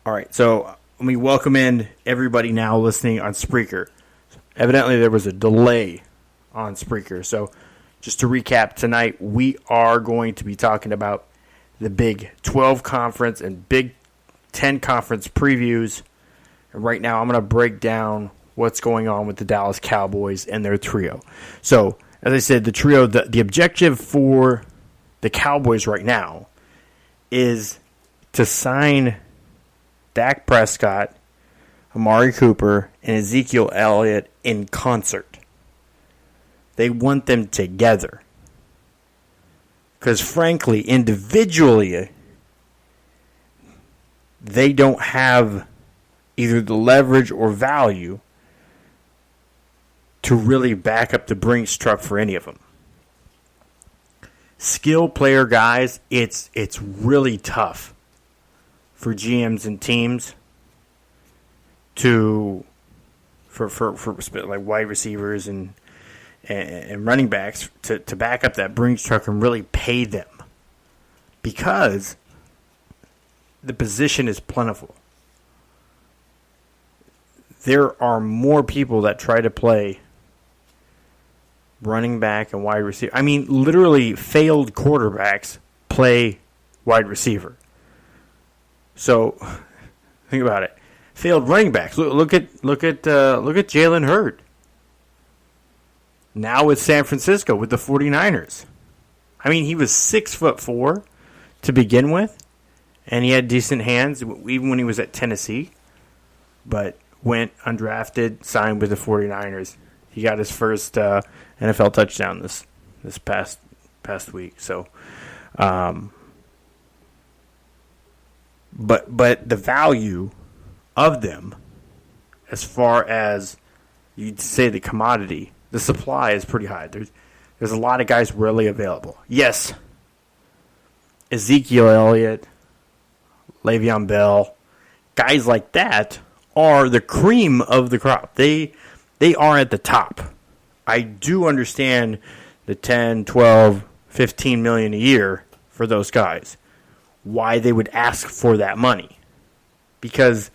All right, so let me welcome in everybody now listening on Spreaker. Evidently, there was a delay on Spreaker. So just to recap, tonight we are going to be talking about the Big 12 conference and Big 10 conference previews. And right now I'm going to break down what's going on with the Dallas Cowboys and their trio. So, as I said, the trio, the objective for the Cowboys right now is to sign Dak Prescott, Amari Cooper, and Ezekiel Elliott in concert. They want them together. Because frankly, individually, they don't have either the leverage or value to really back up the Brinks truck for any of them. Skill player guys, it's really tough for GMs and teams for like wide receivers and running backs to back up that Brinks truck and really pay them, because the position is plentiful. There are more people that try to play running back and wide receiver. I mean, literally failed quarterbacks play wide receiver. So think about it. Failed running backs. Look at Jalen Hurd. Now with San Francisco with the 49ers. I mean, he was 6'4" to begin with, and he had decent hands even when he was at Tennessee, but went undrafted, signed with the 49ers. He got his first NFL touchdown this past week. So, but the value of them, as far as you'd say the commodity, the supply is pretty high. There's a lot of guys really available. Yes, Ezekiel Elliott, Le'Veon Bell, guys like that are the cream of the crop. They are at the top. I do understand the 10, 12, 15 million a year for those guys. Why they would ask for that money. Because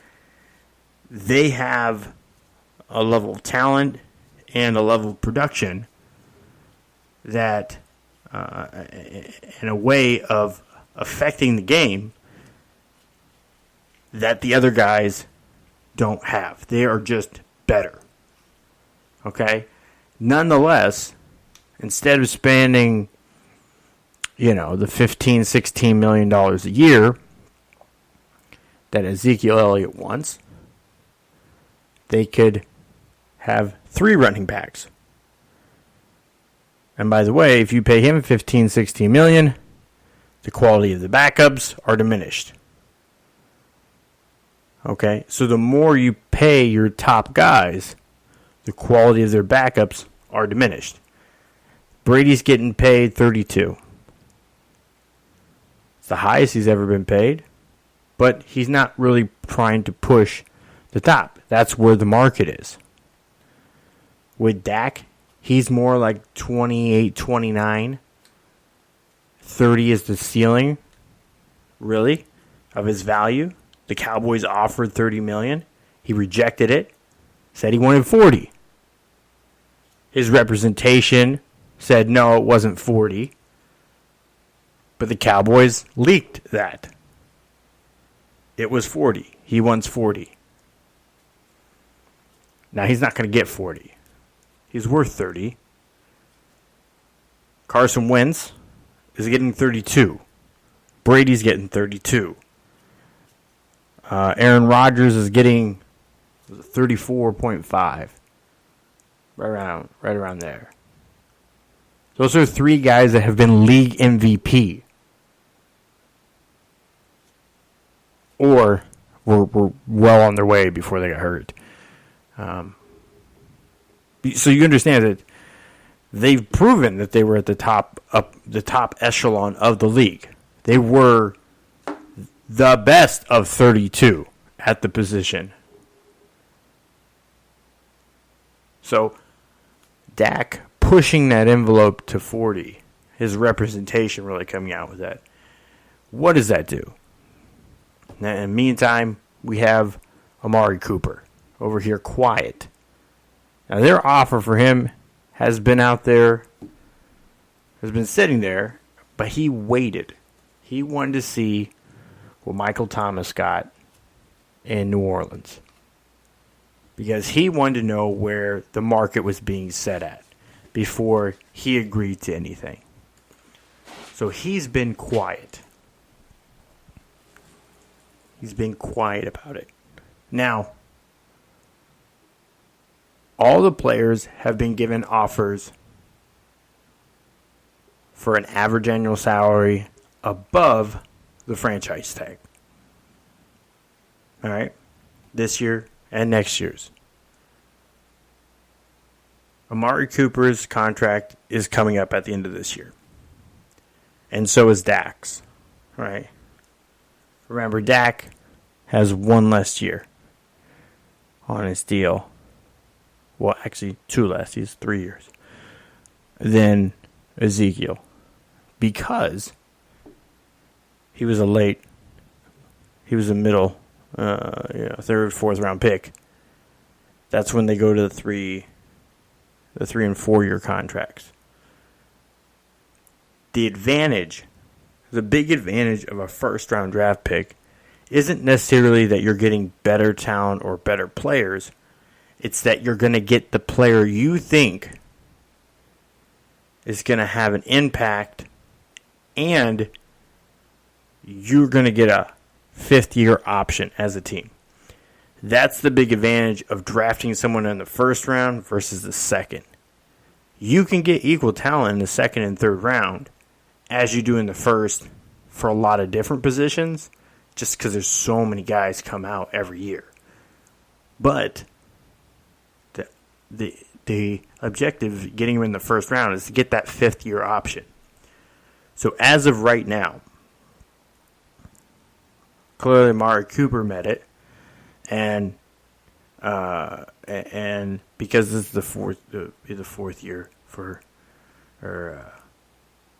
they have a level of talent and a level of production that, in a way of affecting the game, that the other guys don't have. They are just better. Okay? Nonetheless, instead of spending, the $15, $16 million a year that Ezekiel Elliott wants, they could have 3 running backs. And by the way, if you pay him $15, $16 million, the quality of the backups are diminished. Okay? So the more you pay your top guys, the quality of their backups are diminished. Brady's getting paid $32. It's the highest he's ever been paid, but he's not really trying to push the top. That's where the market is. With Dak, he's more like 28, 29. 30 is the ceiling, really, of his value. The Cowboys offered $30 million. He rejected it, said he wanted 40. His representation said no, it wasn't 40. But the Cowboys leaked that. It was 40. He wants 40. Now, he's not going to get 40. He's worth 30. Carson Wentz is getting 32. Brady's getting 32. Aaron Rodgers is getting 34.5. Right around there. Those are 3 guys that have been league MVP. Or were well on their way before they got hurt. So you understand that they've proven that they were at the top echelon of the league. They were the best of 32 at the position. So Dak pushing that envelope to 40, his representation really coming out with that. What does that do? In the meantime, we have Amari Cooper over here quiet. Now, their offer for him has been out there, has been sitting there, but he waited. He wanted to see what Michael Thomas got in New Orleans because he wanted to know where the market was being set at before he agreed to anything. So he's been quiet. He's been quiet about it. Now, all the players have been given offers for an average annual salary above the franchise tag. All right? This year and next year's. Amari Cooper's contract is coming up at the end of this year. And so is Dak's. All right? Remember, Dak has one less year on his deal. Well, actually, two less. He's 3 years. Than Ezekiel. Because he was a middle, third, fourth round pick. That's when they go to the 3 and 4 year contracts. The big advantage of a first round draft pick isn't necessarily that you're getting better talent or better players. It's that you're going to get the player you think is going to have an impact, and you're going to get a fifth-year option as a team. That's the big advantage of drafting someone in the first round versus the second. You can get equal talent in the second and third round as you do in the first for a lot of different positions, just because there's so many guys come out every year. But the objective of getting him in the first round is to get that fifth-year option. So as of right now, clearly Amari Cooper met it, and because this is the fourth year for, or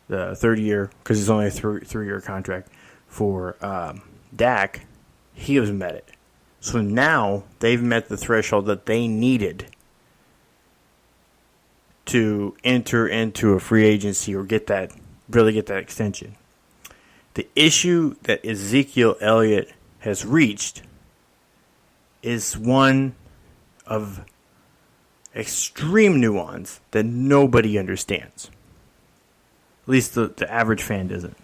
the third year, because it's only a three-year contract for Dak, he has met it. So now they've met the threshold that they needed to enter into a free agency or really get that extension. The issue that Ezekiel Elliott has reached is one of extreme nuance that nobody understands. At least the average fan doesn't.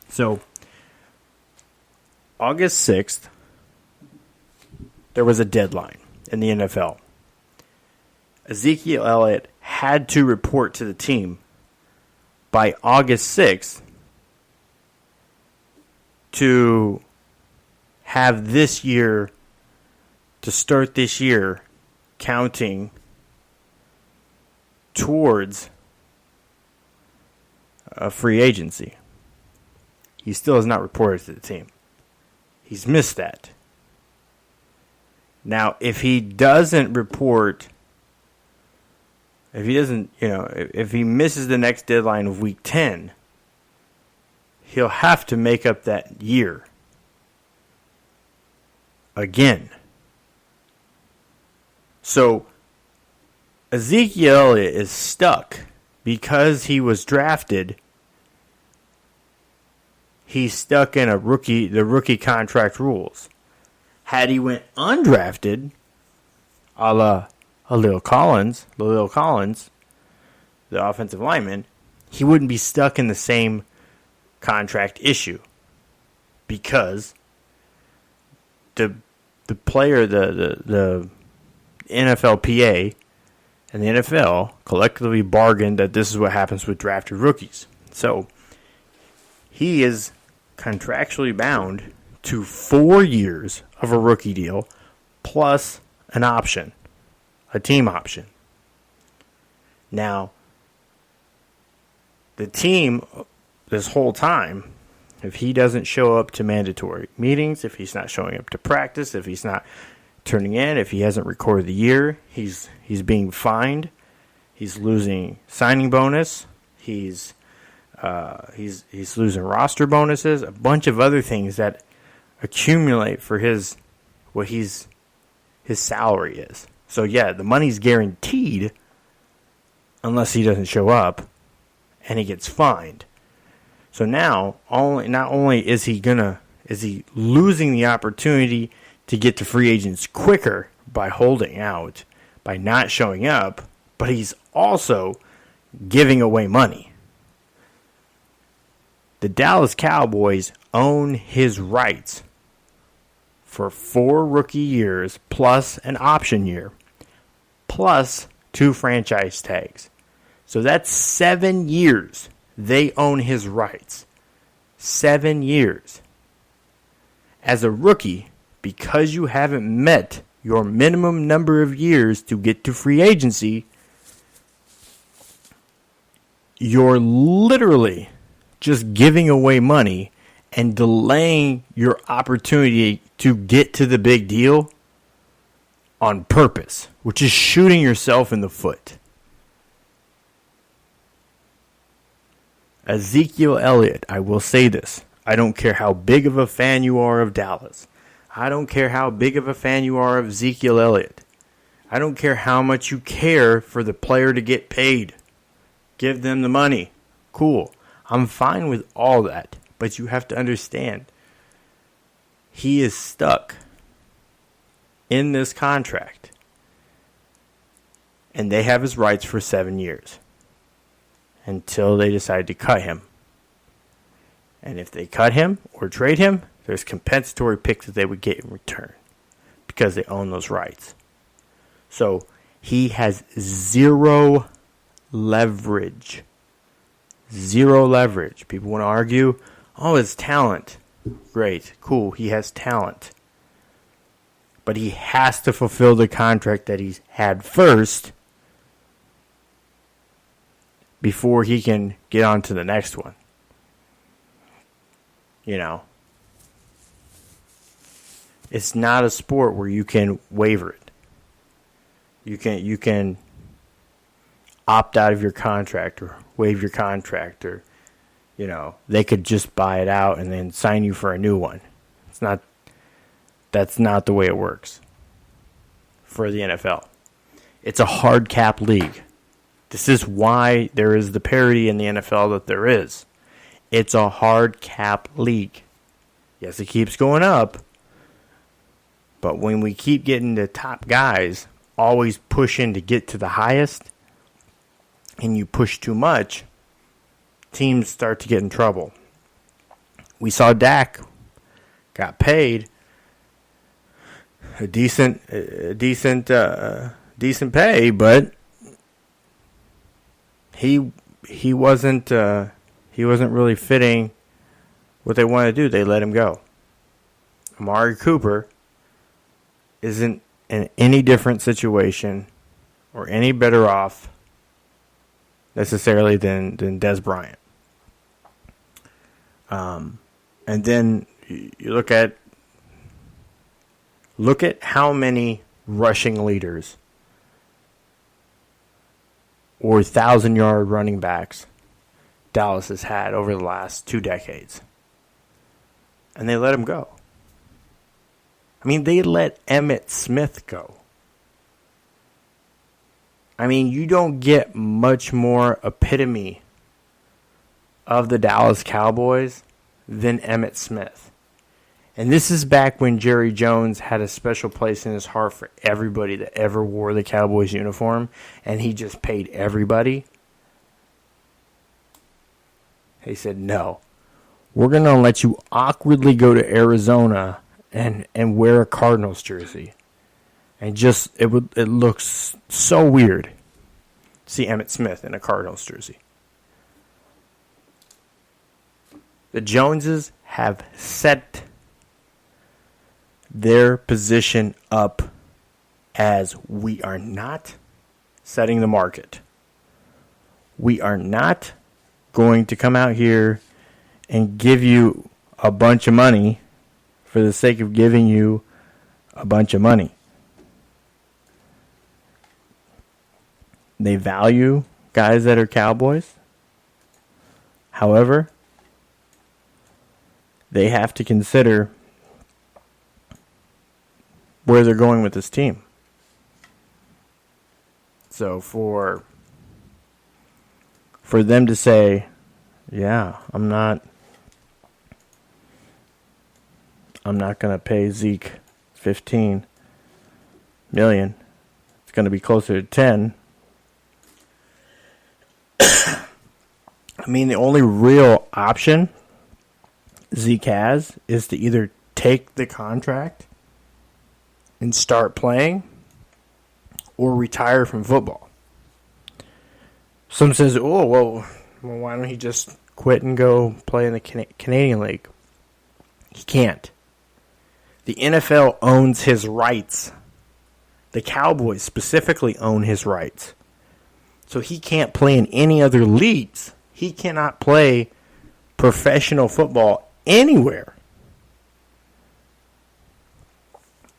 So, August 6th, there was a deadline in the NFL. Ezekiel Elliott had to report to the team by August 6th to have this year, to start this year, counting towards a free agency. He still has not reported to the team. He's missed that. Now, if he doesn't report, if he misses the next deadline of week 10, he'll have to make up that year again. So, Ezekiel Elliott is stuck because he was drafted. He's stuck in the rookie contract rules. Had he went undrafted, a la Lil Collins, the offensive lineman, he wouldn't be stuck in the same contract issue because the player, the NFLPA and the NFL collectively bargained that this is what happens with drafted rookies. So he is contractually bound to 4 years of a rookie deal plus an option, a team option. Now, the team, this whole time, if he doesn't show up to mandatory meetings, if he's not showing up to practice, if he's not turning in, if he hasn't recorded the year, he's being fined. He's losing signing bonus. He's losing roster bonuses, a bunch of other things that accumulate for his what his salary is. So yeah, the money's guaranteed unless he doesn't show up and he gets fined. So now, not only is he losing the opportunity to get to free agents quicker by holding out, by not showing up, but he's also giving away money. The Dallas Cowboys own his rights for 4 rookie years plus an option year plus 2 franchise tags. So that's 7 years they own his rights. 7 years. As a rookie, because you haven't met your minimum number of years to get to free agency, you're literally just giving away money and delaying your opportunity to get to the big deal on purpose, which is shooting yourself in the foot. Ezekiel Elliott, I will say this. I don't care how big of a fan you are of Dallas. I don't care how big of a fan you are of Ezekiel Elliott. I don't care how much you care for the player to get paid. Give them the money. Cool. I'm fine with all that. But you have to understand, he is stuck in this contract. And they have his rights for 7 years. Until they decide to cut him. And if they cut him or trade him, there's compensatory picks that they would get in return. Because they own those rights. So, he has zero leverage. Zero leverage. People want to argue, oh, it's talent. Great, cool, he has talent. But he has to fulfill the contract that he's had first before he can get on to the next one. You know. It's not a sport where you can waiver it. You can opt out of your contract or waive your contract, or they could just buy it out and then sign you for a new one. That's not the way it works for the NFL. It's a hard cap league. This is why there is the parity in the NFL that there is. It's a hard cap league. Yes, it keeps going up. But when we keep getting the top guys always pushing to get to the highest, and you push too much, teams start to get in trouble. We saw Dak got paid a decent pay, but he wasn't really fitting what they wanted to do. They let him go. Amari Cooper isn't in any different situation or any better off necessarily than Dez Bryant. And then you look at how many rushing leaders or 1,000-yard running backs Dallas has had over the last 2 decades. And they let him go. I mean, they let Emmitt Smith go. I mean, you don't get much more epitome of the Dallas Cowboys than Emmitt Smith. And this is back when Jerry Jones had a special place in his heart for everybody that ever wore the Cowboys uniform, and he just paid everybody. He said, no, we're going to let you awkwardly go to Arizona and wear a Cardinals jersey. And just, it looks so weird. See Emmitt Smith in a Cardinals jersey. The Joneses have set their position up as we are not setting the market. We are not going to come out here and give you a bunch of money for the sake of giving you a bunch of money. They value guys that are Cowboys. However, they have to consider where they're going with this team. So for them to say, yeah, I'm not going to pay Zeke $15 million. It's going to be closer to 10. I mean, the only real option Zeke has is to either take the contract and start playing or retire from football. Some says, oh, well, why don't he just quit and go play in the Canadian League? He can't. The NFL owns his rights. The Cowboys specifically own his rights. So he can't play in any other leagues. He cannot play professional football anywhere.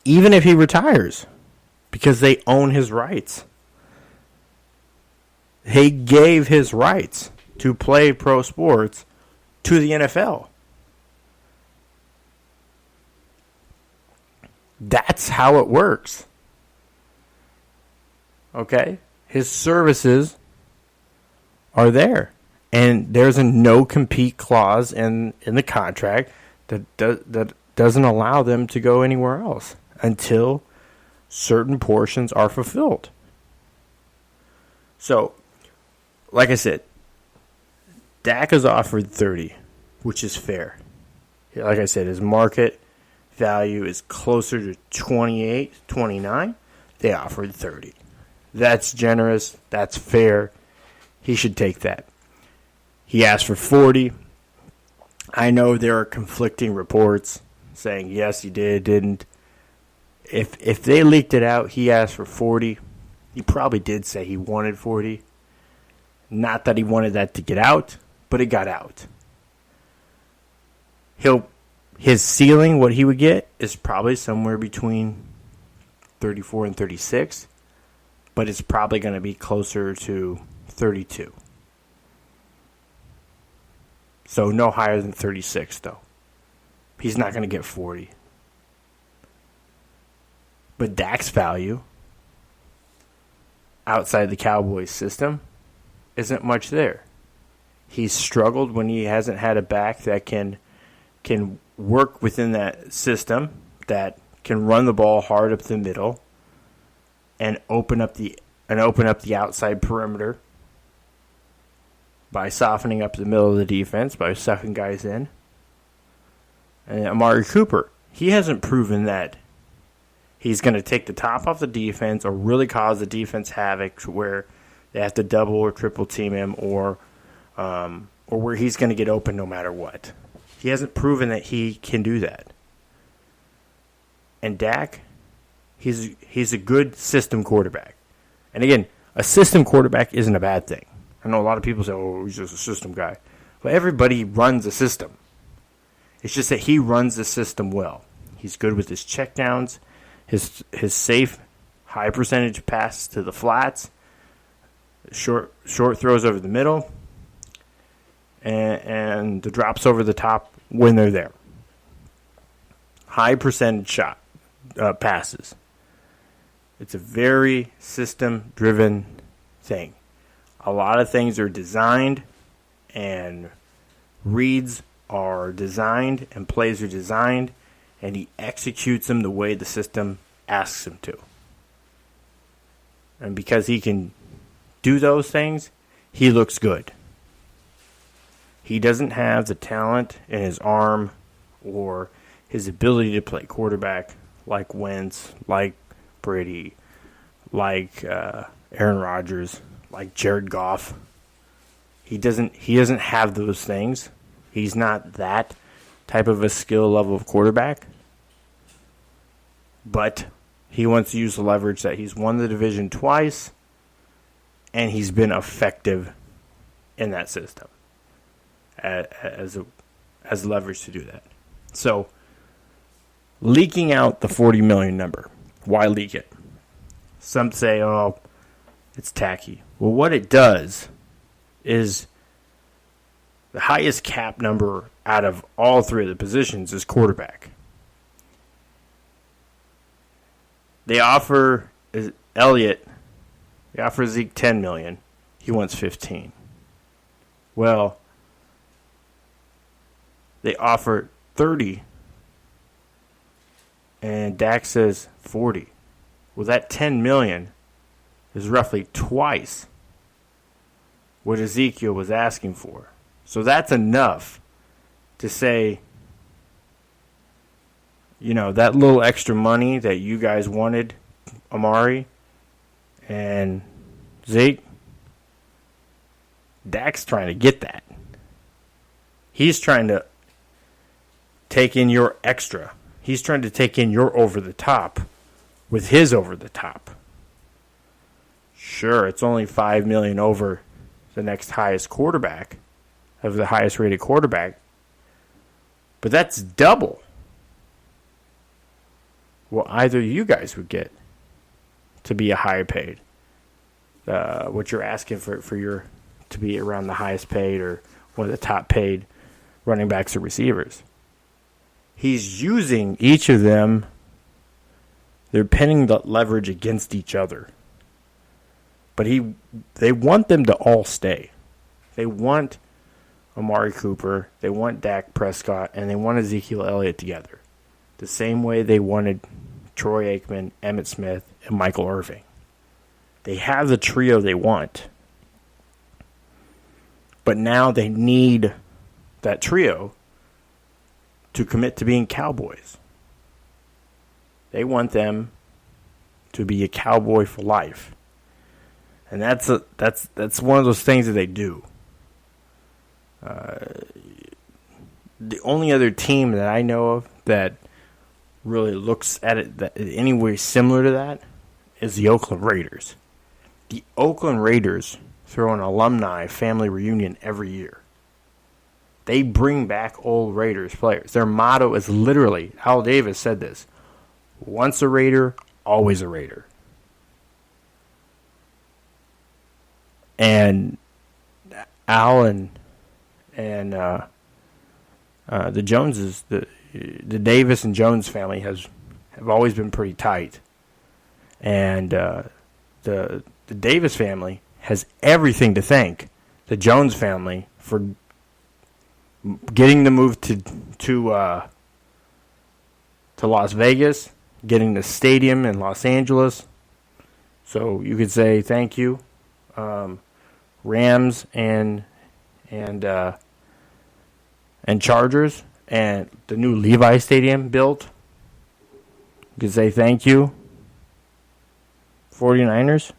Even if he retires. Because they own his rights. They gave his rights to play pro sports to the NFL. That's how it works. Okay? His services are there. And there's a no-compete clause in the contract that doesn't allow them to go anywhere else until certain portions are fulfilled. So, like I said, Dak is offered 30, which is fair. Like I said, his market value is closer to 28, 29. They offered 30. That's generous. That's fair. He should take that. He asked for 40. I know there are conflicting reports saying yes, he did, didn't. If they leaked it out, he asked for 40. He probably did say he wanted 40. Not that he wanted that to get out, but it got out. His ceiling, what he would get, is probably somewhere between 34 and 36, but it's probably going to be closer to 32. So no higher than 36, though. He's not going to get 40. But Dak's value outside the Cowboys system isn't much there. He's struggled when he hasn't had a back that can work within that system, that can run the ball hard up the middle and open up the outside perimeter by softening up the middle of the defense, by sucking guys in. And Amari Cooper, he hasn't proven that he's going to take the top off the defense or really cause the defense havoc where they have to double or triple team him or where he's going to get open no matter what. He hasn't proven that he can do that. And Dak, he's a good system quarterback. And again, a system quarterback isn't a bad thing. I know a lot of people say, oh, he's just a system guy. But everybody runs a system. It's just that he runs the system well. He's good with his checkdowns, his safe, high percentage passes to the flats, short throws over the middle, and the drops over the top when they're there. High percentage passes. It's a very system-driven thing. A lot of things are designed, and reads are designed, and plays are designed, and he executes them the way the system asks him to. And because he can do those things, he looks good. He doesn't have the talent in his arm or his ability to play quarterback like Wentz, like Brady, like Aaron Rodgers, like Jared Goff. He doesn't have those things. He's not that type of a skill level of quarterback. But he wants to use the leverage that he's won the division twice, and he's been effective in that system as leverage to do that. So, leaking out the $40 million number. Why leak it? Some say, oh, it's tacky. Well, what it does is the highest cap number out of all three of the positions is quarterback. They offer Elliott. They offer Zeke $10 million. He wants $15. Well, they offer $30, and Dak says $40. Well, that $10 million is roughly twice what Ezekiel was asking for. So that's enough to say, that little extra money that you guys wanted, Amari and Zeke, Dak's trying to get that. He's trying to take in your extra. He's trying to take in your over the top with his over the top. Sure, it's only $5 million over the next highest quarterback, of the highest rated quarterback, but that's double what either you guys would get to be a higher paid. What you're asking for your to be around the highest paid or one of the top paid running backs or receivers. He's using each of them. They're pinning the leverage against each other. But they want them to all stay. They want Amari Cooper, they want Dak Prescott, and they want Ezekiel Elliott together. The same way they wanted Troy Aikman, Emmitt Smith, and Michael Irving. They have the trio they want. But now they need that trio to commit to being Cowboys. They want them to be a Cowboy for life. And that's one of those things that they do. The only other team that I know of that really looks at it that any way similar to that is the Oakland Raiders. The Oakland Raiders throw an alumni family reunion every year. They bring back old Raiders players. Their motto is literally, Al Davis said this, once a Raider, always a Raider. And Al and the Joneses, the Davis and Jones family have always been pretty tight. And the Davis family has everything to thank the Jones family for getting the move to Las Vegas, getting the stadium in Los Angeles. So you could say thank you, Rams and Chargers, and the new Levi Stadium built. You could say thank you, 49ers.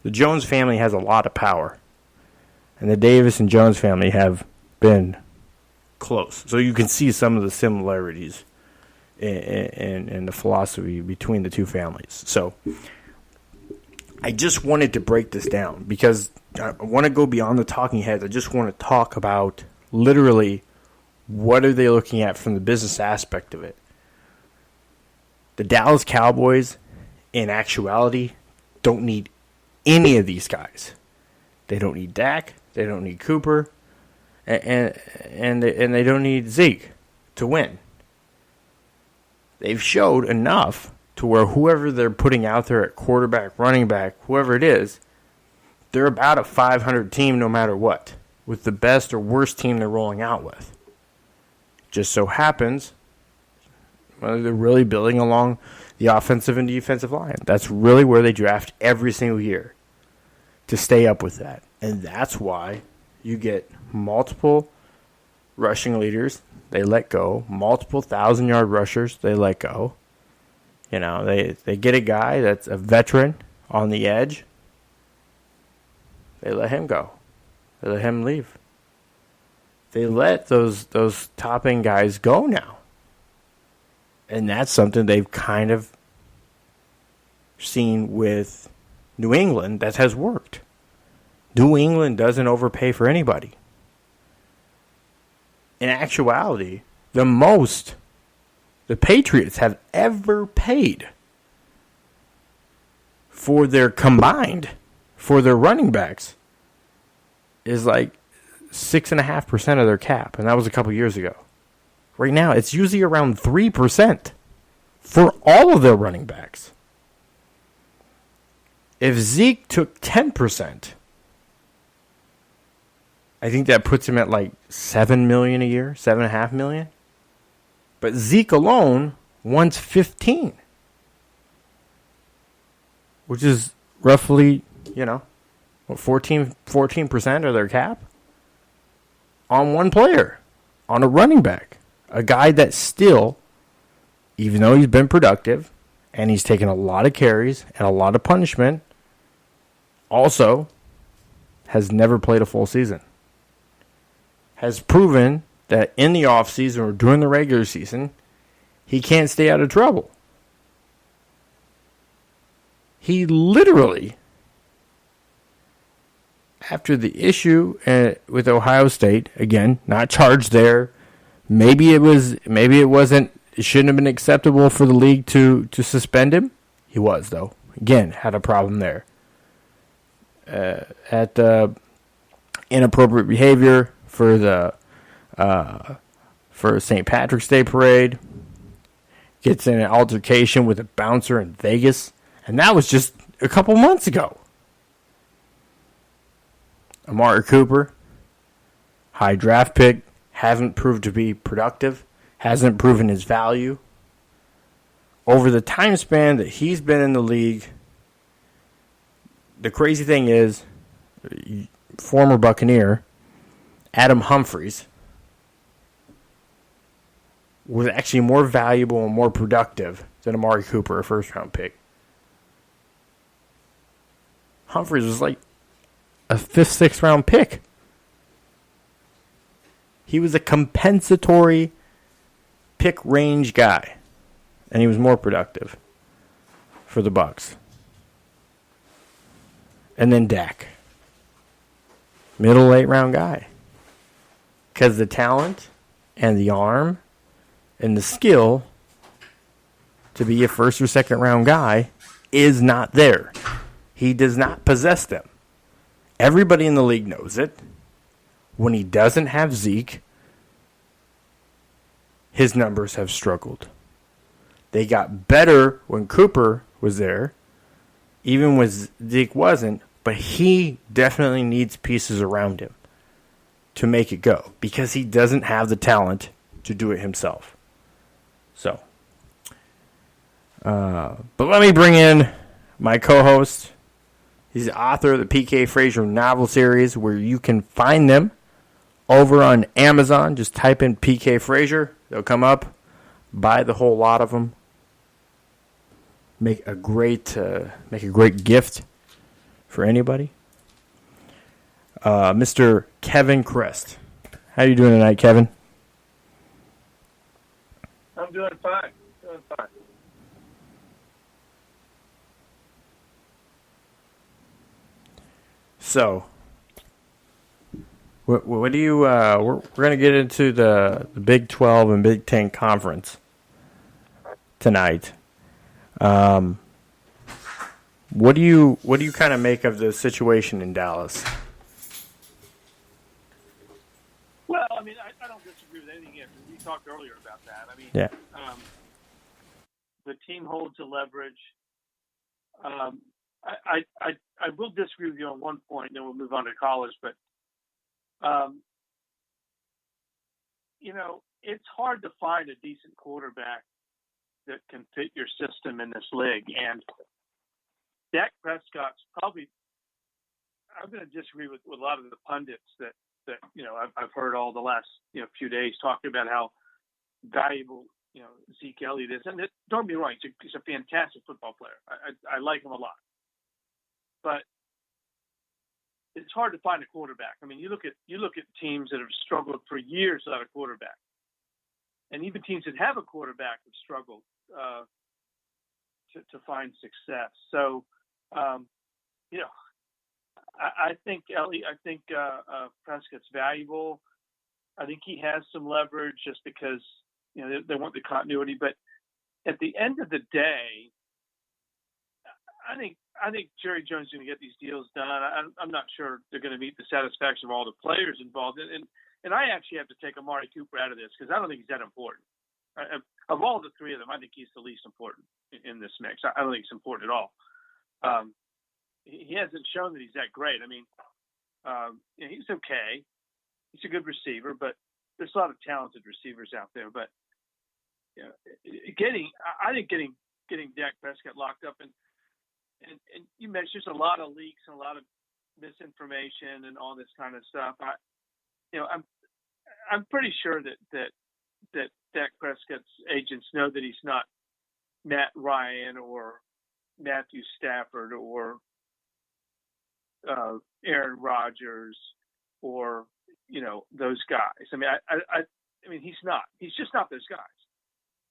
The Jones family has a lot of power, and the Davis and Jones family have been close. So you can see some of the similarities in the philosophy between the two families. So I just wanted to break this down because I want to go beyond the talking heads. I just want to talk about literally what are they looking at from the business aspect of it. The Dallas Cowboys, in actuality, don't need any of these guys. They don't need Dak. They don't need Cooper. And they don't need Zeke to win. They've showed enough to where whoever they're putting out there at quarterback, running back, whoever it is, they're about a 500 team no matter what, with the best or worst team they're rolling out with. Just so happens, they're really building along the offensive and defensive line. That's really where they draft every single year to stay up with that. And that's why you get multiple rushing leaders, they let go. Multiple 1,000-yard rushers, they let go. You know, they get a guy that's a veteran on the edge. They let him go. They let him leave. They let those top-end guys go now. And that's something they've kind of seen with New England that has worked. New England doesn't overpay for anybody. In actuality, the most the Patriots have ever paid for their combined, for their running backs, is like 6.5% of their cap. And that was a couple years ago. Right now, it's usually around 3% for all of their running backs. If Zeke took 10%, I think that puts him at like $7 million a year, $7.5 million. But Zeke alone wants 15, which is roughly, 14% of their cap on one player, on a running back, a guy that still, even though he's been productive and he's taken a lot of carries and a lot of punishment, also has never played a full season. Has proven that in the offseason or during the regular season, he can't stay out of trouble. He literally, after the issue with Ohio State, again, not charged there, maybe it wasn't, it shouldn't have been acceptable for the league to suspend him. He was, though. Again, had a problem there. At inappropriate behavior for St. Patrick's Day parade, gets in an altercation with a bouncer in Vegas, and that was just a couple months ago. Amari Cooper, high draft pick, hasn't proved to be productive, hasn't proven his value. Over the time span that he's been in the league, the crazy thing is, former Buccaneer Adam Humphries was actually more valuable and more productive than Amari Cooper, a first-round pick. Humphries was like a 5th, 6th-round pick. He was a compensatory pick range guy, and he was more productive for the Bucs. And then Dak, middle, late-round guy. Because the talent and the arm and the skill to be a first or second round guy is not there. He does not possess them. Everybody in the league knows it. When he doesn't have Zeke, his numbers have struggled. They got better when Cooper was there, even when Zeke wasn't, but he definitely needs pieces around him to make it go, because he doesn't have the talent to do it himself. So, but let me bring in my co-host. He's the author of the P.K. Frazier novel series, where you can find them over on Amazon. Just type in P.K. Frazier. They'll come up. Buy the whole lot of them. Make a great gift for anybody. Mr. Kevin Crest. How you doing tonight, Kevin? I'm doing fine. So, what do you? We're going to get into the Big 12 and Big 10 conference tonight. What do you kind of make of the situation in Dallas? Well, I mean, I don't disagree with anything yet. We talked earlier about that. I mean, Yeah. The team holds the leverage. I will disagree with you on one point, and then we'll move on to college. But, it's hard to find a decent quarterback that can fit your system in this league. And Dak Prescott's probably – I'm going to disagree with a lot of the pundits that I've heard all the last few days talking about how valuable Ezekiel Elliott is. And don't be wrong, he's a fantastic football player. I like him a lot, but it's hard to find a quarterback. I mean, you look at teams that have struggled for years without a quarterback, and even teams that have a quarterback have struggled to find success. So, I think Prescott's valuable. I think he has some leverage just because they want the continuity. But at the end of the day, I think Jerry Jones is going to get these deals done. I'm not sure they're going to meet the satisfaction of all the players involved. And I actually have to take Amari Cooper out of this because I don't think he's that important. Of all the three of them, I think he's the least important in this mix. I don't think he's important at all. he hasn't shown that he's that great. I mean, he's okay. He's a good receiver, but there's a lot of talented receivers out there. But I think getting Dak Prescott locked up, and you mentioned there's a lot of leaks and a lot of misinformation and all this kind of stuff. I'm pretty sure that Dak Prescott's agents know that he's not Matt Ryan or Matthew Stafford or Aaron Rodgers or those guys. I mean he's not. He's just not those guys.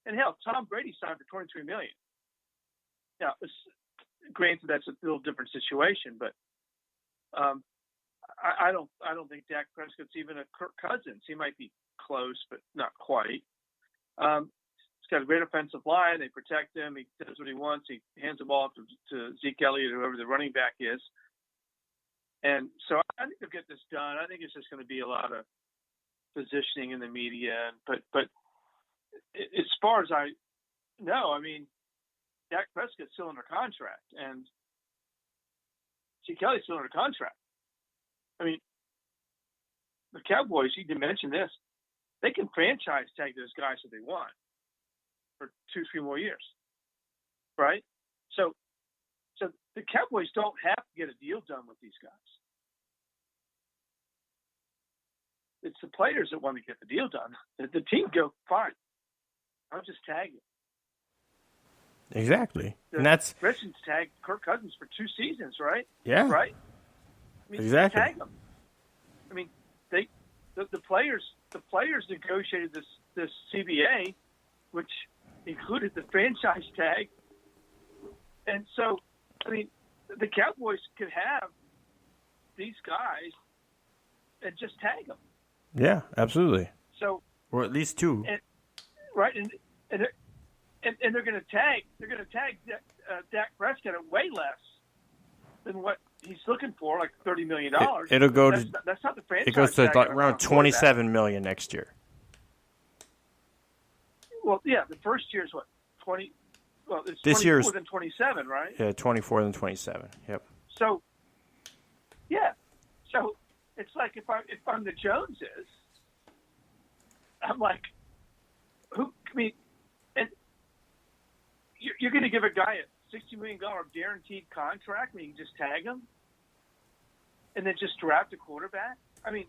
And hell, Tom Brady signed for $23 million. Now, granted, that's a little different situation, but I don't think Dak Prescott's even a Kirk Cousins. He might be close, but not quite. He's got a great offensive line. They protect him. He does what he wants. He hands the ball to Ezekiel Elliott, whoever the running back is. And so I think they'll get this done. I think it's just going to be a lot of positioning in the media. But as far as I know, I mean, Dak Prescott's still under contract, and Ezekiel Elliott's still under contract. I mean, the Cowboys, you did mention this, they can franchise tag those guys if they want for 2-3 more years, right? So the Cowboys don't have to get a deal done with these guys. It's the players that want to get the deal done. The team go, fine, I'll just tag you. Exactly. And that's Redskins tagged Kirk Cousins for 2 seasons, right? Yeah. Right? I mean, exactly. Tag them. I mean, the players negotiated this CBA, which included the franchise tag. And so, I mean, the Cowboys could have these guys and just tag them. Yeah, absolutely. So, or at least 2. Right, and they're going to tag Dak Prescott at way less than what he's looking for, like $30 million. It'll go that's not the franchise. It goes to like around $27 million next year. Well, yeah, the first year is what 20. Well, it's this 24 year's than 27, right? Yeah, 24 than 27. Yep. So, yeah, so it's like if I'm the Joneses, I'm like, who? I mean, and you're going to give a guy a $60 million guaranteed contract, and you can just tag him, and then just draft a quarterback. I mean,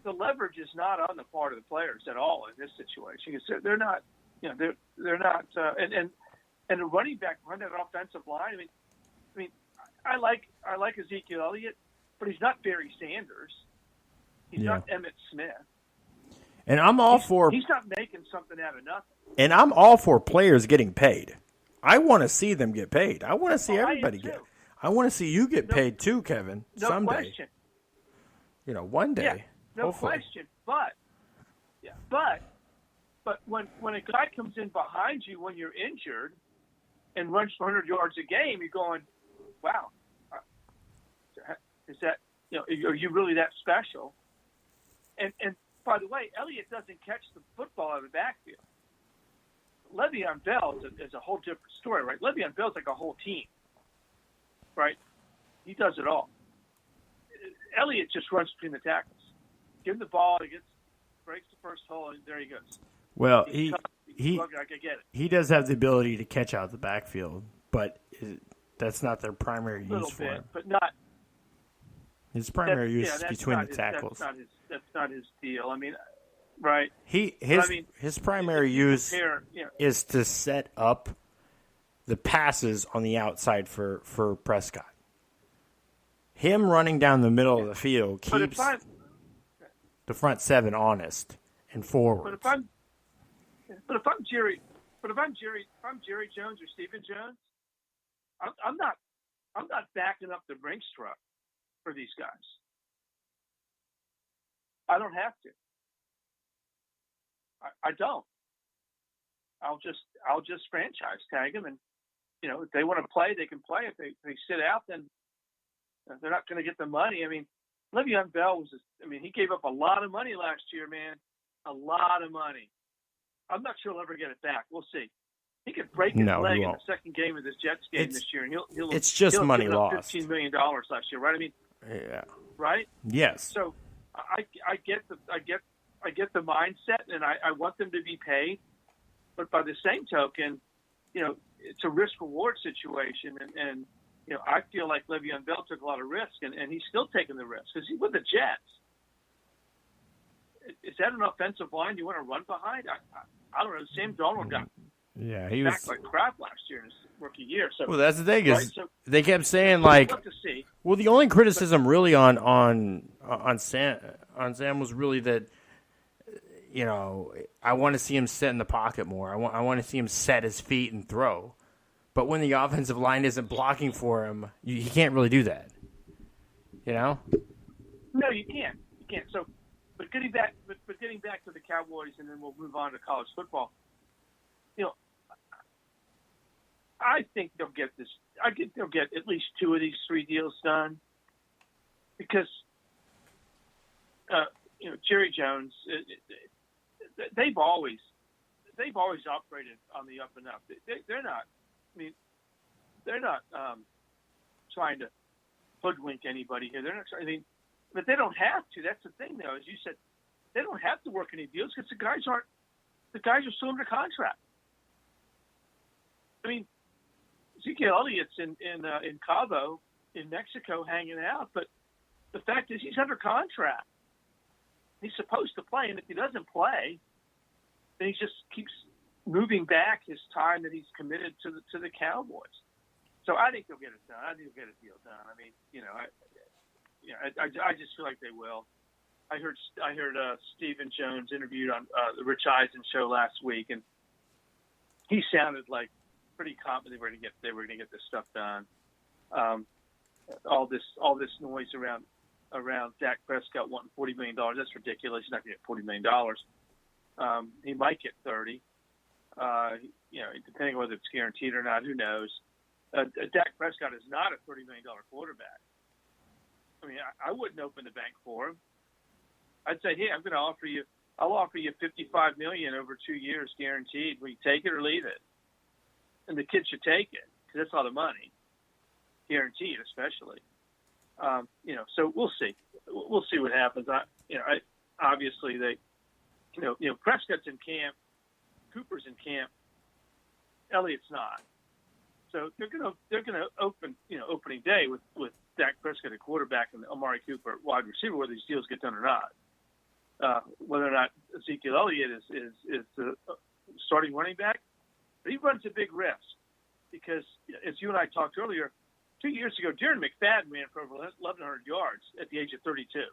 the leverage is not on the part of the players at all in this situation because they're not, they're not, and a running back behind that offensive line. I mean, I like Ezekiel Elliott, but he's not Barry Sanders. He's not Emmitt Smith. And I'm all for. He's not making something out of nothing. And I'm all for players getting paid. I want to see them get paid. I want to see everybody get. I want to see you get paid too, Kevin. No someday. Question. One day. Yeah, no hopefully. question. But when a guy comes in behind you when you're injured and runs 100 yards a game, you're going, wow, is that are you really that special? And by the way, Elliott doesn't catch the football out of the backfield. Le'Veon Bell is a whole different story, right? Le'Veon Bell's like a whole team, right? He does it all. Elliott just runs between the tackles. Give him the ball, breaks the first hole, and there he goes. Well, I get it. He does have the ability to catch out the backfield, but that's not their primary use for him. But not his primary use is between the tackles. That's not his deal. I mean, right? His primary use is to set up the passes on the outside for Prescott. Him running down the middle of the field keeps the front 7 honest and forward. But if I'm Jerry Jones or Stephen Jones, I'm not backing up the Brinks truck for these guys. I don't have to. I don't. I'll just franchise tag them, and if they want to play, they can play. If they sit out, then they're not going to get the money. I mean, Le'Veon Bell he gave up a lot of money last year, man. A lot of money. I'm not sure he'll ever get it back. We'll see. He could break his No, he leg in won't. the second game of this Jets game this year, and he'll It's just he'll have money given up lost. $15 million last year, right? I mean, Yeah. right? Yes. So I get the mindset, and I want them to be paid, but by the same token, it's a risk reward situation, and I feel like Le'Veon Bell took a lot of risk, and he's still taking the risk because he's with the Jets. Is that an offensive line you want to run behind? I don't know. Sam Darnold got he was like crap last year in his rookie year. So, well, that's the thing is right? So, they kept saying we'll like, have to see. well, the only criticism really on Sam was really that I want to see him sit in the pocket more. I want to see him set his feet and throw. But when the offensive line isn't blocking for him, he can't really do that. No, you can't. You can't. So, but getting back to the Cowboys, and then we'll move on to college football. I think they'll get this. I think they'll get at least 2 of these 3 deals done, because Jerry Jones. They've always operated on the up and up. They're not. I mean, they're not trying to hoodwink anybody here. They're not. I mean, but they don't have to. That's the thing, though. As you said, they don't have to work any deals because the guys are still under contract. I mean, Ezekiel Elliott's in Cabo, in Mexico, hanging out. But the fact is, he's under contract. He's supposed to play, and if he doesn't play, then he just keeps moving back his time that he's committed to the Cowboys. So I think they'll get it done. I think they'll get a deal done. I mean, I just feel like they will. I heard Stephen Jones interviewed on the Rich Eisen show last week, and he sounded like pretty confident they were going to get this stuff done. All this noise around Dak Prescott wanting $40 million, that's ridiculous. He's not going to get $40 million. He might get 30. Depending on whether it's guaranteed or not, who knows? Dak Prescott is not a $30 million quarterback. I mean, I wouldn't open the bank for him. I'd say, hey, I'll offer you $55 million over 2 years guaranteed. Will you take it or leave it? And the kid should take it because that's a lot of money, guaranteed, especially. So we'll see. We'll see what happens. Obviously Prescott's in camp, Cooper's in camp, Elliott's not. So they're gonna open opening day with Dak Prescott at quarterback and Amari Cooper at wide receiver, whether these deals get done or not. Whether or not Ezekiel Elliott is the starting running back, but he runs a big risk because, as you and I talked earlier, 2 years ago, Darren McFadden ran for over 1,100 yards at the age of 32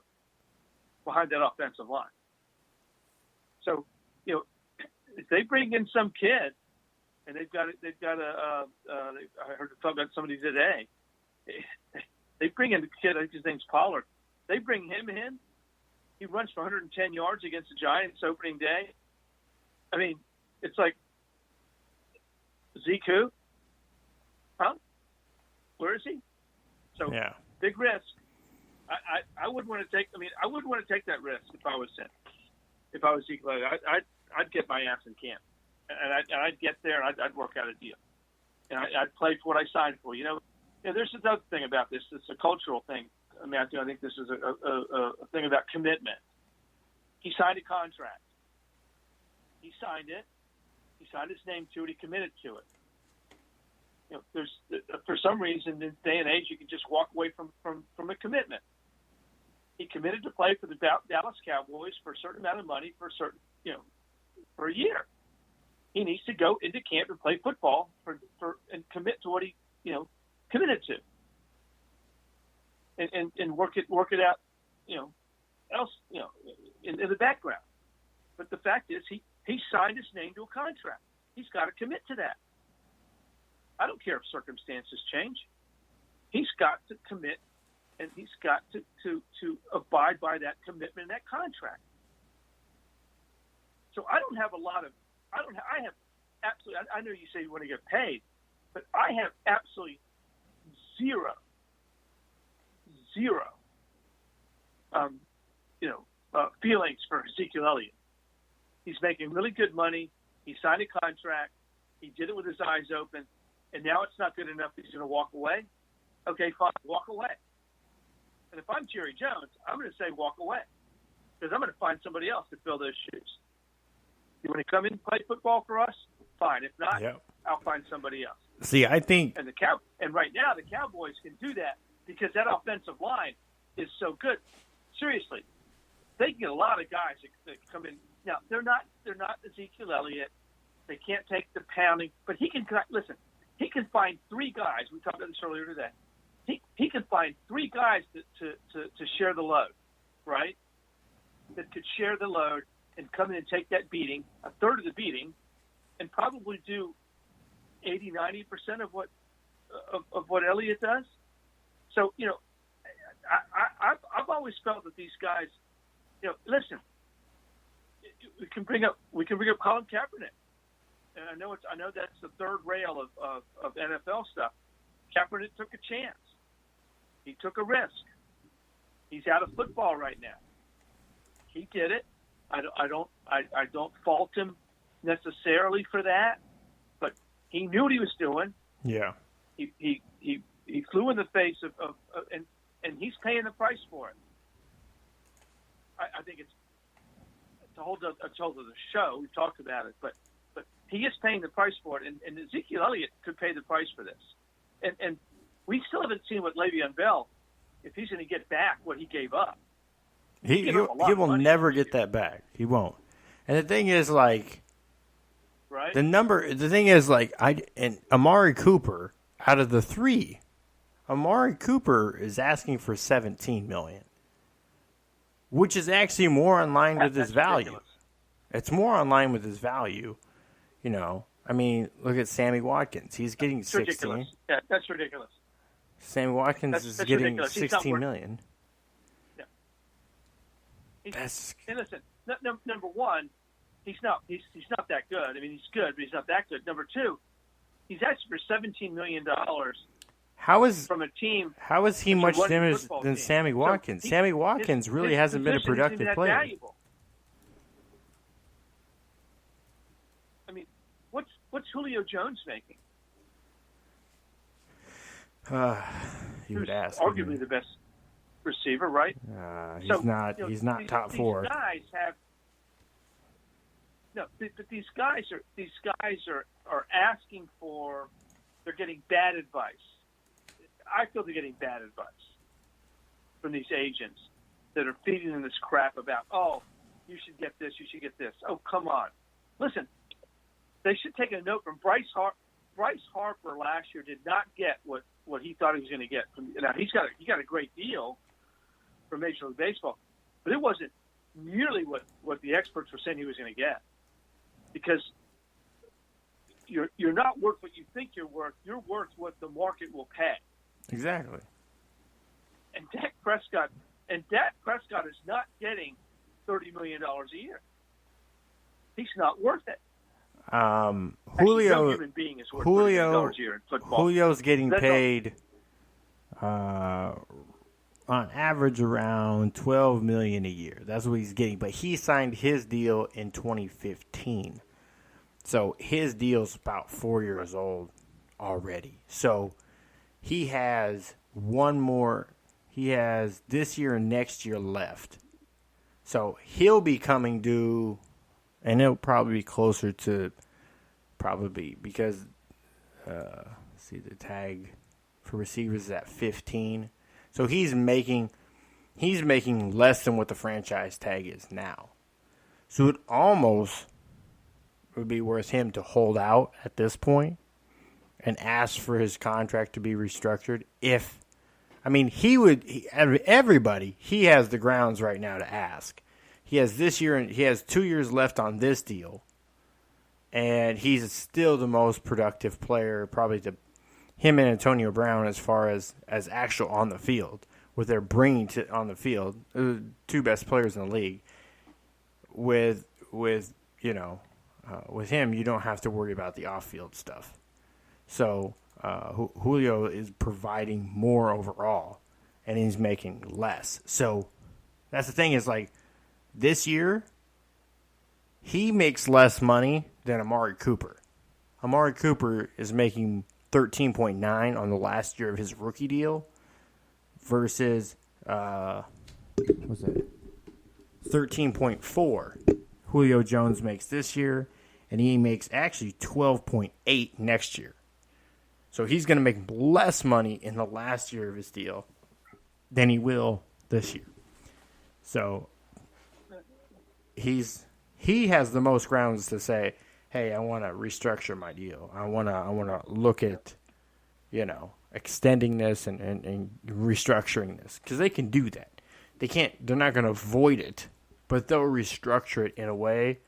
behind that offensive line. So, if they bring in some kid, and I heard talk about somebody today. They bring in the kid, I think his name's Pollard. They bring him in. He runs for 110 yards against the Giants opening day. I mean, it's like, Zeke who? Huh? Where is he? So, yeah. Big risk. I wouldn't want to take. I mean, I wouldn't want to take that risk if I was Zeke. I'd get my ass in camp, and I'd get there and I'd work out a deal, and I'd play for what I signed for. There's another thing about this. It's a cultural thing, Matthew. I think this is a thing about commitment. He signed a contract. He signed it. He signed his name to it. He committed to it. There's for some reason in this day and age you can just walk away from a commitment. He committed to play for the Dallas Cowboys for a certain amount of money for a year. He needs to go into camp and play football and commit to what he committed to, and work it out in the background. But the fact is he signed his name to a contract. He's got to commit to that. I don't care if circumstances change. He's got to commit, and he's got to abide by that commitment and that contract. So I have absolutely, I know you say you want to get paid, but I have absolutely zero feelings for Ezekiel Elliott. He's making really good money. He signed a contract. He did it with his eyes open, and now it's not good enough. He's going to walk away. Okay, fine, walk away. And if I'm Jerry Jones, I'm going to say walk away because I'm going to find somebody else to fill those shoes. You want to come in and play football for us? Fine. If not, I'll find somebody else. See, I think, and right now the Cowboys can do that because that offensive line is so good. Seriously, they can get a lot of guys that come in. Now they're not Ezekiel Elliott. They can't take the pounding, but he can listen. He can find three guys. We talked about this earlier today. He can find three guys to share the load, right? That could share the load and come in and take that beating, a third of the beating, and probably do 80-90% of what Elliott does. So I've always felt that these guys, listen, we can bring up Colin Kaepernick, and I know that's the third rail of NFL stuff. Kaepernick took a chance. He took a risk. He's out of football right now. He did it. I don't fault him necessarily for that, but he knew what he was doing. Yeah. He flew in the face of and he's paying the price for it. I think it's a whole other show. We've talked about it, but he is paying the price for it, and Ezekiel Elliott could pay the price for this. And we still haven't seen what Le'Veon Bell, if he's going to get back what he gave up. He will never get that back. He won't. And the thing is, like, right? The thing is, like, and Amari Cooper, out of the three, Amari Cooper is asking for $17 million, which is actually more in line with his value. Ridiculous. It's more in line with his value. I mean, look at Sammy Watkins. He's getting $16 million. Ridiculous. Yeah, that's ridiculous. Sammy Watkins is getting $16 million. And listen, number one, he's not that good. I mean, he's good, but he's not that good. Number two, he's asked for $17 million from a team. How is he much different than Sammy Watkins? So Sammy Watkins really hasn't been a productive player. Valuable. I mean, what's Julio Jones making? You would ask. Arguably the best receiver, right? He's not top four. These guys have but these guys are asking for. They're getting bad advice. I feel they're getting bad advice from these agents that are feeding them this crap about, oh, you should get this, you should get this. Oh, come on. Listen, they should take a note from Bryce Harper. Bryce Harper last year did not get what he thought he was going to get. Now he got a great deal from Major League Baseball, but it wasn't nearly what the experts were saying he was going to get, because you're not worth what you think you're worth. You're worth what the market will pay. Exactly. And Dak Prescott is not getting $30 million a year. He's not worth it. Julio, no human being is worth $30 million a year in football. Julio's getting paid on average around $12 million a year. That's what he's getting. But he signed his deal in 2015. So his deal's about 4 years old already. So he has one more. He has this year and next year left. So he'll be coming due, and it'll probably be closer to because see the tag for receivers is at 15. So he's making less than what the franchise tag is now. So it almost would be worth him to hold out at this point and ask for his contract to be restructured. Everybody, he has the grounds right now to ask. He has this year and he has 2 years left on this deal. And he's still the most productive player, probably to him and Antonio Brown as far as actual on the field, what they're bringing to on the field, two best players in the league. With him, you don't have to worry about the off-field stuff. So Julio is providing more overall, and he's making less. So that's the thing is, like, this year, he makes less money than Amari Cooper. Amari Cooper is making 13.9 on the last year of his rookie deal versus what's that? 13.4 Julio Jones makes this year, and he makes actually 12.8 next year. So he's going to make less money in the last year of his deal than he will this year. So he has the most grounds to say, hey, I want to restructure my deal. I want to look at, extending this and restructuring this, because they can do that. They're not going to avoid it, but they'll restructure it in a way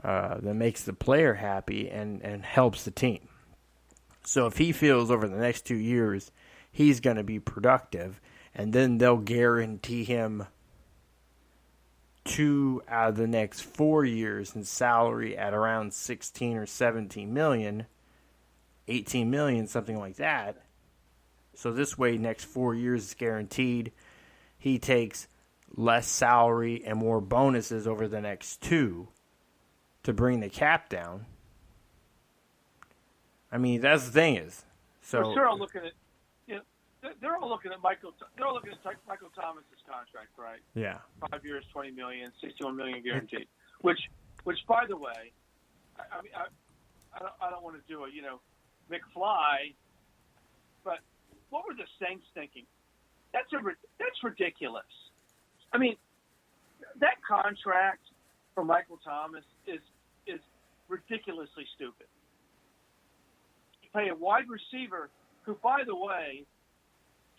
that makes the player happy and helps the team. So if he feels over the next 2 years he's going to be productive, and then they'll guarantee him 2 out of the next 4 years in salary at around 16 or 17 million, 18 million, something like that. So this way, next 4 years is guaranteed. He takes less salary and more bonuses over the next 2 to bring the cap down. I mean, that's the thing is. So they're all looking at, they're all looking at Michael Thomas's contract, right? Yeah. 5 years, 20 million, 61 million guaranteed. Which, by the way, I don't want to do a McFly, but what were the Saints thinking? That's ridiculous. I mean, that contract for Michael Thomas is ridiculously stupid. You pay a wide receiver who, by the way,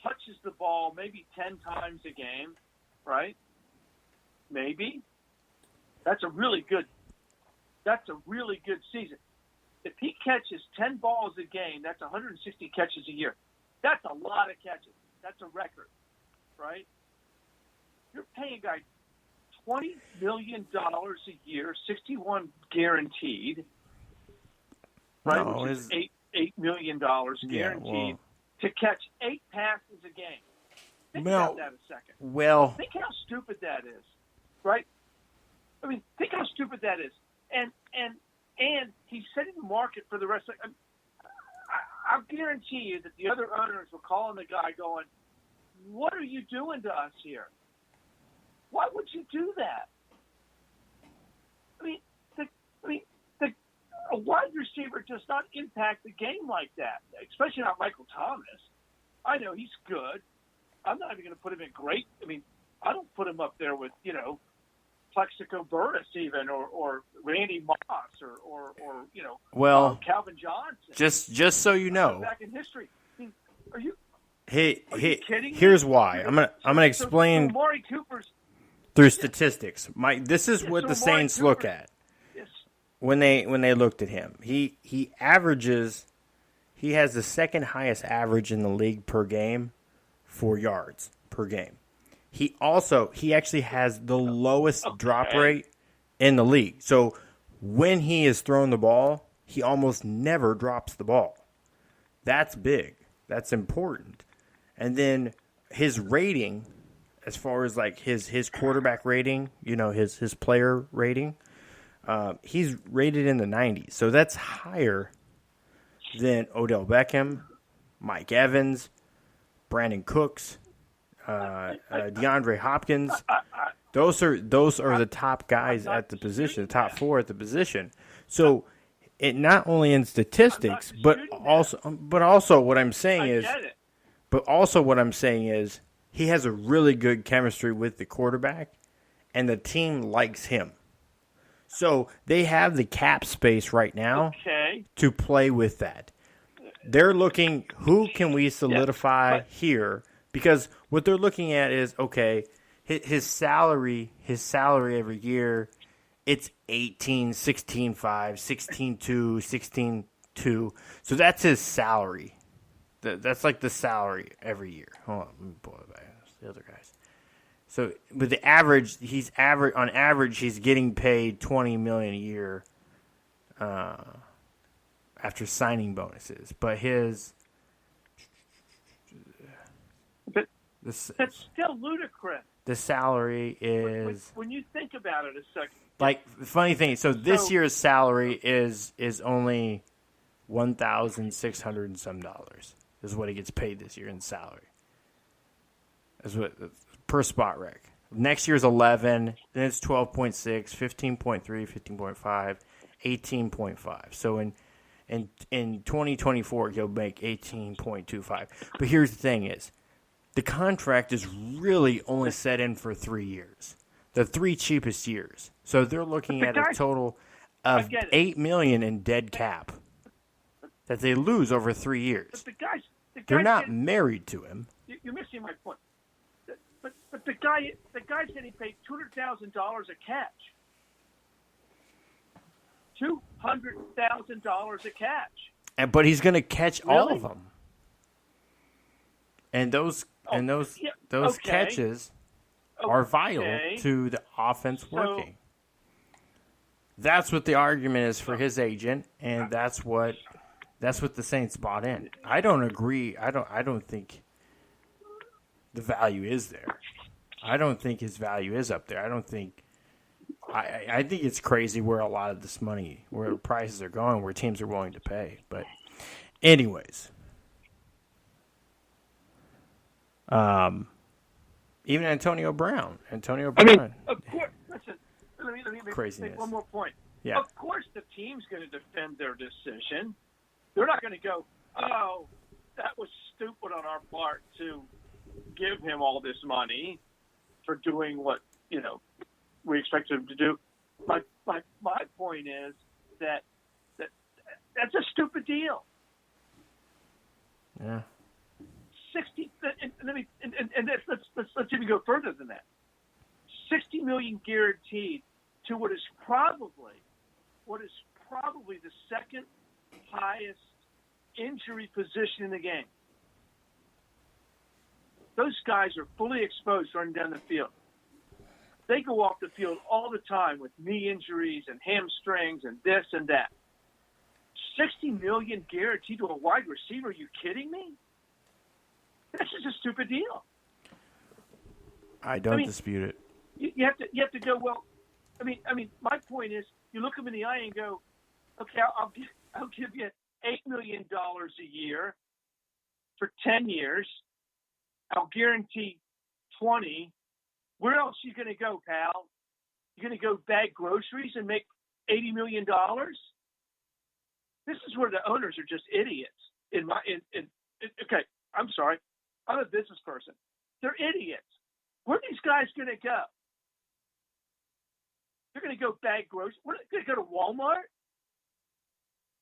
touches the ball maybe 10 times a game, right? Maybe. That's a really good season. If he catches 10 balls a game, that's 160 catches a year. That's a lot of catches. That's a record, right? You're paying a guy $20 million a year, 61 guaranteed, right? No, which is $8 million guaranteed to catch 8 passes a game. Think about that a second. Well, think how stupid that is, right? I mean, think how stupid that is, and he's setting the market for the rest of. I'll guarantee you that the other owners were calling the guy, going, "What are you doing to us here? Why would you do that?" A wide receiver does not impact the game like that, especially not Michael Thomas. I know he's good. I'm not even going to put him in great. I mean, I don't put him up there with, Plexico Burress even, or Randy Moss, or Calvin Johnson. Just so you know, back in history. I mean, are you kidding here's me? why. I'm gonna explain so Amari Cooper's through statistics. This is what the Saints look at when they looked at him. He averages. He has the second highest average in the league per game for yards per game. He actually has the lowest drop rate in the league. So when he is throwing the ball, he almost never drops the ball. That's big. That's important. And then his rating, as far as like his quarterback rating, his player rating, he's rated in the 90s. So that's higher than Odell Beckham, Mike Evans, Brandon Cooks, DeAndre Hopkins. Those are the top guys at the position, the top 4 at the position. So it not only in statistics, but also what I'm saying is he has a really good chemistry with the quarterback, and the team likes him. So they have the cap space right now to play with that. They're looking, who can we solidify here? Because what they're looking at is, okay, his salary every year, it's 18, 16.5, 16.2, 16.2. So that's his salary. That's like the salary every year. Hold on, let me pull it back. That's the other guys. So with the average, on average he's getting paid $20 million a year after signing bonuses. But that's still ludicrous. The salary is when you think about it a second. Like, the funny thing, so this So- year's salary is only $1,600 and some dollars is what he gets paid this year in salary. Is what per spot rec. Next year's 11, then it's 12.6, 15.3, 15.5, 18.5. So in 2024 he'll make 18.25. But here's the thing is, the contract is really only set in for 3 years. The 3 cheapest years. So they're looking at a total of $8 million in dead cap that they lose over 3 years. But the guys They're not married to him. You're missing my point. But the guy's getting paid $200,000 a catch. $200,000 a catch. But he's going to catch all Really? of them. And those okay. catches are vital Okay. to the offense working. That's what the argument is for his agent, and that's what the Saints bought in. I don't agree. I don't think the value is there. I don't think his value is up there. I think it's crazy where a lot of this money, where prices are going, where teams are willing to pay. But anyways, even Antonio Brown. I mean, of course. Listen, let me Craziness. make one more point. Yeah. Of course, the team's going to defend their decision. They're not going to go, "Oh, that was stupid on our part to give him all this money for doing what we expect him to do." My point is that that's a stupid deal. Yeah. 60. And let's even go further than that. $60 million guaranteed to what is probably the second highest injury position in the game. Those guys are fully exposed running down the field. They go off the field all the time with knee injuries and hamstrings and this and that. $60 million guaranteed to a wide receiver? Are you kidding me? That's just a stupid deal. I don't dispute it. You have to go, well, I mean, my point is, you look them in the eye and go, okay, I'll give you $8 million a year for 10 years. I'll guarantee 20. Where else are you going to go, pal? You're going to go bag groceries and make $80 million? This is where the owners are just idiots. Okay, I'm sorry. I'm a business person. They're idiots. Where are these guys going to go? They're going to go bag groceries. They're going to go to Walmart?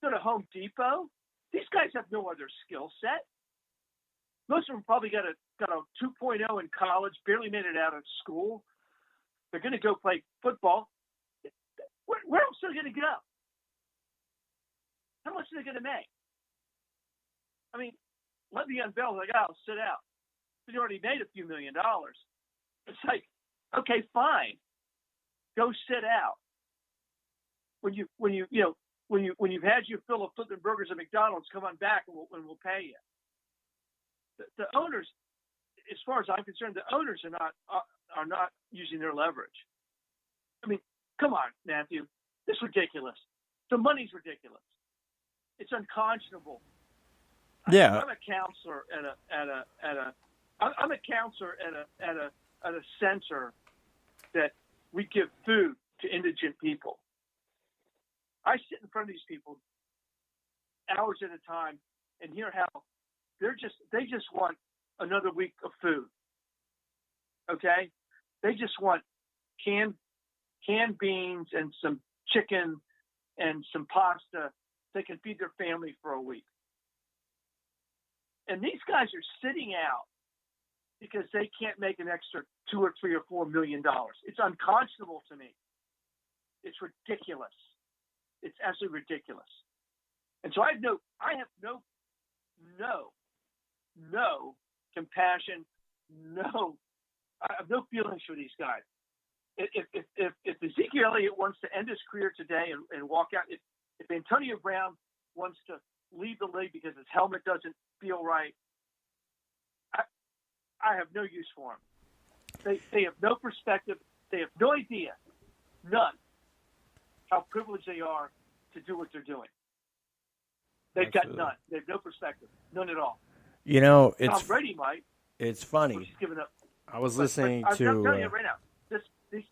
Go to Home Depot? These guys have no other skill set. Most of them probably got a 2.0 in college, barely made it out of school. They're going to go play football. Where else are they going to go? How much are they going to make? I mean, Le'Veon Bell's like, "Oh, sit out." But he already made a few $1 million. It's like, okay, fine, go sit out. When you've had your fill of flipping burgers at McDonald's, come on back and we'll pay you. The owners, as far as I'm concerned, the owners are not using their leverage. I mean, come on, Matthew, this is ridiculous. The money's ridiculous. It's unconscionable. Yeah, I'm a counselor at a center that we give food to indigent people. I sit in front of these people hours at a time and hear how they just want another week of food. Okay? They just want canned beans and some chicken and some pasta. They can feed their family for a week. And these guys are sitting out because they can't make an extra $2 or $3 or $4 million. It's unconscionable to me. It's ridiculous. It's absolutely ridiculous. And so I have no compassion. I have no feelings for these guys. If Ezekiel Elliott wants to end his career today and walk out, if Antonio Brown wants to leave the league because his helmet doesn't feel right, I have no use for him. They have no perspective. They have no idea. None. how privileged they are to do what they're doing. They've got none. They have no perspective, none at all. You know, Tom Brady might. It's funny. He's given up. I was listening I'm to. telling you right now,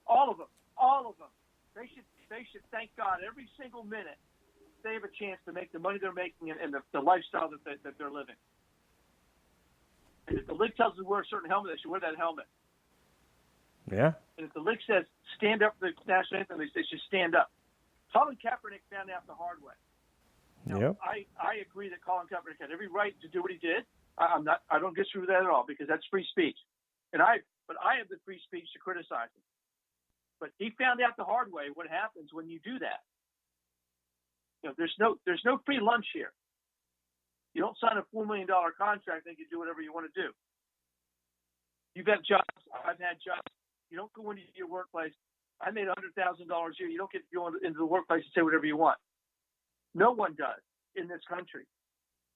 all of them. They should thank God every single minute they have a chance to make the money they're making and the lifestyle that they're living. And if the league tells them to wear a certain helmet, they should wear that helmet. Yeah. And if the league says stand up for the national anthem, they should stand up. Colin Kaepernick found out the hard way. Now, I agree that Colin Kaepernick had every right to do what he did. I don't disagree with that at all because that's free speech. But I have the free speech to criticize him. But he found out the hard way what happens when you do that. There's no free lunch here. You don't sign a $4 million contract and you do whatever you want to do. You've got jobs. I've had jobs. You don't go into your workplace. I made $100,000 a year. You don't get to go into the workplace and say whatever you want. No one does in this country.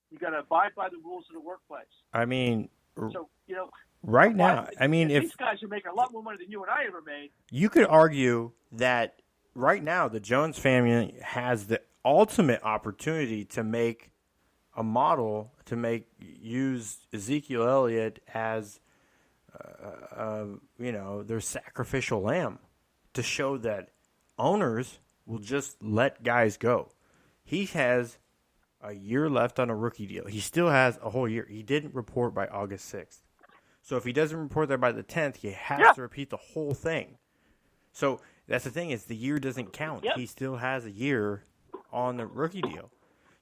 You got to abide by the rules of the workplace. I mean, so right now, I mean, if these guys are making a lot more money than you and I ever made, you could argue that right now the Jones family has the ultimate opportunity to make a model to use Ezekiel Elliott as their sacrificial lamb to show that owners will just let guys go. He has a year left on a rookie deal. He still has a whole year. He didn't report by August 6th. So if he doesn't report there by the 10th, he has to repeat the whole thing. So that's the thing is the year doesn't count. He still has a year on the rookie deal.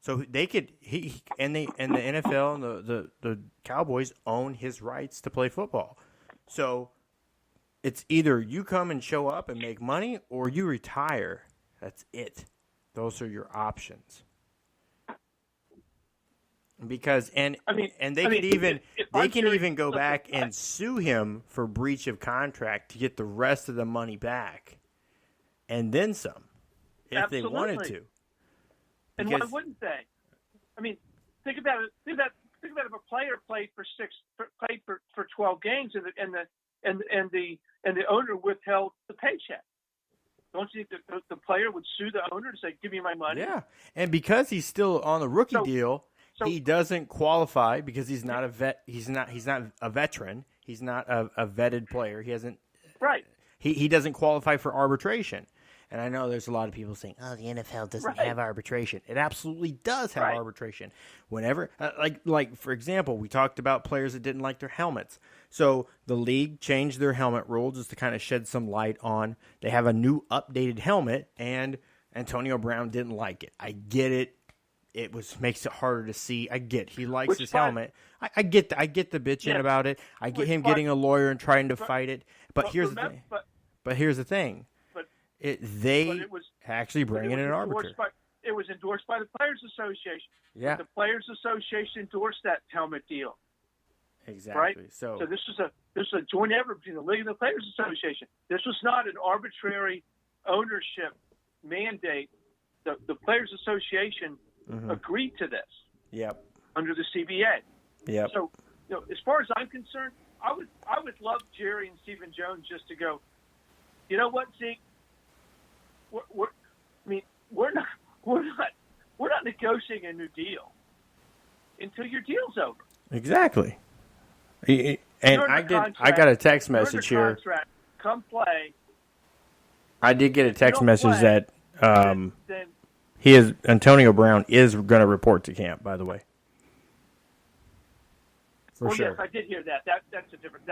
So they could the NFL and the Cowboys own his rights to play football. So it's either you come and show up and make money or you retire. That's it. Those are your options. Because they can even go back and sue him for breach of contract to get the rest of the money back, and then some, if they wanted to. And why wouldn't they? I mean, think about it. Think about if a player played for 12 games and the owner withheld the paycheck. Don't you think the player would sue the owner and say, "Give me my money"? Yeah, and because he's still on the rookie deal. He doesn't qualify because he's not a vet. He's not a veteran. He's not a vetted player. He hasn't. Right. He doesn't qualify for arbitration. And I know there's a lot of people saying, "Oh, the NFL doesn't have arbitration." It absolutely does have arbitration. Whenever, like for example, we talked about players that didn't like their helmets. So the league changed their helmet rule just to kind of shed some light on. They have a new updated helmet, and Antonio Brown didn't like it. I get it. It makes it harder to see. I get he likes his helmet. I get the bitching about it. I get him getting a lawyer and trying to fight it. But here's the thing. But here's the thing. They actually bring in an arbitrator. It was endorsed by the Players Association. Yeah. The Players Association endorsed that helmet deal. Exactly. Right? So this was a joint effort between the league and the Players Association. This was not an arbitrary ownership mandate. The Players Association agreed to this. Yep. Under the CBA. Yep. So, as far as I'm concerned, I would love Jerry and Stephen Jones just to go, you know what, Zeke? We're not negotiating a new deal until your deal's over. Exactly. And I got a text message here. Come play. I did get a text message that Antonio Brown is going to report to camp, by the way. For sure. Yes, I did hear that. That's a different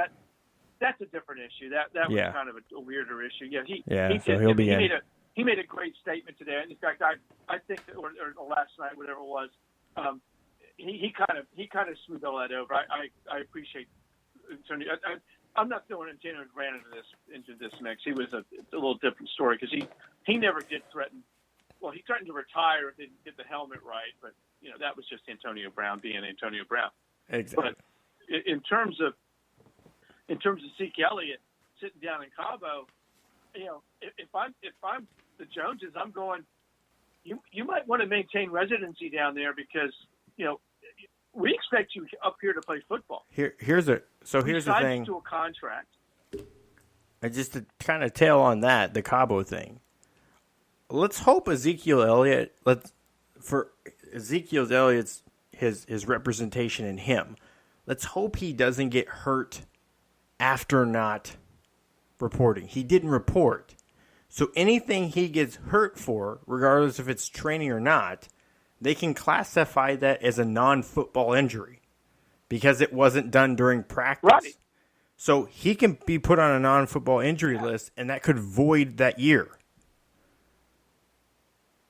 issue. That was kind of a weirder issue. Yeah, he'll be in. He made a great statement today. In fact, I think that, or last night, whatever it was, he kind of smoothed all that over. I appreciate Antonio. I'm not throwing Antonio Brown into this mix. He was it's a little different story because he never did threaten. Well, he threatened to retire if he didn't get the helmet right, but that was just Antonio Brown being Antonio Brown. Exactly. But in terms of Zeke Elliott sitting down in Cabo, if I'm the Joneses, I'm going. You might want to maintain residency down there because we expect you up here to play football. Here's the thing. To a contract. And just to kind of tail on that, the Cabo thing. let's hope Ezekiel Elliott. For Ezekiel Elliott's his representation in him. Let's hope he doesn't get hurt after not reporting. He didn't report. So anything he gets hurt for, regardless if it's training or not, they can classify that as a non-football injury because it wasn't done during practice. Right. So he can be put on a non-football injury list, and that could void that year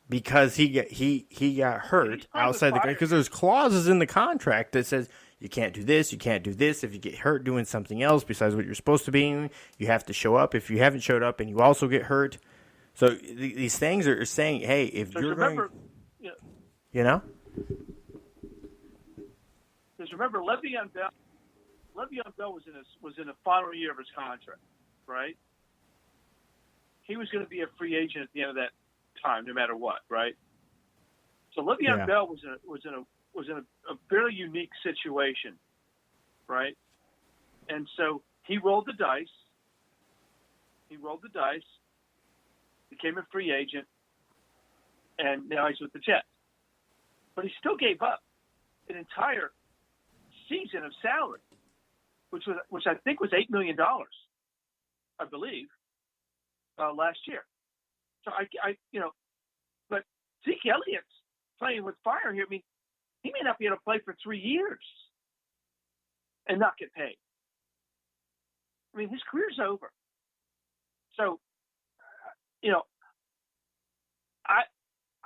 because he got hurt outside the because there's clauses in the contract that says you can't do this, you can't do this. If you get hurt doing something else besides what you're supposed to be, you have to show up. If you haven't showed up and you also get hurt, so these things are saying, hey, if you're going, you know, because remember, Le'Veon Bell was in the final year of his contract, right? He was going to be a free agent at the end of that time, no matter what, right? So Le'Veon Bell was in a fairly unique situation, right? And so he rolled the dice. Became a free agent, and now he's with the Jets. But he still gave up an entire season of salary, which I think was $8 million, I believe, last year. So but Zeke Elliott's playing with fire here. I mean, he may not be able to play for 3 years and not get paid. I mean, his career's over. So,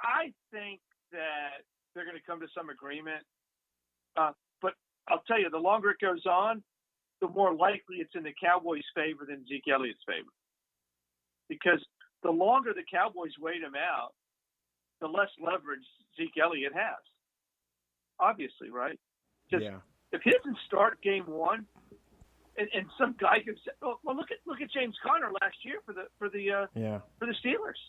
I think that they're going to come to some agreement. But I'll tell you, the longer it goes on, the more likely it's in the Cowboys' favor than Zeke Elliott's favor. Because the longer the Cowboys wait him out, the less leverage Zeke Elliott has. Obviously, right? Just if he doesn't start game one, and some guy could say, "Well, look at James Conner last year for the Steelers."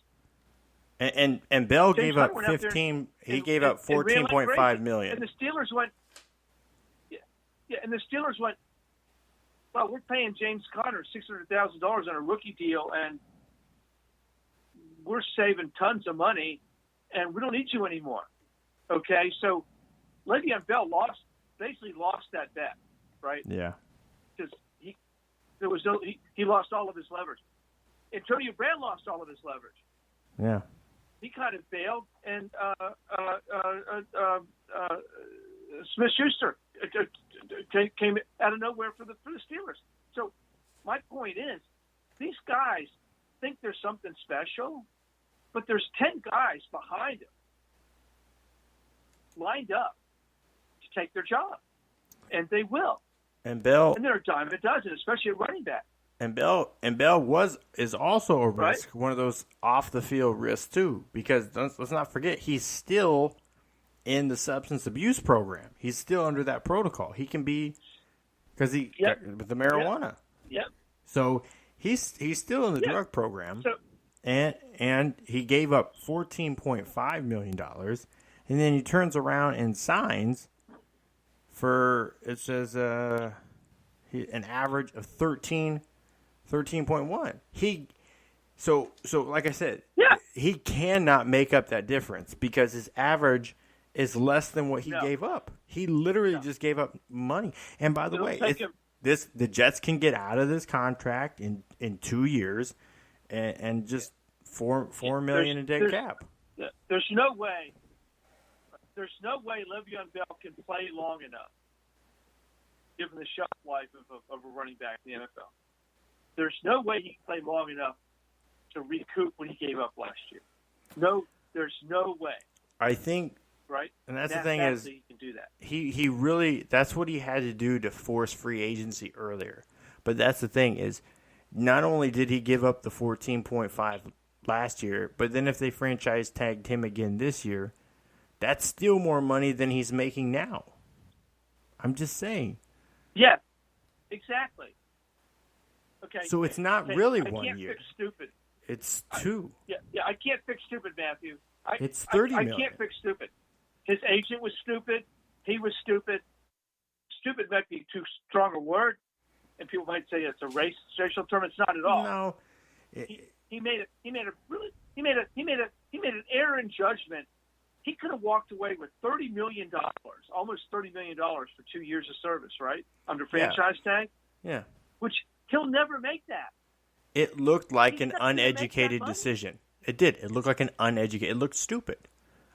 And Bell gave up 15. He gave up $14.5 million. And the Steelers went, and the Steelers went, well, we're paying James Conner $600,000 on a rookie deal, and we're saving tons of money, and we don't need you anymore. Okay, so Le'Veon Bell basically lost that bet, right? Yeah. Because he lost all of his leverage. Antonio Brown lost all of his leverage. Yeah. He kind of bailed, and Smith-Schuster came out of nowhere for the Steelers. So my point is, these guys think there's something special, but there's 10 guys behind them lined up to take their job, and they will. And they're a dime a dozen, especially at running back. And Bell is also a risk, right? One of those off the field risks too, because let's not forget he's still in the substance abuse program. He's still under that protocol. He can be because with the marijuana. Yep. So he's still in the drug program, and he gave up $14.5 million, and then he turns around and signs for it says an average of 13.1. So like I said, he cannot make up that difference because his average is less than what he gave up. He literally just gave up money. And by the way, the Jets can get out of this contract in 2 years and just $4 million in dead cap. There's no way Le'Veon Bell can play long enough, given the shelf life of a running back in the NFL. There's no way he can play long enough to recoup what he gave up last year. No, there's no way. I think, right? And that's the thing is, he can do that. He really, that's what he had to do to force free agency earlier. But that's the thing is, not only did he give up the 14.5 last year, but then if they franchise tagged him again this year, that's still more money than he's making now. I'm just saying. Yeah, exactly. Okay. So it's not really 1 year. I can't fix stupid. It's 2. I can't fix stupid, Matthew. It's $30 million. I can't fix stupid. His agent was stupid. He was stupid. Stupid might be too strong a word, and people might say it's a racial term. It's not at all. No. He made a really He made an error in judgment. He could have walked away with $30 million, almost $30 million for 2 years of service, right? Under franchise tag. Yeah. Which he'll never make that. It looked like an uneducated decision. It did. It looked like an uneducated. It looked stupid.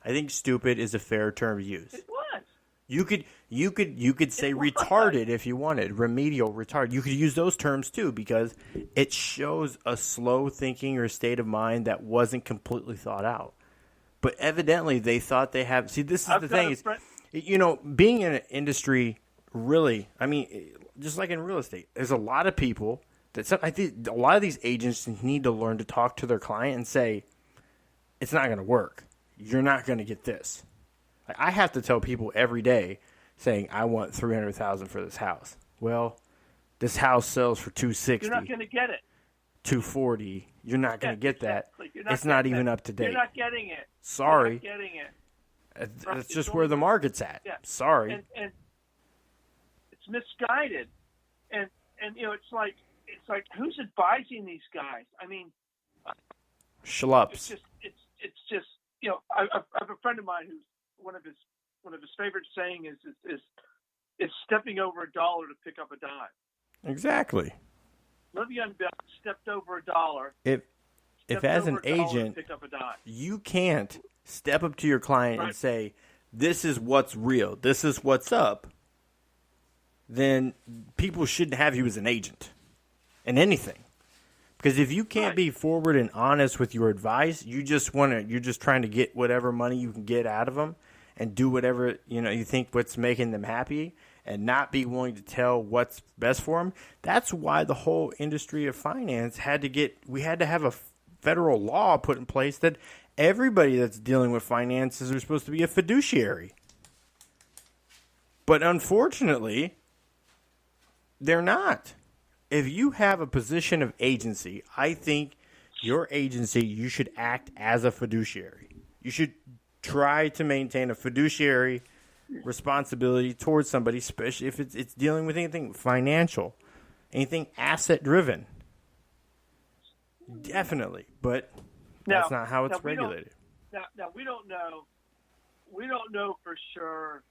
I think stupid is a fair term to use. It was. You could say retarded if you wanted, remedial, retarded. You could use those terms too because it shows a slow thinking or state of mind that wasn't completely thought out. But evidently they thought they have. See, this is the thing. Being in an industry, really, I mean, just like in real estate, there's a lot of people I think a lot of these agents need to learn to talk to their client and say, it's not going to work. You're not going to get this. I have to tell people every day saying, I want $300,000 for this house. Well, this house sells for $260. You're not going to get it. $240. You're not going to get that. It's not even up to date. You're not getting it. Sorry. You're not getting it. That's just where the market's at. Yeah. Sorry. And it's misguided. And it's like who's advising these guys? I mean, schlups. It's just I have a friend of mine who's one of his favorite saying is it's stepping over $1 to pick up a dime. Exactly. Le'Veon Bell stepped over $1. If as an agent, pick up a dime. You can't step up to your client and say, this is what's real, this is what's up, then people shouldn't have you as an agent in anything. Because if you can't be forward and honest with your advice, you're just trying to get whatever money you can get out of them and do whatever you think what's making them happy and not be willing to tell what's best for them. That's why the whole industry of finance we had to have a federal law put in place that everybody that's dealing with finances are supposed to be a fiduciary. But unfortunately, they're not. If you have a position of agency, I think your agency, you should act as a fiduciary. You should try to maintain a fiduciary responsibility towards somebody, especially if it's dealing with anything financial, anything asset-driven. Definitely, but that's not how it's regulated. Now we don't know. We don't know for sure.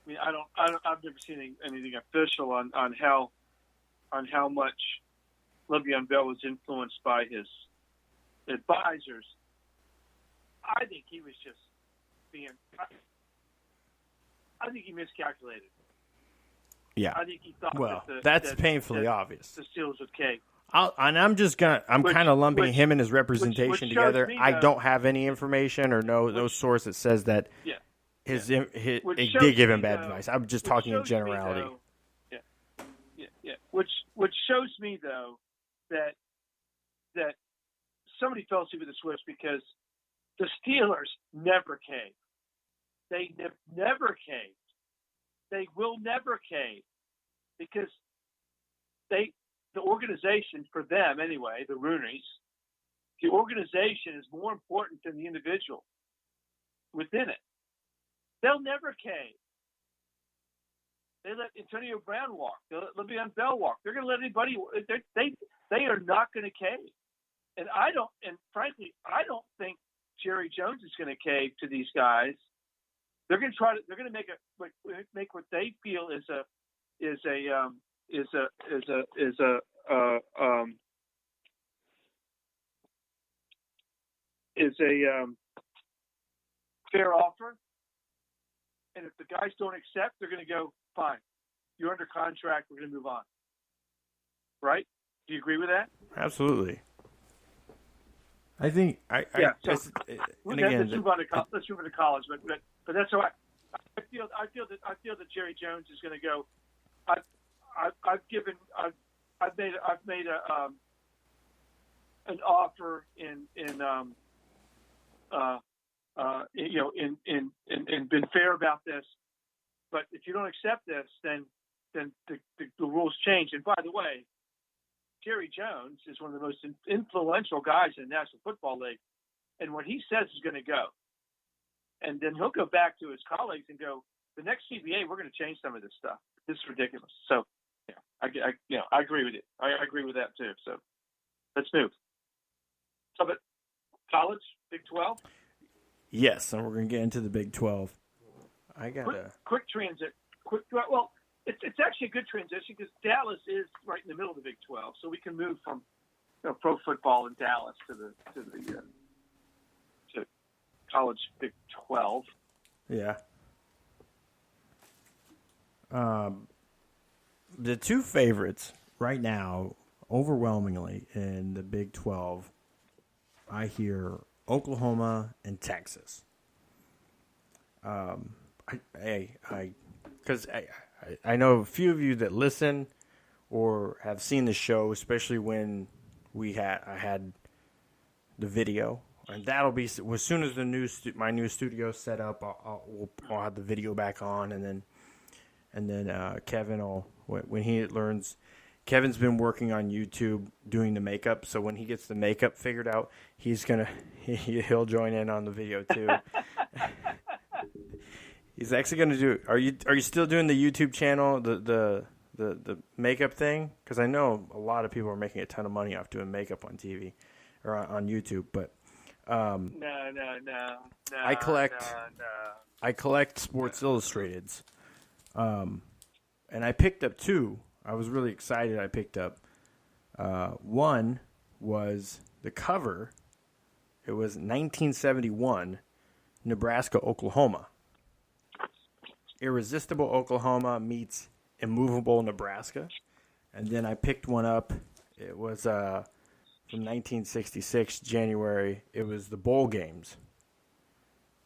I mean, I've never seen anything official on how much Le'Veon Bell was influenced by his advisors. I think he was just being. I think he miscalculated. Yeah. I think he thought. Well, that's painfully obvious. The Steelers with cake. I'm kind of lumping him and his representation together. Me, I don't have any information or no source that says that it did give him bad advice. I'm just talking in generality. Which shows me though that somebody fell asleep with the switch because the Steelers never caved. They never caved. They will never cave because the organization, for them anyway, the Rooneys, the organization is more important than the individual within it. They'll never cave. They let Antonio Brown walk. They let Le'Veon Bell walk. They're going to let anybody. They are not going to cave. And frankly, I don't think Jerry Jones is going to cave to these guys. They're going to try to. They're going to make what they feel is a fair offer. And if the guys don't accept, they're going to go, fine, you're under contract, we're going to move on. Right? Do you agree with that? Absolutely. I think let's move on to college, but that's how I feel that Jerry Jones is going to go. I've made an offer and been fair about this, but if you don't accept this, then the rules change. And by the way, Jerry Jones is one of the most influential guys in the National Football League, and what he says is going to go. And then he'll go back to his colleagues and go, the next CBA, we're going to change some of this stuff. This is ridiculous. So, I agree with you. I agree with that too. So, let's move. So, but College, Big 12. Yes, and we're going to get into the Big 12. I got quick transit. Well, it's actually a good transition because Dallas is right in the middle of the Big 12, so we can move from pro football in Dallas to college Big 12. Yeah. The two favorites right now, overwhelmingly in the Big 12, I hear Oklahoma and Texas. Because I know a few of you that listen or have seen the show, especially when I had the video, and that'll be as soon as my new studio set up. I'll have the video back on, and then Kevin will, when he learns. Kevin's been working on YouTube doing the makeup, so when he gets the makeup figured out, he'll join in on the video too. He's actually going to do. Are you still doing the YouTube channel, the makeup thing? Because I know a lot of people are making a ton of money off doing makeup on TV or on YouTube. But No. I collect Sports Illustrateds, and I picked up two. I was really excited. I picked up one was the cover. It was 1971 Nebraska, Oklahoma. Irresistible Oklahoma meets Immovable Nebraska. And then I picked one up. It was from 1966, January. It was the bowl games.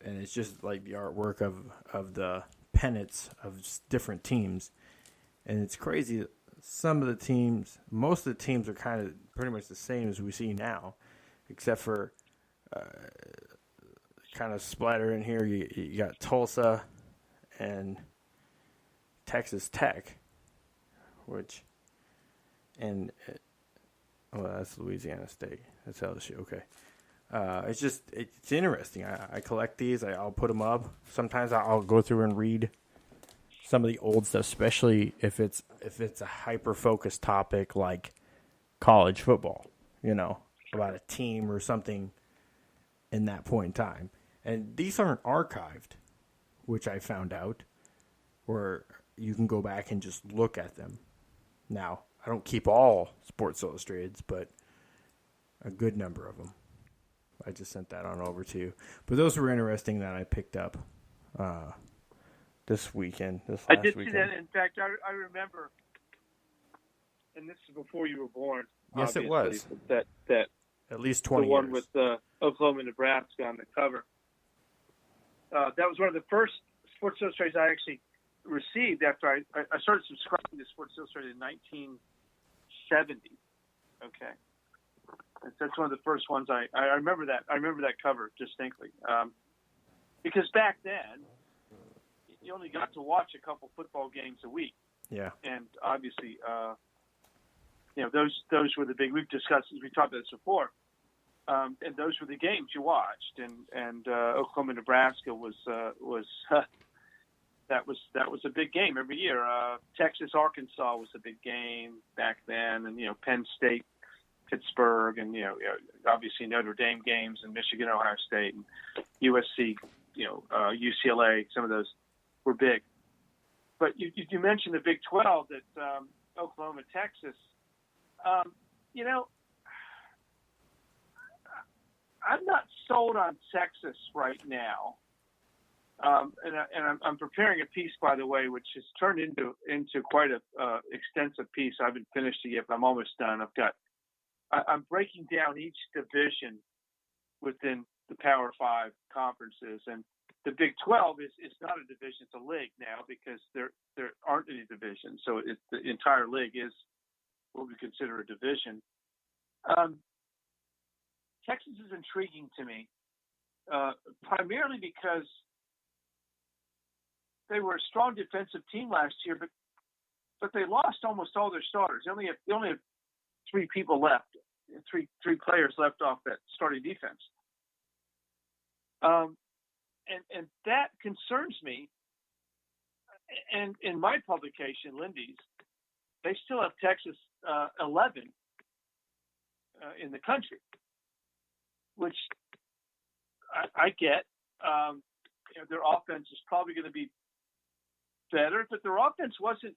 And it's just like the artwork of the pennants of different teams. And it's crazy. Some of the teams, most of the teams are kind of pretty much the same as we see now, except for kind of splatter in here. You got Tulsa and Texas Tech, that's Louisiana State. That's LSU. Okay. It's interesting. I collect these. I'll put them up. Sometimes I'll go through and read some of the old stuff, especially if it's a hyper-focused topic like college football, about a team or something in that point in time. And these aren't archived, which I found out, where you can go back and just look at them. Now, I don't keep all Sports Illustrateds, but a good number of them. I just sent that on over to you. But those were interesting that I picked up this last weekend. I did see that. In fact, I remember, and this is before you were born. Yes, it was. That at least 20 the one years. with Oklahoma, Nebraska on the cover. That was one of the first Sports Illustrated I actually received after I started subscribing to Sports Illustrated in 1970. Okay, that's one of the first ones I remember that. I remember that cover distinctly because back then you only got to watch a couple football games a week. Yeah, and obviously, those were the big. We've discussed this. We talked about this before. And those were the games you watched, and Oklahoma, Nebraska was that was a big game every year. Texas, Arkansas was a big game back then, and Penn State, Pittsburgh, and obviously Notre Dame games, and Michigan, Ohio State, and USC, UCLA. Some of those were big. But you mentioned the Big 12, that Oklahoma, Texas. I'm not sold on Texas right now, and I'm preparing a piece, by the way, which has turned into quite a extensive piece. I haven't finished it yet, but I'm almost done. I'm breaking down each division within the Power 5 conferences, and the Big 12 is not a division; it's a league now because there aren't any divisions. So the entire league is what we consider a division. Texas is intriguing to me, primarily because they were a strong defensive team last year, but they lost almost all their starters. They only have three people left, three players left off that starting defense, and that concerns me. And in my publication, Lindy's, they still have Texas 11 in the country, which I get their offense is probably going to be better, but their offense wasn't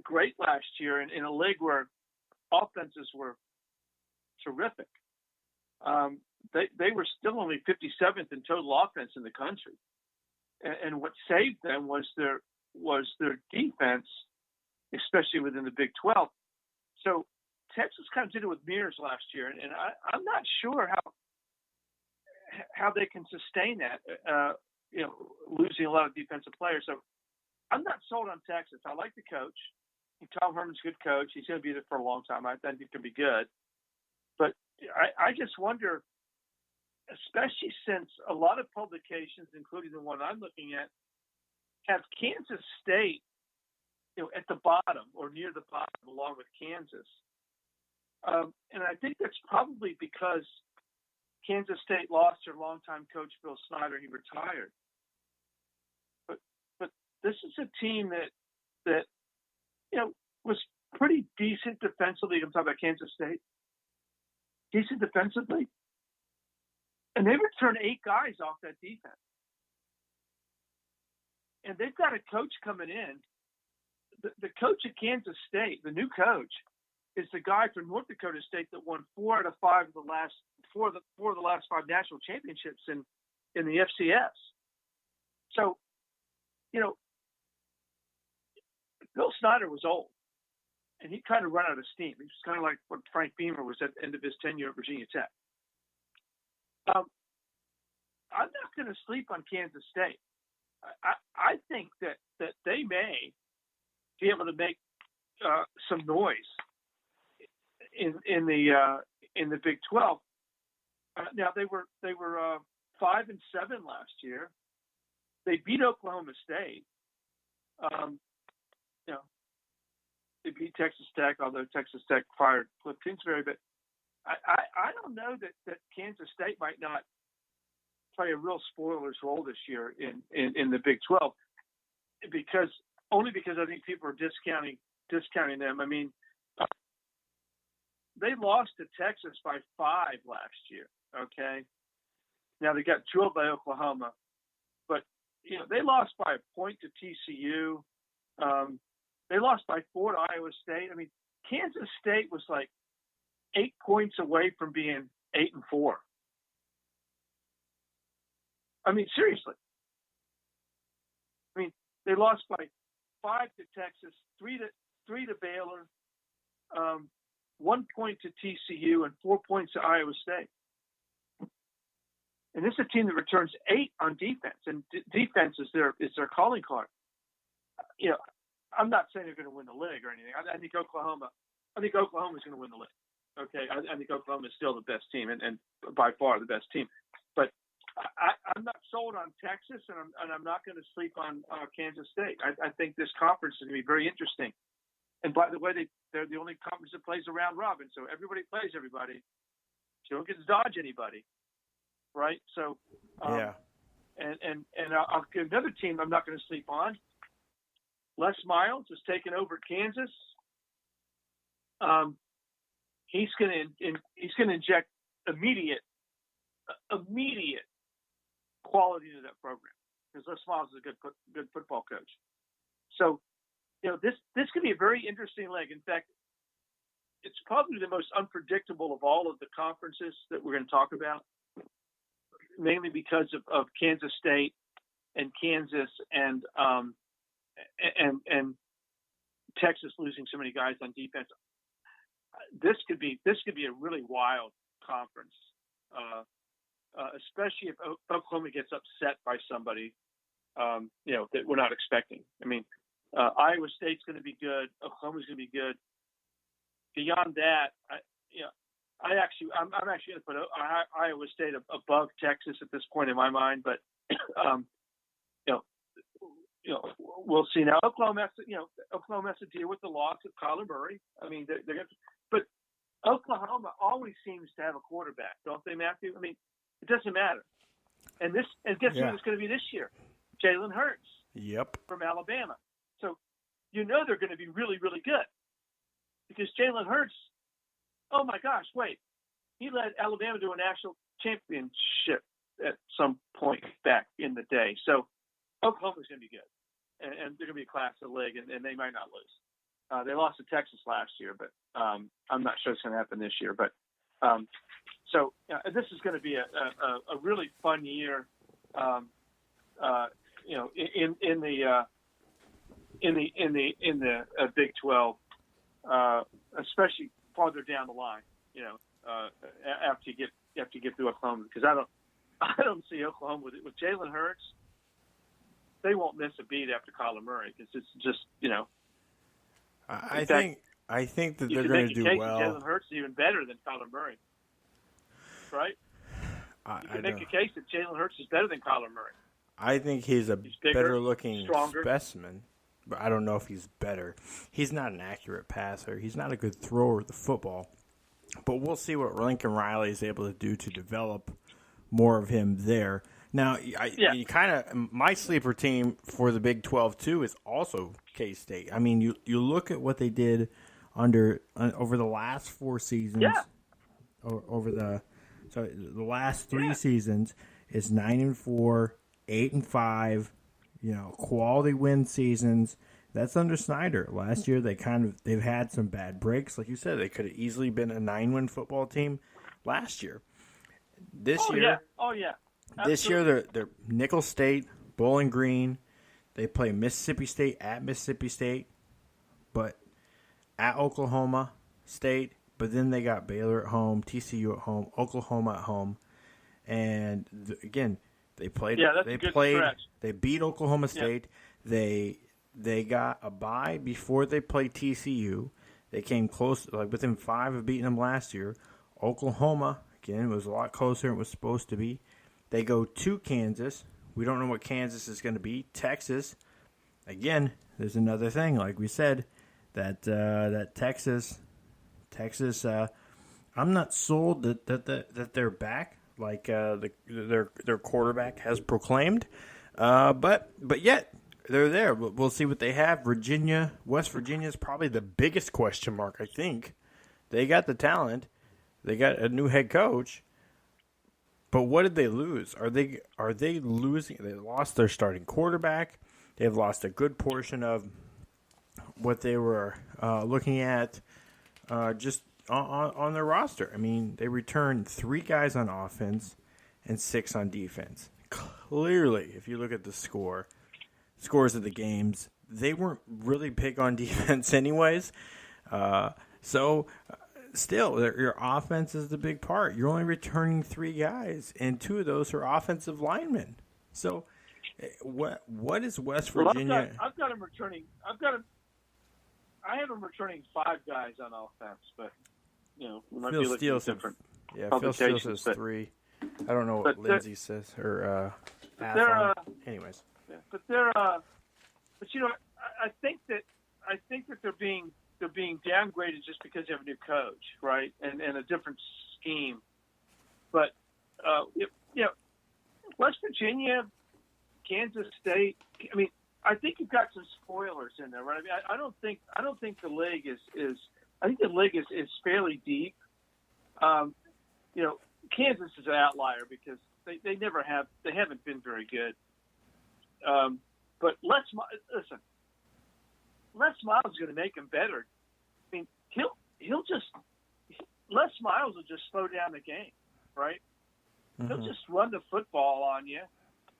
great last year in a league where offenses were terrific. They were still only 57th in total offense in the country, and what saved them was their defense, especially within the Big 12. So Texas kind of did it with mirrors last year, and I'm not sure how they can sustain that. Losing a lot of defensive players. So I'm not sold on Texas. I like the coach. Tom Herman's a good coach. He's going to be there for a long time. I think he can be good. But I just wonder, especially since a lot of publications, including the one I'm looking at, have Kansas State, at the bottom or near the bottom, along with Kansas. And I think that's probably because Kansas State lost their longtime coach, Bill Snyder. He retired. But this is a team that was pretty decent defensively. I'm talking about Kansas State. Decent defensively. And they returned 8 guys off that defense. And they've got a coach coming in. The coach at Kansas State, the new coach, is the guy from North Dakota State that won 4 out of 5 of the last 4 of the last 5 national championships in the FCS. So, Bill Snyder was old, and he kind of run out of steam. He was kind of like what Frank Beamer was at the end of his tenure at Virginia Tech. I'm not going to sleep on Kansas State. I think that they may be able to make some noise in the Big 12. Now they were 5-7 last year. They beat Oklahoma State. They beat Texas Tech, although Texas Tech fired Cliff Kingsbury. But I don't know that Kansas State might not play a real spoiler's role this year in the Big 12 because I think people are discounting them. I mean, they lost to Texas by 5 last year. Okay, now they got drilled by Oklahoma, but they lost by a point to TCU. They lost by 4 to Iowa State. I mean, Kansas State was like 8 points away from being 8-4. I mean, seriously. I mean, they lost by 5 to Texas, 3 to Baylor, 1 point to TCU, and 4 points to Iowa State. And this is a team that returns 8 on defense, and defense is their calling card. I'm not saying they're going to win the league or anything. I think Oklahoma is going to win the league. Okay, I think Oklahoma is still the best team and by far the best team. But I'm not sold on Texas, and I'm not going to sleep on Kansas State. I think this conference is going to be very interesting. And by the way, they're the only conference that plays a round robin, so everybody plays everybody. So you don't get to dodge anybody, right? So yeah. And I'll give another team I'm not going to sleep on. Les Miles is taking over at Kansas. He's going to inject immediate quality into that program because Les Miles is a good football coach. So, this could be a very interesting league. In fact, it's probably the most unpredictable of all of the conferences that we're going to talk about, mainly because of Kansas State and Kansas and Texas losing so many guys on defense. This could be a really wild conference, especially if Oklahoma gets upset by somebody, that we're not expecting. I mean, Iowa State's going to be good. Oklahoma's going to be good. Beyond that, I'm actually going to put Iowa State above Texas at this point in my mind, but we'll see. Now Oklahoma has to deal with the loss of Kyler Murray. I mean, they're going to, but Oklahoma always seems to have a quarterback, don't they, Matthew? I mean, it doesn't matter. And guess who it's going to be this year? Jalen Hurts. Yep. From Alabama. So they're going to be really, really good because Jalen Hurts. Oh my gosh! Wait, he led Alabama to a national championship at some point back in the day. So Oklahoma's going to be good, and they're going to be a class of the league, and they might not lose. They lost to Texas last year, but I'm not sure it's going to happen this year. But so this is going to be a really fun year. In the Big 12, especially farther down the line. After you get through Oklahoma, because I don't see Oklahoma with Jalen Hurts. They won't miss a beat after Kyler Murray because it's just I think that they're going to do well. Jalen Hurts is even better than Kyler Murray, right? You can make a case that Jalen Hurts is better than Kyler Murray. I think he's bigger, better-looking stronger specimen, but I don't know if he's better. He's not an accurate passer. He's not a good thrower of the football. But we'll see what Lincoln Riley is able to do to develop more of him there. Now, you kind of my sleeper team for the Big 12 too is also K-State. I mean, you look at what they did over the last 4 seasons. Yeah. Over the last 3 seasons is 9-4, 8-5. Quality win seasons. That's under Snyder. Last year they've had some bad breaks. Like you said, they could have easily been a 9-win football team last year. This year, Absolutely. This year they're Nickel State, Bowling Green. They play Mississippi State at Mississippi State, but at Oklahoma State. But then they got Baylor at home, TCU at home, Oklahoma at home, and again they played. Yeah, that's a good stretch. They beat Oklahoma State. Yeah. They got a bye before they played TCU. They came close, like within 5 of beating them last year. Oklahoma, again, was a lot closer than it was supposed to be. They go to Kansas. We don't know what Kansas is going to be. Texas, again, there's another thing. Like we said, that Texas. I'm not sold that they're back, like their quarterback has proclaimed. But yet. They're there. We'll see what they have. West Virginia is probably the biggest question mark, I think. They got the talent. They got a new head coach. But what did they lose? Are they losing? They lost their starting quarterback. They've lost a good portion of what they were looking at just on their roster. I mean, they returned 3 guys on offense and 6 on defense. Clearly, if you look at the scores of the games, they weren't really big on defense anyways. So still, your offense is the big part. You're only returning 3 guys, and 2 of those are offensive linemen. So what is West Virginia? I have them returning 5 guys on offense, but we might be looking at different. Phil Steele says 3. I don't know what Lindsay says or anyways. Yeah, but I think that they're being downgraded just because they have a new coach, right, and a different scheme. But West Virginia, Kansas State. I mean, I think you've got some spoilers in there, right? I mean, I don't think the league is. I think the league is fairly deep. Kansas is an outlier because they haven't been very good. But Les Miles is going to make him better. I mean, Les Miles will just slow down the game, right? Mm-hmm. He'll just run the football on you.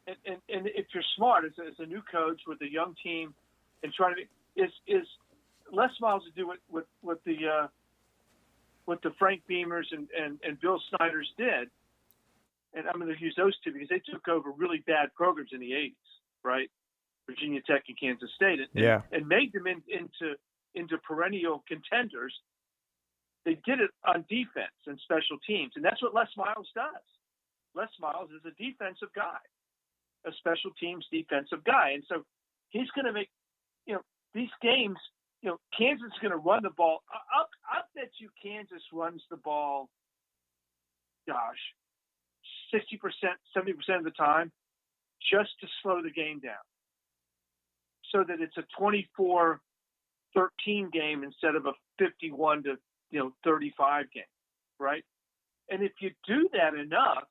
And if you're smart as a new coach with a young team and trying to is Les Miles to do what the Frank Beamers and Bill Snyders did. And I'm going to use those 2 because they took over really bad programs in the 80s. Right, Virginia Tech and Kansas State, and made them into perennial contenders. They did it on defense and special teams, and that's what Les Miles does. Les Miles is a defensive guy, a special teams defensive guy, and so he's going to make these games. Kansas is going to run the ball. I'll bet you Kansas runs the ball. 60%, 70% of the time. Just to slow the game down so that it's a 24-13 game instead of a 51-35 game, right? And if you do that enough,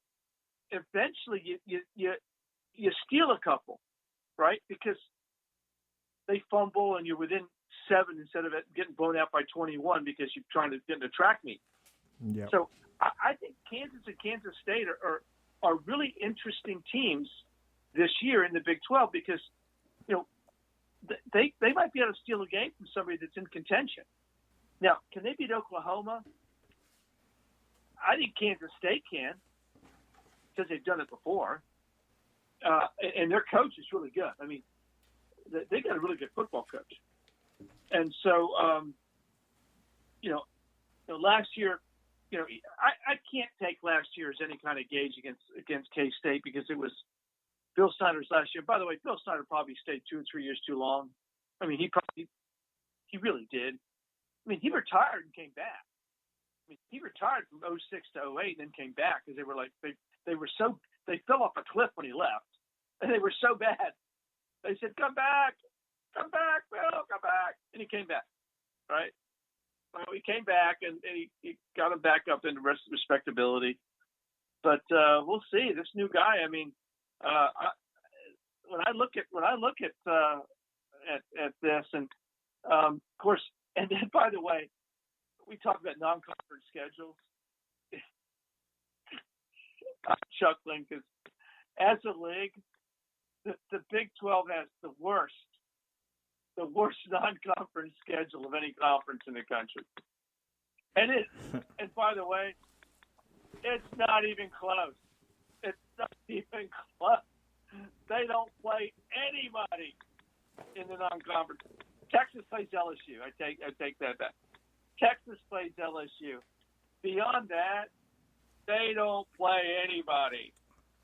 eventually you steal a couple, right? Because they fumble and you're within 7 instead of it getting blown out by 21 because you're trying to get in a track meet. Yep. So I think Kansas and Kansas State are really interesting teams this year in the Big 12 because, they might be able to steal a game from somebody that's in contention. Now, can they beat Oklahoma? I think Kansas State can because they've done it before. And their coach is really good. I mean, they got a really good football coach. And so, last year, I can't take last year as any kind of gauge against K-State because it was Bill Snyder's last year. By the way, Bill Snyder probably stayed 2 or 3 years too long. I mean, he really did. I mean, he retired and came back. I mean, he retired from 06 to 08 and then came back because they were like they fell off a cliff when he left, and they were so bad. They said, "Come back, Bill, come back," and he came back. Right? Well, he came back and he got him back up into respectability. But we'll see. This new guy. I mean, when I look at this, and of course, and then by the way, we talk about non-conference schedules. I'm chuckling because as a league, the Big 12 has the worst non-conference schedule of any conference in the country. And by the way, it's not even close. It's not even close. They don't play anybody in the non-conference. Texas plays LSU. I take that back. Texas plays LSU. Beyond that, they don't play anybody.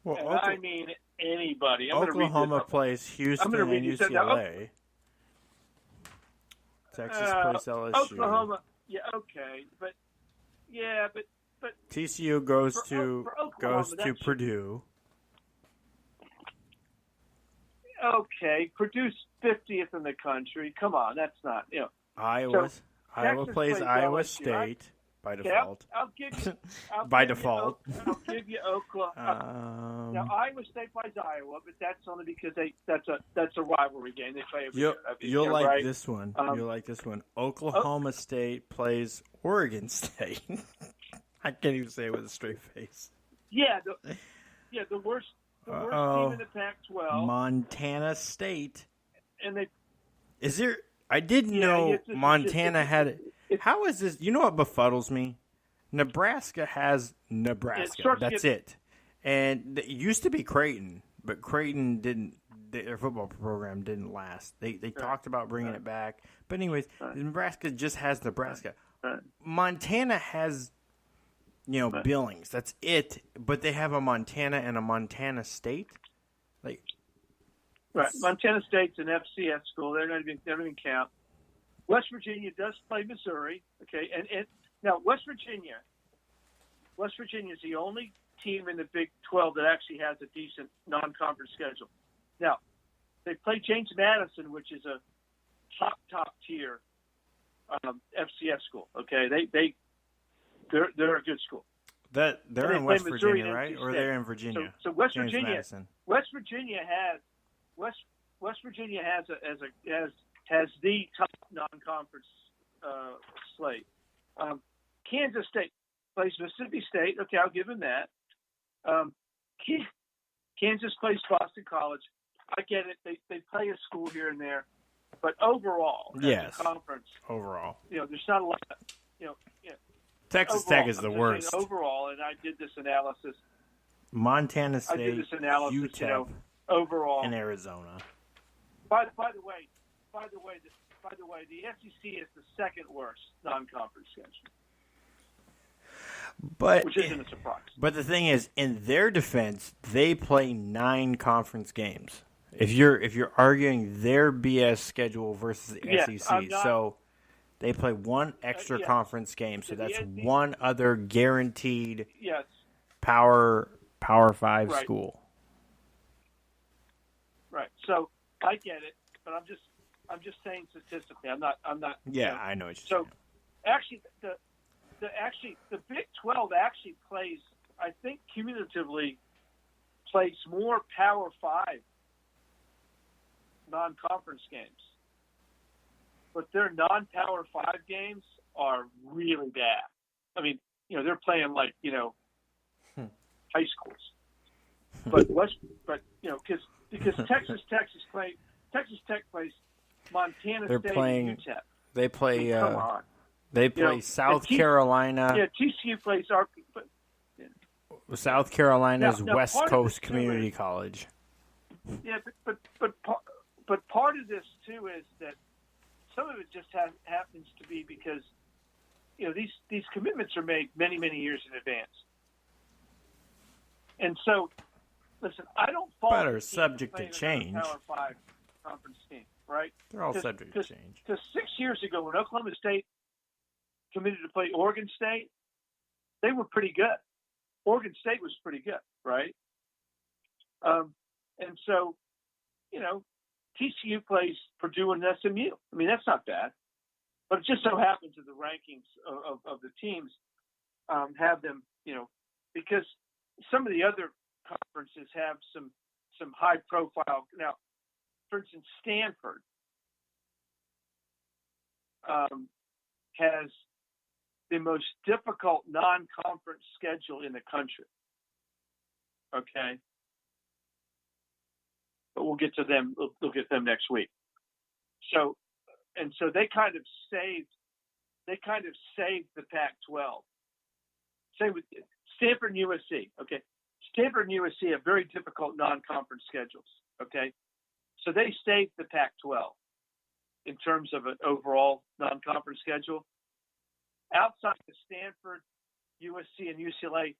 Well, and I mean anybody. Oklahoma plays Houston and UCLA. Texas plays LSU. Oklahoma, but TCU goes to Purdue. Okay, Purdue's 50th in the country. Come on, that's not Iowa plays Iowa State by default. I'll give you by default. I'll give you Oklahoma. Now Iowa State plays Iowa, but that's only because that's a rivalry game. They play every year. You'll like right? this one. You'll like this one. Oklahoma State plays Oregon State. I can't even say it with a straight face. Yeah, the worst team in the Pac-12. Montana State. And they is there? I didn't know Montana had it. How is this? You know what befuddles me? Nebraska has Nebraska. That's it. And it used to be Creighton, but Creighton didn't. Their football program didn't last. They talked about bringing it back, but anyways, Nebraska just has Nebraska. Montana has, Billings. That's it. But they have a Montana and a Montana State. Right. Montana State's an FCS school. They don't even count. West Virginia does play Missouri. Okay, and now West Virginia is the only team in the Big 12 that actually has a decent non-conference schedule. Now, they play James Madison, which is a top tier FCS school. Okay, they're a good school. They're in West Virginia, right? Or they're in Virginia. So West James Virginia, Madison. West Virginia has the top non-conference slate. Kansas State plays Mississippi State. Okay, I'll give them that. Kansas plays Boston College. I get it. They play a school here and there, but overall, as a conference, overall, there's not a lot. Texas Tech is the worst overall. And I did this analysis. Montana State, I did this analysis. UTEP, overall, and Arizona. By the way, the SEC is the second worst non-conference schedule. Which isn't a surprise. But the thing is, in their defense, they play 9 conference games. If you're arguing their BS schedule versus the SEC, so they play one extra conference game, so that's one other guaranteed Power 5 school. Right. So I get it, but I'm just saying statistically. I'm not. Yeah, I know what you're saying. So actually, the Big 12 actually plays, I think, cumulatively plays more Power 5 non-conference games. But their non-Power 5 games are really bad. I mean, they're playing like, high schools. But because Texas Tech plays Montana State and UTEP. They play. Come on. They play South Carolina. Yeah, TCU plays South Carolina's now West Coast Community College. Yeah, but part of this too is that some of it just happens to be because these commitments are made many years in advance, and so listen, I don't fault. But are subject to change. Power 5 conference team, right? They're all subject to change. Because 6 years ago, when Oklahoma State committed to play Oregon State, they were pretty good. Oregon State was pretty good, right? And so, TCU plays Purdue and SMU. I mean, that's not bad. But it just so happens that the rankings of the teams have them, because some of the other conferences have some high profile. Now, for instance, Stanford has the most difficult non-conference schedule in the country. Okay, but we'll get to them. We'll get them next week. So they kind of saved the Pac-12. Same with Stanford and USC. Okay, Stanford and USC have very difficult non-conference schedules. Okay, so they saved the Pac-12 in terms of an overall non-conference schedule. Outside of Stanford, USC, and UCLA,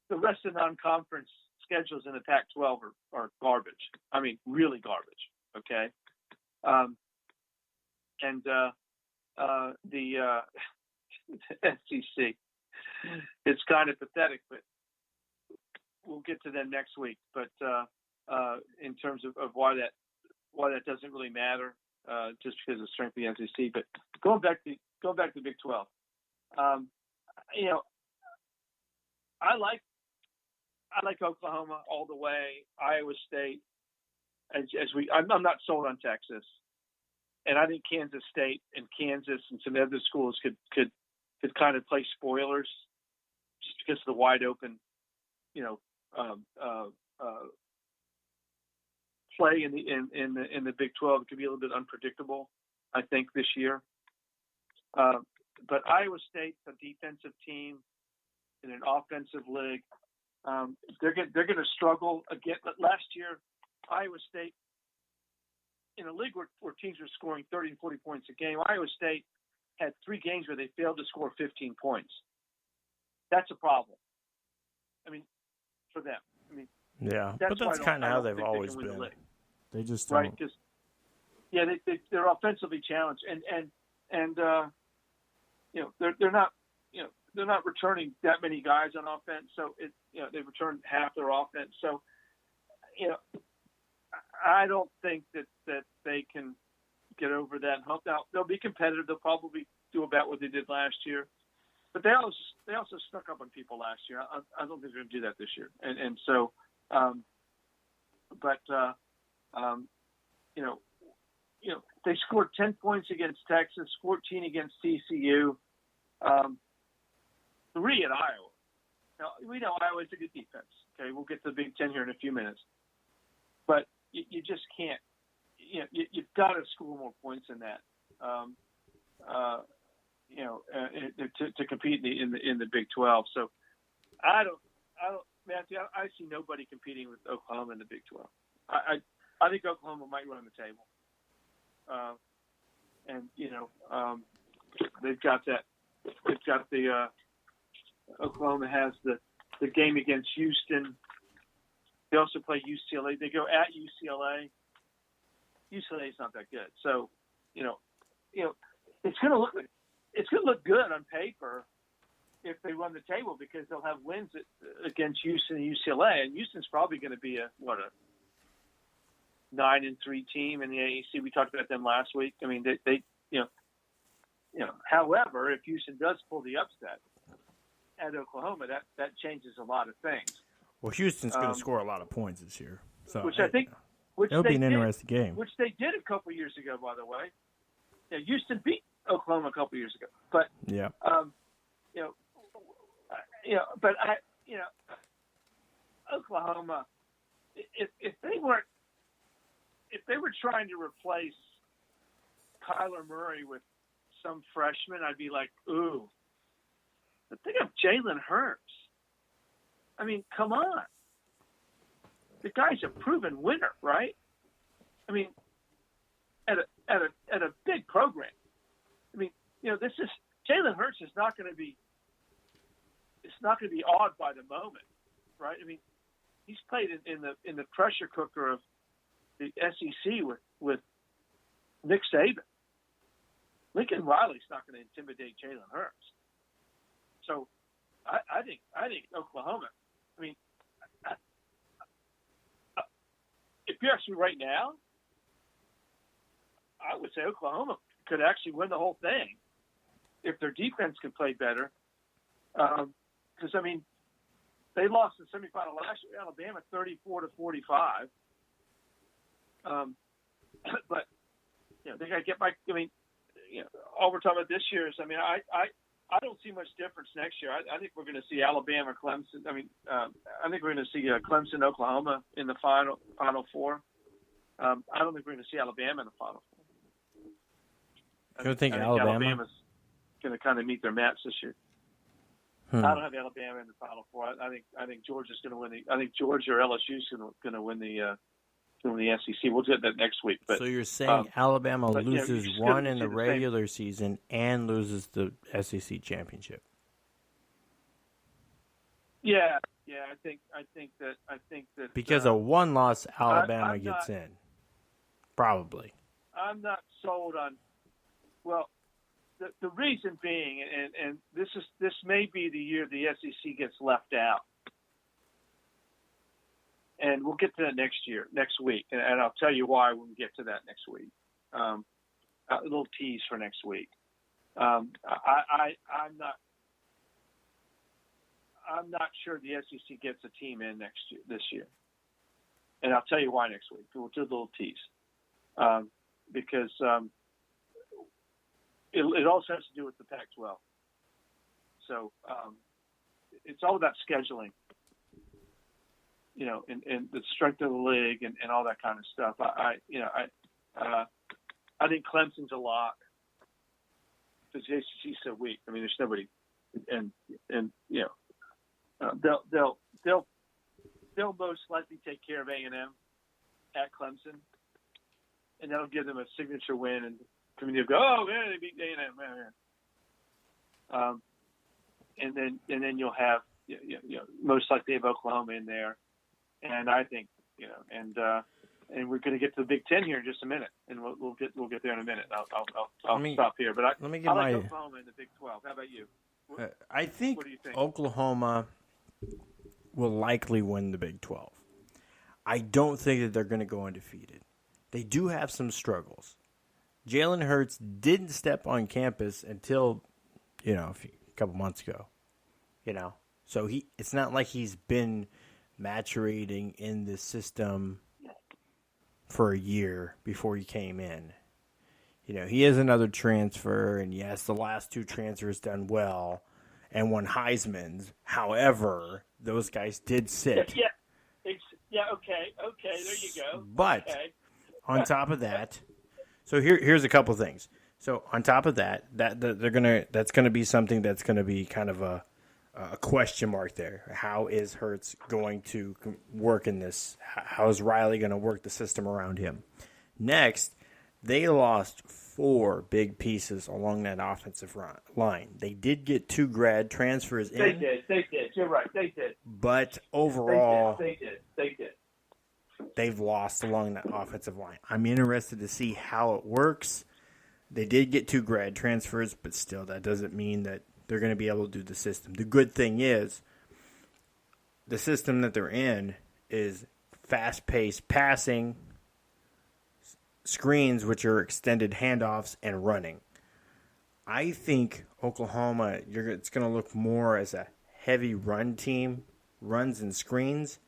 the rest of the non-conference schedules in the Pac-12 are garbage. I mean, really garbage. Okay, and the SEC, it's kind of pathetic, but we'll get to them next week. But in terms of why that doesn't really matter, just because of the strength of the SEC. But going back to Big 12. I like Oklahoma all the way. Iowa State, I'm not sold on Texas, and I think Kansas State and Kansas and some other schools could kind of play spoilers just because of the wide open, play in the Big 12. It could be a little bit unpredictable, I think, this year. But Iowa State's a defensive team in an offensive league. They're going to struggle again. Last year, Iowa State, in a league where teams were scoring 30 and 40 points a game, Iowa State had 3 games where they failed to score 15 points. That's a problem. I mean, for them. I mean, yeah, but that's kind of how they've always been. They just don't. Right, because they're offensively challenged, and they're not returning that many guys on offense, so they return half their offense. So I don't think that they can get over that hump. Now they'll be competitive. They'll probably do about what they did last year, but they also snuck up on people last year. I don't think they're going to do that this year. And so, they scored 10 points against Texas, 14 against TCU. 3 at Iowa. Now, we know Iowa's a good defense. Okay, we'll get to the Big Ten here in a few minutes. But you just can't. You've got to score more points than that. To compete in the Big 12. So I don't, Matthew. I see nobody competing with Oklahoma in the Big 12. I think Oklahoma might run the table. They've got that. They've got the Oklahoma has the game against Houston. They also play UCLA. They go at UCLA. UCLA is not that good, so it's going to look good on paper if they run the table because they'll have wins against Houston and UCLA, and Houston's probably going to be a 9-3 team in the AAC. We talked about them last week. I mean, they however, if Houston does pull the upset, at Oklahoma, that changes a lot of things. Well, Houston's going to score a lot of points this year, so Which I think it'll be an interesting game. Which they did a couple years ago, by the way. Yeah, Houston beat Oklahoma a couple years ago, but yeah, but Oklahoma, if they were trying to replace Kyler Murray with some freshman, I'd be like, ooh. But think of Jalen Hurts. I mean, come on. The guy's a proven winner, right? I mean, at a big program. I mean, this is Jalen Hurts is not going to be. It's not going to be awed by the moment, right? I mean, he's played in the pressure cooker of the SEC with Nick Saban. Lincoln Riley's not going to intimidate Jalen Hurts. So, I think Oklahoma. I mean, if you ask me right now, I would say Oklahoma could actually win the whole thing if their defense could play better. Because I mean, they lost the semifinal last year, Alabama, 34-45. But they got to get back. I mean, all we're talking about this year is. I mean, I don't see much difference next year. I think we're going to see Alabama, Clemson. I mean, I think we're going to see Clemson, Oklahoma in the Final Four. I don't think we're going to see Alabama in the Final Four. I think Alabama's going to kind of meet their match this year. I don't have Alabama in the Final Four. I think Georgia's going to win I think Georgia or LSU's going to win the SEC. We'll get that next week. But, so you're saying Alabama loses one in the regular season and loses the SEC championship? Yeah. I think that because a one-loss Alabama gets in, probably. I'm not sold on. Well, the reason being, and this may be the year the SEC gets left out. And we'll get to that next week, and I'll tell you why when we get to that next week. A little tease for next week. I'm not sure the SEC gets a team in this year, and I'll tell you why next week. We'll do a little tease because it also has to do with the Pac-12. So it's all about scheduling. And the strength of the league and all that kind of stuff. I think Clemson's a lock because the ACC is so weak. I mean, there's nobody, and they'll most likely take care of A&M at Clemson, and that'll give them a signature win. And community will go, oh man, they beat A&M, man. And then you'll have most likely have Oklahoma in there. And I think, and we're going to get to the Big Ten here in just a minute, and we'll get there in a minute. I'll stop here, but I like Oklahoma in the Big 12. How about you? I think, what do you think? Oklahoma will likely win the Big 12. I don't think that they're going to go undefeated. They do have some struggles. Jalen Hurts didn't step on campus until, a couple months ago. So it's not like he's been maturating in the system for a year before he came in. He is another transfer, and yes, the last two transfers done well and won Heisman's. However, those guys did sit. Okay, there you go. But on top of that, so here's a couple things. So on top of that that's gonna be something that's gonna be kind of a question mark there. How is Hurts going to work in this? How is Riley going to work the system around him? Next, they lost 4 big pieces along that offensive line. They did get 2 grad transfers in. They did. You're right. They did. But overall, they did. They've lost along that offensive line. I'm interested to see how it works. They did get 2 grad transfers, but still, that doesn't mean that they're going to be able to do the system. The good thing is the system that they're in is fast-paced passing, screens, which are extended handoffs, and running. I think Oklahoma, it's going to look more as a heavy run team, runs and screens,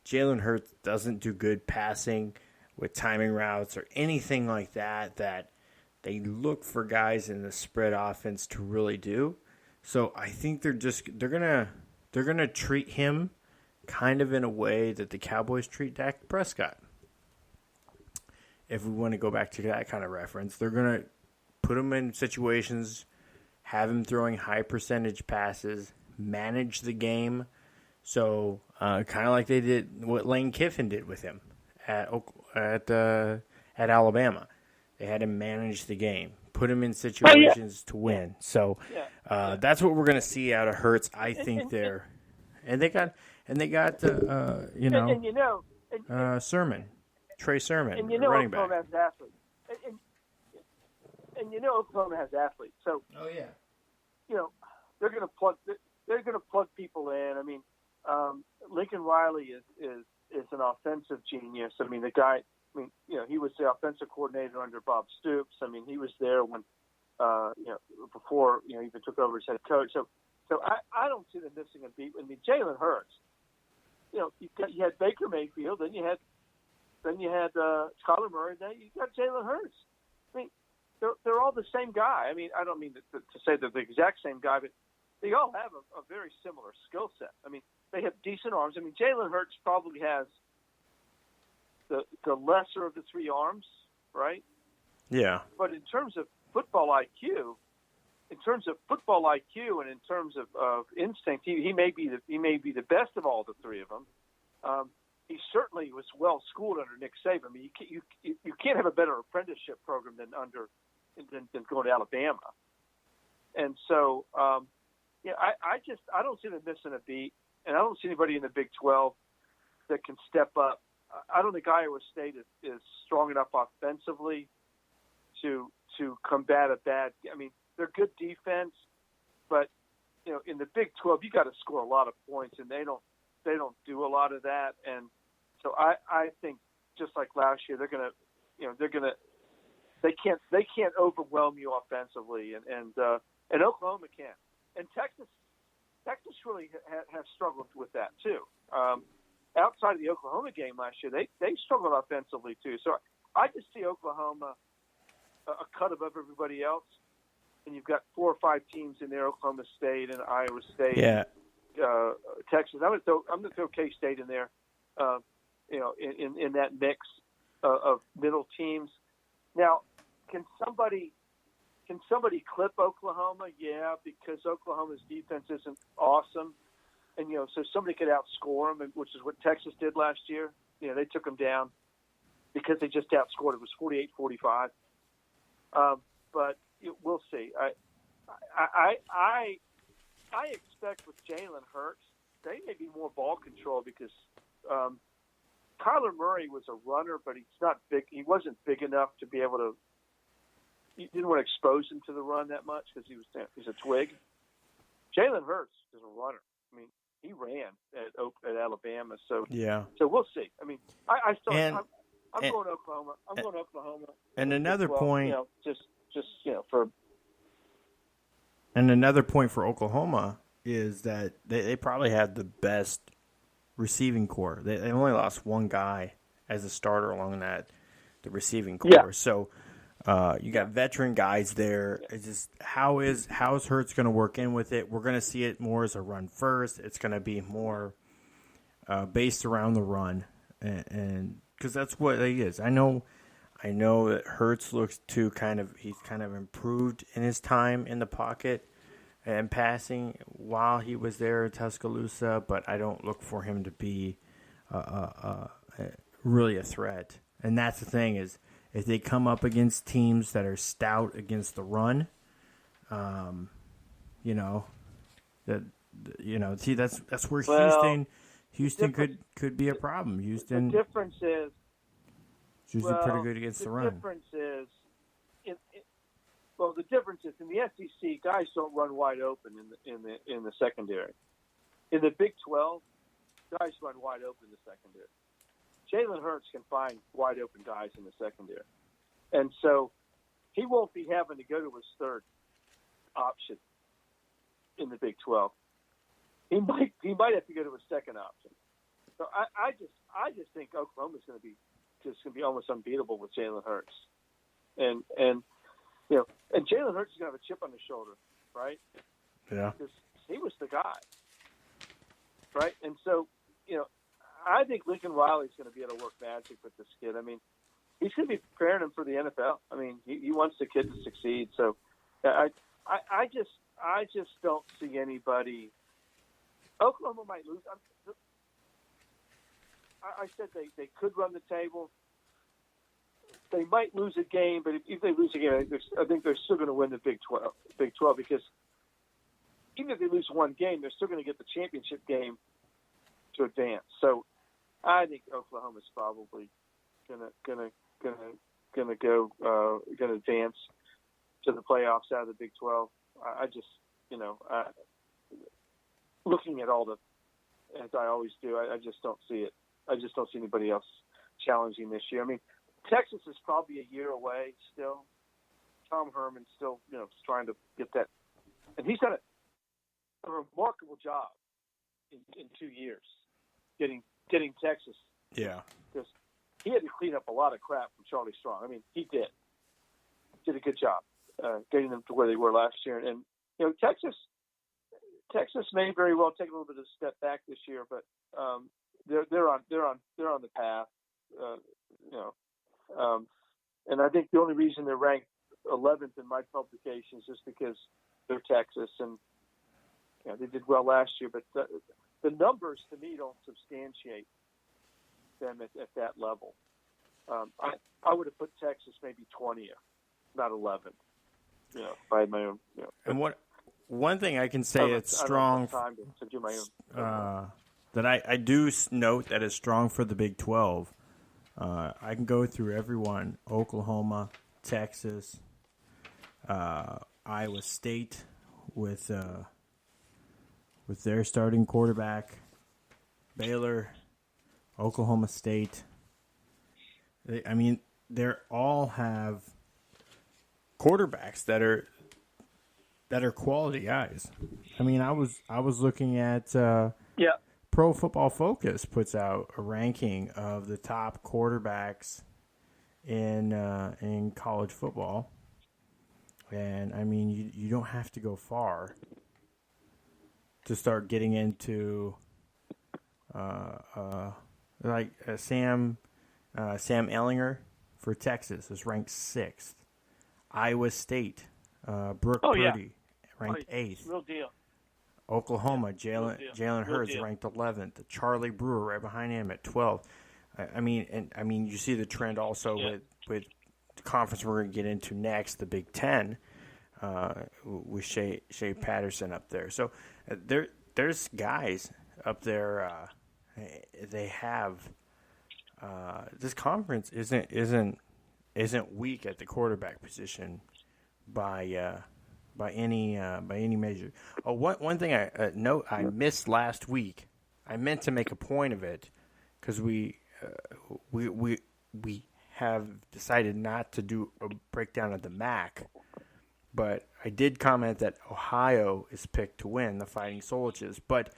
Jalen Hurts doesn't do good passing with timing routes or anything like that they look for guys in the spread offense to really do. So I think they're gonna treat him kind of in a way that the Cowboys treat Dak Prescott. If we want to go back to that kind of reference, they're gonna put him in situations, have him throwing high percentage passes, manage the game. So kind of like they did what Lane Kiffin did with him at Alabama. They had him manage the game, put him in situations to win. So that's what we're going to see out of Hurts. I think they got Sermon, Trey Sermon, and running back. Oklahoma has athletes, and Oklahoma has athletes. So they're going to plug people in. I mean, Lincoln Riley is an offensive genius. I mean, the guy. I mean, he was the offensive coordinator under Bob Stoops. I mean, he was there when, before he even took over as head coach. So I don't see them missing a beat. I mean, Jalen Hurts. You had Baker Mayfield, then you had Kyler Murray, then you got Jalen Hurts. I mean, they're all the same guy. I mean, I don't mean to say they're the exact same guy, but they all have a very similar skill set. I mean, they have decent arms. I mean, Jalen Hurts probably has the lesser of the three arms, right? Yeah. But in terms of football IQ, and in terms of instinct, he may be the best of all the three of them. He certainly was well schooled under Nick Saban. I mean, you can't have a better apprenticeship program than going to Alabama. And so, I don't see them missing a beat, and I don't see anybody in the Big 12 that can step up. I don't think Iowa State is strong enough offensively to combat a bad. I mean, they're good defense, but in the Big 12, you got to score a lot of points, and they don't do a lot of that. And so I think just like last year, they can't overwhelm you offensively, and Oklahoma can, and Texas really has struggled with that too. Outside of the Oklahoma game last year, they struggled offensively too. So I just see Oklahoma a cut above everybody else, and you've got 4 or 5 teams in there: Oklahoma State and Iowa State, Texas. I'm gonna throw K-State in there, in that mix of middle teams. Now, can somebody clip Oklahoma? Yeah, because Oklahoma's defense isn't awesome. And, so somebody could outscore them, which is what Texas did last year. They took them down because they just outscored. It was 48-45. But we'll see. I expect with Jalen Hurts, they may be more ball control because Kyler Murray was a runner, but he's not big. He wasn't big enough to be able to. You didn't want to expose him to the run that much because he's a twig. Jalen Hurts is a runner. I mean, he ran at Alabama, so we'll see. I mean, I'm going Oklahoma. I'm going Oklahoma. And another point, for. And another point for Oklahoma is that they probably had the best receiving core. They only lost one guy as a starter along the receiving core. Yeah. So you got veteran guys there. It's just how's Hurts going to work in with it? We're going to see it more as a run first. It's going to be more based around the run, and because that's what it is. I know that Hurts looks he's kind of improved in his time in the pocket and passing while he was there in Tuscaloosa, but I don't look for him to be really a threat. And that's the thing is, if they come up against teams that are stout against the run, see that's where Houston could be a problem. Houston. The difference is Houston pretty good against the run. The difference is in the SEC, guys don't run wide open in the secondary. In the Big 12, guys run wide open in the secondary. Jalen Hurts can find wide open guys in the secondary. And so he won't be having to go to his third option in the Big 12. he might have to go to a second option. So I just think Oklahoma's going to be almost unbeatable with Jalen Hurts, and Jalen Hurts is going to have a chip on his shoulder, right? Yeah, because he was the guy, right? And so I think Lincoln Riley's going to be able to work magic with this kid. I mean, he's going to be preparing him for the NFL. I mean, he wants the kid to succeed. So I just don't see anybody. Oklahoma might lose. I said they could run the table. They might lose a game, but if they lose a game, I think they're still going to win the Big 12. Because even if they lose one game, they're still going to get the championship game to advance. So I think Oklahoma's probably going to advance to the playoffs out of the Big 12. I just looking at all the, as I always do, I just don't see it. I just don't see anybody else challenging this year. I mean, Texas is probably a year away still. Tom Herman's still, trying to get that. And he's done a remarkable job in 2 years getting Texas. Yeah. Because he had to clean up a lot of crap from Charlie Strong. I mean, he did. Did a good job getting them to where they were last year. And Texas may very well take a little bit of a step back this year, but they're on the path. And I think the only reason they're ranked 11th in my publications is because they're Texas, and they did well last year. But the numbers to me don't substantiate them at that level. I would have put Texas maybe 20th, not 11th. By my own. And one thing I can say it's strong. To do my own. That I do note that is strong for the Big 12. I can go through everyone: Oklahoma, Texas, Iowa State with their starting quarterback, Baylor, Oklahoma State. They all have quarterbacks that are quality guys. I mean, I was looking at Pro Football Focus puts out a ranking of the top quarterbacks in college football, and I mean you don't have to go far to start getting into Sam Ehlinger for Texas is ranked 6th. Iowa State, Brooke Purdy ranked 8th. Real deal. Oklahoma, Jalen Hurts ranked 11th. Charlie Brewer right behind him at 12th. I mean, you see the trend also with the conference we're going to get into next, the Big Ten, with Shea Patterson up there. So there's guys up there. They have this conference isn't weak at the quarterback position by any measure. Oh, one thing I missed last week. I meant to make a point of it because we have decided not to do a breakdown of the MAC, but I did comment that Ohio is picked to win the Fighting Soldiers. But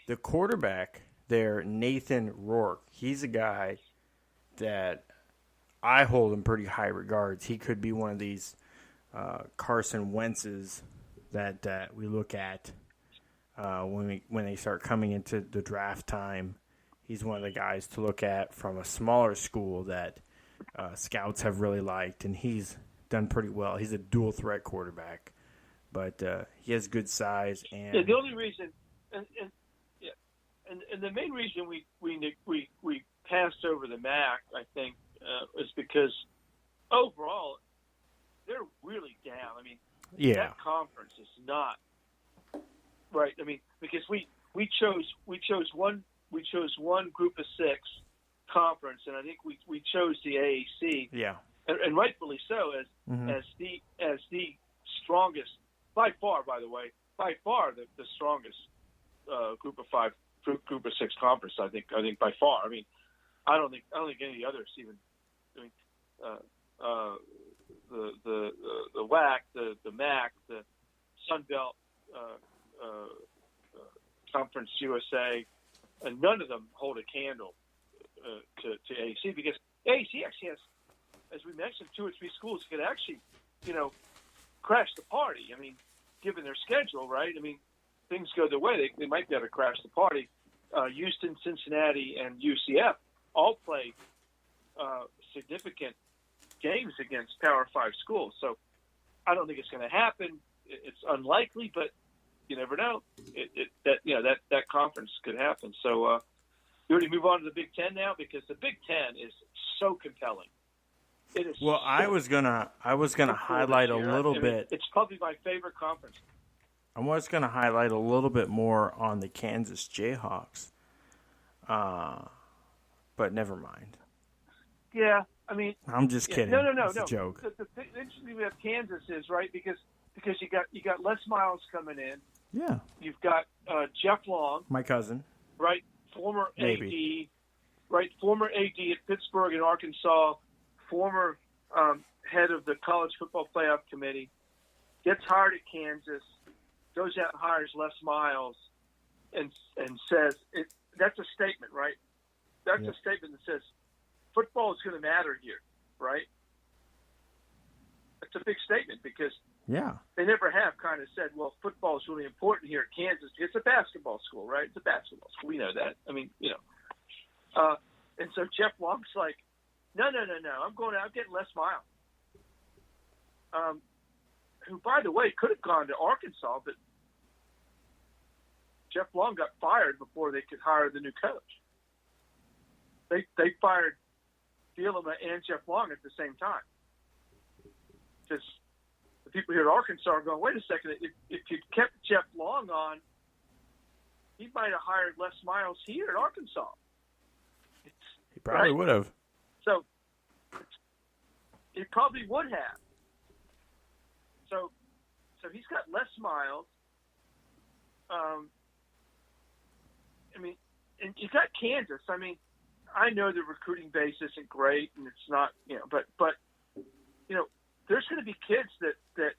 the quarterback there, Nathan Rourke, he's a guy that I hold in pretty high regards. He could be one of these Carson Wentz's that we look at when they start coming into the draft time. He's one of the guys to look at from a smaller school that scouts have really liked, and he's done pretty well. He's a dual threat quarterback, but he has good size. And the only reason, and the main reason we passed over the MAC, I think, is because overall they're really down. I mean, that conference is not right. I mean, because we chose one group of 6 conference, and I think we chose the AAC. Yeah, and rightfully so as the strongest by far. By the way, the strongest group of 6 conference. I think by far. I mean, I don't think any of the others even. I mean, the WAC, the MAC, the Sun Belt Conference USA, and none of them hold a candle to AAC, because AAC actually has, as we mentioned, 2 or 3 schools that could actually, crash the party. I mean, given their schedule, right? I mean, things go their way, they might be able to crash the party. Houston, Cincinnati, and UCF all play significant games against Power 5 schools. So I don't think it's going to happen. It's unlikely, but you never know. That conference could happen. So you ready to move on to the Big Ten now, because the Big Ten is so compelling. It is. Well, I was gonna highlight a little bit. It's probably my favorite conference. I was gonna highlight a little bit more on the Kansas Jayhawks, but never mind. Yeah, I mean, I'm just kidding. No. It's a joke. The interesting thing about Kansas is, right, because you got Les Miles coming in. Yeah. You've got Jeff Long, my cousin, right, former Maybe. AD, right, former AD at Pittsburgh and Arkansas, former head of the College Football Playoff Committee, gets hired at Kansas, goes out and hires Les Miles, and says that's a statement, right? That's a statement that says football is going to matter here, right? It's a big statement, because they never have kind of said, well, football is really important here at Kansas. It's a basketball school, right? It's a basketball school. We know that. I mean, and so Jeff Long's like, no. I'm getting Les Miles. Who, by the way, could have gone to Arkansas, but Jeff Long got fired before they could hire the new coach. They fired Bielema and Jeff Long at the same time. Because the people here at Arkansas are going, wait a second, if you kept Jeff Long on, he might have hired Les Miles here at Arkansas. He probably would have. So he probably would have. So he's got Les Miles. I mean, and you got Kansas. I mean, I know the recruiting base isn't great, and it's not, but there's going to be kids that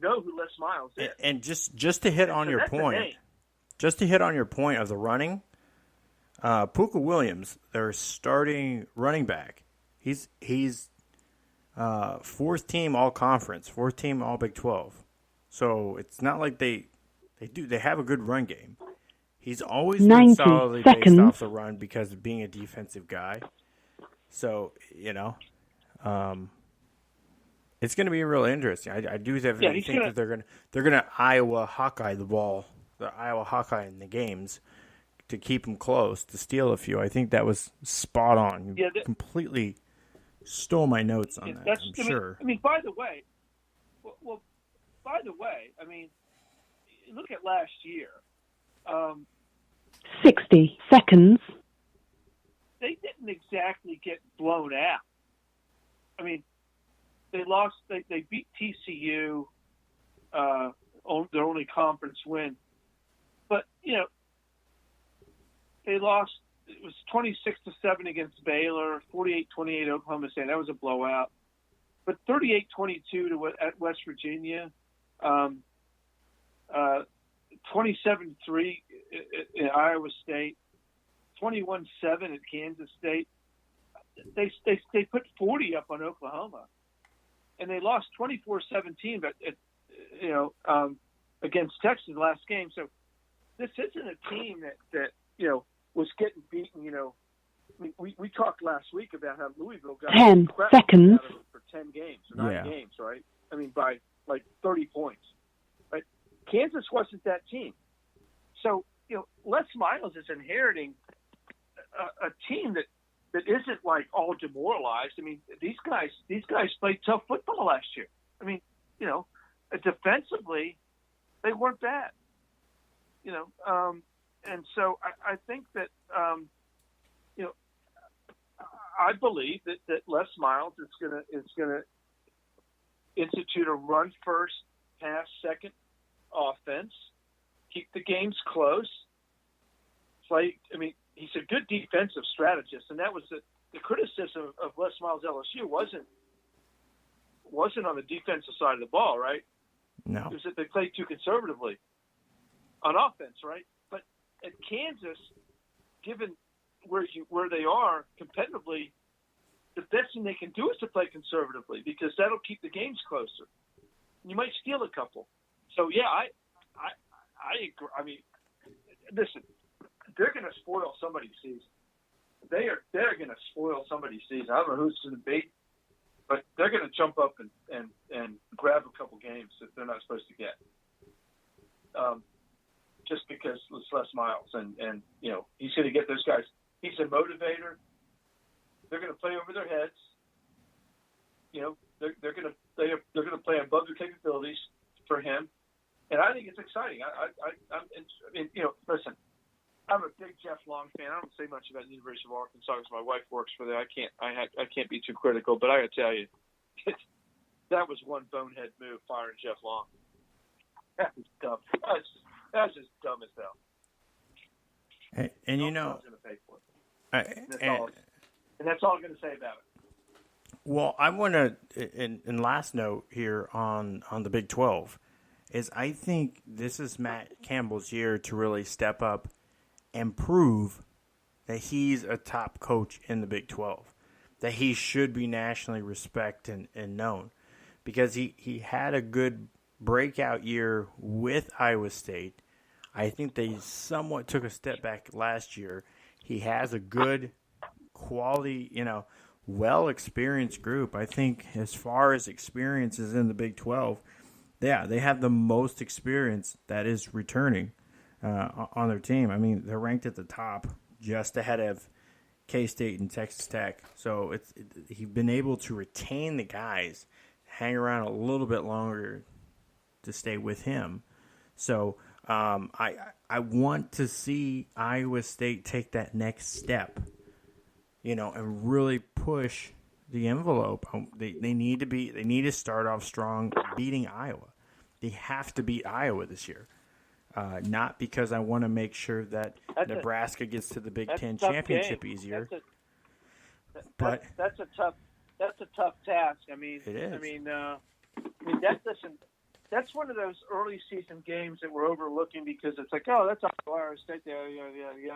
know who Les Miles is. And just to hit on your point, of the running, Puka Williams, their starting running back, he's 4th team All Conference, 4th team All Big 12. So it's not like they have a good run game. He's always been solidly based off the run because of being a defensive guy. So, it's going to be real interesting. I do think that they're gonna Iowa Hawkeye the ball, the Iowa Hawkeye in the games to keep them close, to steal a few. I think that was spot on. You completely stole my notes on that. I'm sure. I mean, by the way, I mean, look at last year. 60 seconds. They didn't exactly get blown out. I mean, they lost. They beat TCU, their only conference win. But they lost. It was 26-7 against Baylor, 48-28 Oklahoma State. That was a blowout. But 38-22 at West Virginia, 27-3 in Iowa State, 21-7 at Kansas State. They put 40 up on Oklahoma, and they lost 24-17. But against Texas the last game. So this isn't a team that was getting beaten. We talked last week about how Louisville got 10 seconds out of it for 10 games or 9 games, right? I mean, by like 30 points. Right? Kansas wasn't that team. So, Les Miles is inheriting a team that isn't like all demoralized. I mean, these guys played tough football last year. I mean, defensively, they weren't bad. And so I think that, I believe that Les Miles is gonna institute a run first, pass second offense, keep the games close. Play. I mean, he's a good defensive strategist, and that was the criticism of Les Miles LSU wasn't on the defensive side of the ball, right? No, it was that they played too conservatively on offense, right? But at Kansas, given where they are competitively, the best thing they can do is to play conservatively because that'll keep the games closer. You might steal a couple. So yeah, I agree. I mean, listen, they're going to spoil somebody's season. They're going to spoil somebody's season. I don't know who's going to be, but they're going to jump up and grab a couple games that they're not supposed to get. Just because it's Les Miles, and you know he's going to get those guys. He's a motivator. They're going to play over their heads. You know, they're going to play above their capabilities for him, and I think it's exciting. I mean, you know, listen, I'm a big Jeff Long fan. I don't say much about the University of Arkansas because my wife works for there. I can't be too critical, but I got to tell you, that was one bonehead move firing Jeff Long. That was dumb. That's just dumb as hell. And you know, going to pay for it. And that's all I'm going to say about it. Well, I want to, in last note here on the Big 12, is I think this is Matt Campbell's year to really step up and prove that he's a top coach in the Big 12, that he should be nationally respected and known, because he had a good breakout year with Iowa State. I think they somewhat took a step back last year. He has a good quality, you know, well-experienced group. I think as far as experiences in the Big 12, yeah, they have the most experience that is returning on their team. I mean, they're ranked at the top, just ahead of K-State and Texas Tech. So he's been able to retain the guys, hang around a little bit longer to stay with him. So I want to see Iowa State take that next step, you know, and really push the envelope. They need to start off strong, beating Iowa. They have to beat Iowa this year. Not because I want to make sure that Nebraska gets to the Big Ten championship game. easier. That's a tough task. I mean, it is. I mean, that's one of those early season games that we're overlooking because it's like, oh, that's Iowa State, you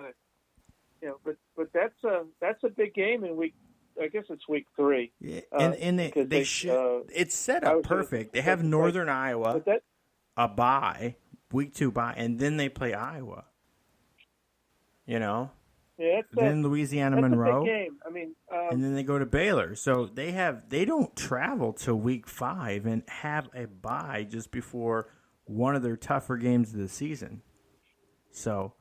know. But that's a big game in week. I guess it's week 3. Yeah, and they should. It's set up perfect. They have Northern Iowa, a bye, week 2 bye, and then they play Iowa. You know. Yeah, then Louisiana Monroe. A big game. I mean, and then they go to Baylor. So they don't travel till week 5 and have a bye just before one of their tougher games of the season. So,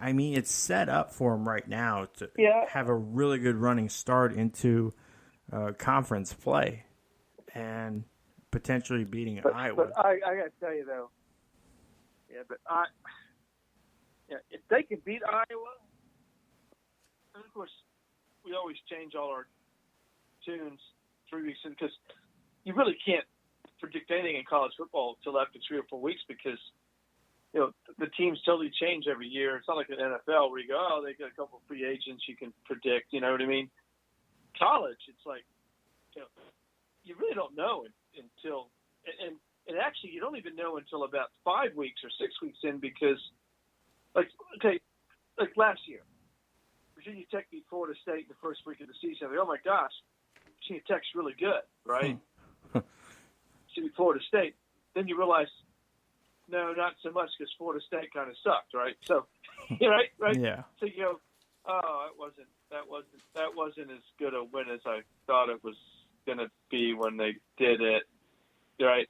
I mean, it's set up for them right now to have a really good running start into conference play and potentially beating Iowa. But I got to tell you though, if they can beat Iowa. And of course, we always change all our tunes 3 weeks in because you really can't predict anything in college football until after 3 or 4 weeks because, you know, the teams totally change every year. It's not like an NFL where you go, oh, they got a couple of free agents you can predict. You know what I mean? College, it's like, you know, you really don't know until and actually you don't even know until about 5 weeks or 6 weeks in because, like last year. Virginia Tech beat Florida State in the first week of the season. Like, oh my gosh, Virginia Tech's really good, right? She beat Florida State. Then you realize, no, not so much because Florida State kind of sucked, right? So, right? Yeah. So you go, oh, that wasn't as good a win as I thought it was going to be when they did it, right?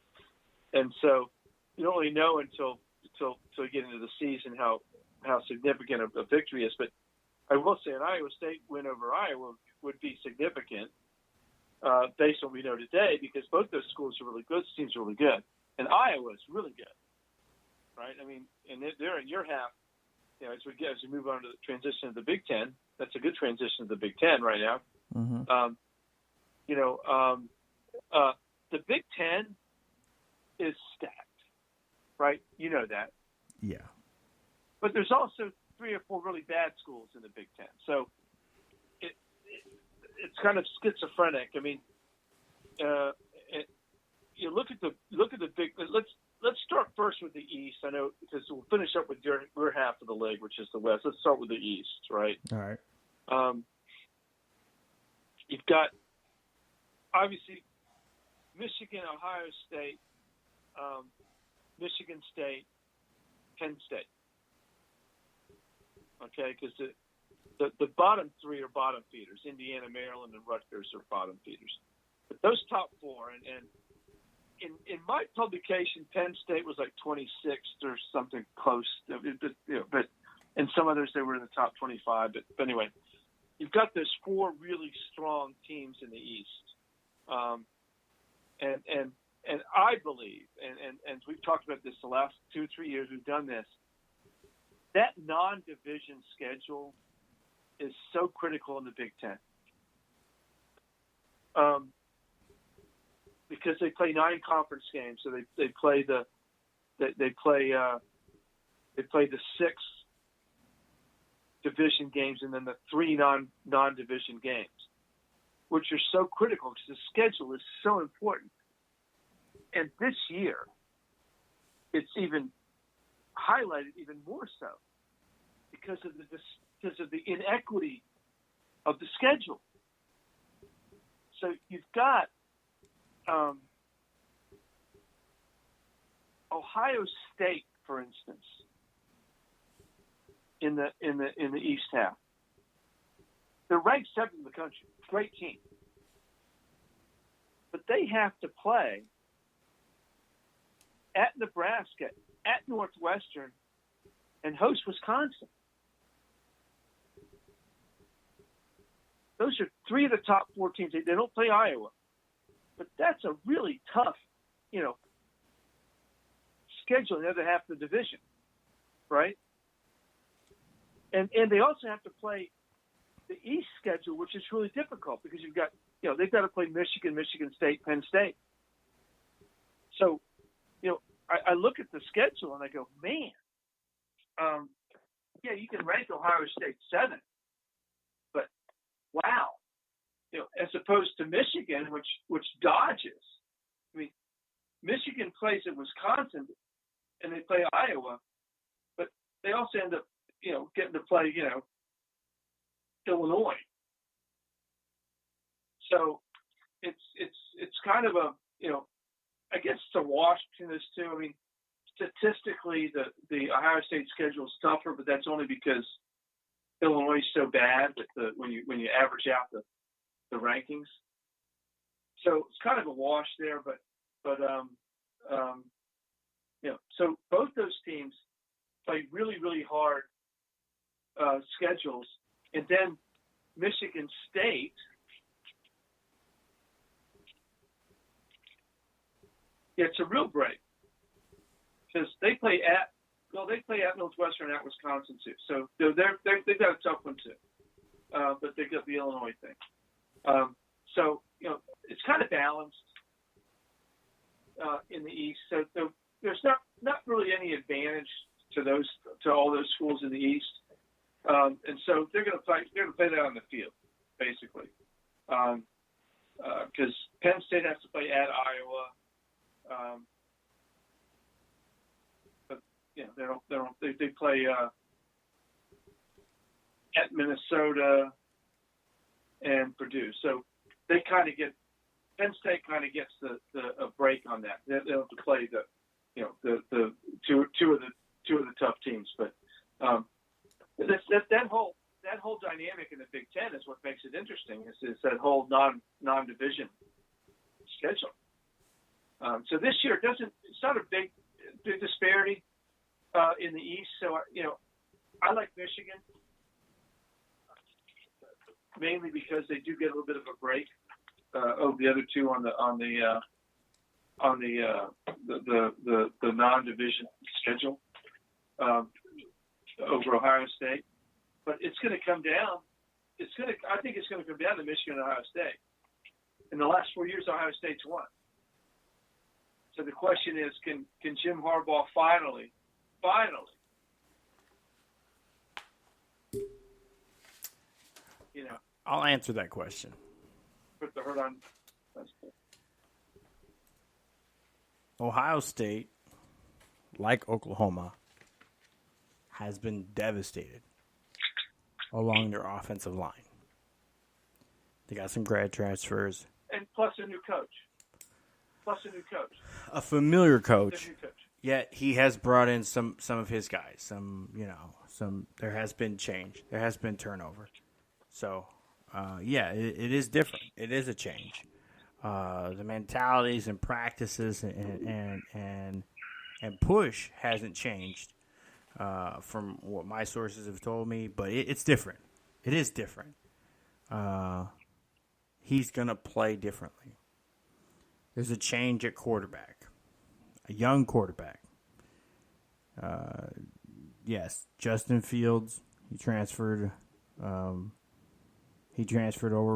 And so you don't really know until you get into the season how significant a victory is, but. I will say an Iowa State win over Iowa would be significant based on what we know today because both those schools are really good. Teams are really good. And Iowa is really good, right? I mean, and they're in your half. You know, as we move on to the transition of the Big Ten, that's a good transition to the Big Ten right now. Mm-hmm. The Big Ten is stacked, right? You know that. Yeah. But there's also 3 or 4 really bad schools in the Big Ten, so it's kind of schizophrenic. I mean, you look at the big. Let's start first with the East. I know because we'll finish up with your half of the league, which is the West. Let's start with the East, right? All right. You've got obviously Michigan, Ohio State, Michigan State, Penn State. Okay, because the bottom three are bottom feeders. Indiana, Maryland, and Rutgers are bottom feeders. But those top four, and in my publication, Penn State was like 26th or something close. But in some others, they were in the top 25. But anyway, you've got those four really strong teams in the East. And I believe, and we've talked about this the last 2 or 3 years we've done this, that non-division schedule is so critical in the Big Ten. Because they play 9 conference games, so they play the 6 division games and then the 3 non-division games, which are so critical because the schedule is so important. And this year, it's even highlighted even more so because of the inequity of the schedule. So you've got Ohio State, for instance, in the East half. They're ranked 7th in the country. Great team. But they have to play at Nebraska, at Northwestern, and host Wisconsin. Those are 3 of the top 4 teams. They don't play Iowa. But that's a really tough, schedule in the other half of the division, right? And they also have to play the East schedule, which is really difficult because you've got, they've got to play Michigan, Michigan State, Penn State. So, I look at the schedule and I go, man, you can rank Ohio State 7th, but wow, as opposed to Michigan, which dodges. I mean, Michigan plays at Wisconsin and they play Iowa, but they also end up, getting to play, Illinois. So it's kind of a, I guess it's a wash between those two. I mean, statistically, the Ohio State schedule is tougher, but that's only because Illinois is so bad that when you average out the rankings. So it's kind of a wash there, but so both those teams play really, really hard schedules, and then Michigan State. Yeah, it's a real break because they play at Northwestern and at Wisconsin too. So they've got a tough one too, but they've got the Illinois thing. So it's kind of balanced in the East. So there's not really any advantage to all those schools in the East, and so they're going to play that on the field basically because Penn State has to play at Iowa. But they play at Minnesota and Purdue, so they kind of get Penn State kind of gets a break on that. They don't have to play the two of the tough teams, but that whole dynamic in the Big Ten is what makes it interesting. Is that whole non-division schedule. So this year it's not a big disparity in the East. So I like Michigan mainly because they do get a little bit of a break over the other two on the non-division schedule over Ohio State. But it's going to come down. I think it's going to come down to Michigan and Ohio State. In the last 4 years, Ohio State's won. So the question is, can Jim Harbaugh finally, I'll answer that question. Put the hurt on. Ohio State like Oklahoma, has been devastated along their offensive line. They got some grad transfers. And plus a new coach. A familiar coach. Yet he has brought in some of his guys. There has been change. There has been turnover. So, it is different. It is a change. The mentalities and practices and push hasn't changed from what my sources have told me, but it's different. It is different. He's going to play differently. There's a change at quarterback, a young quarterback. Yes, Justin Fields. He transferred over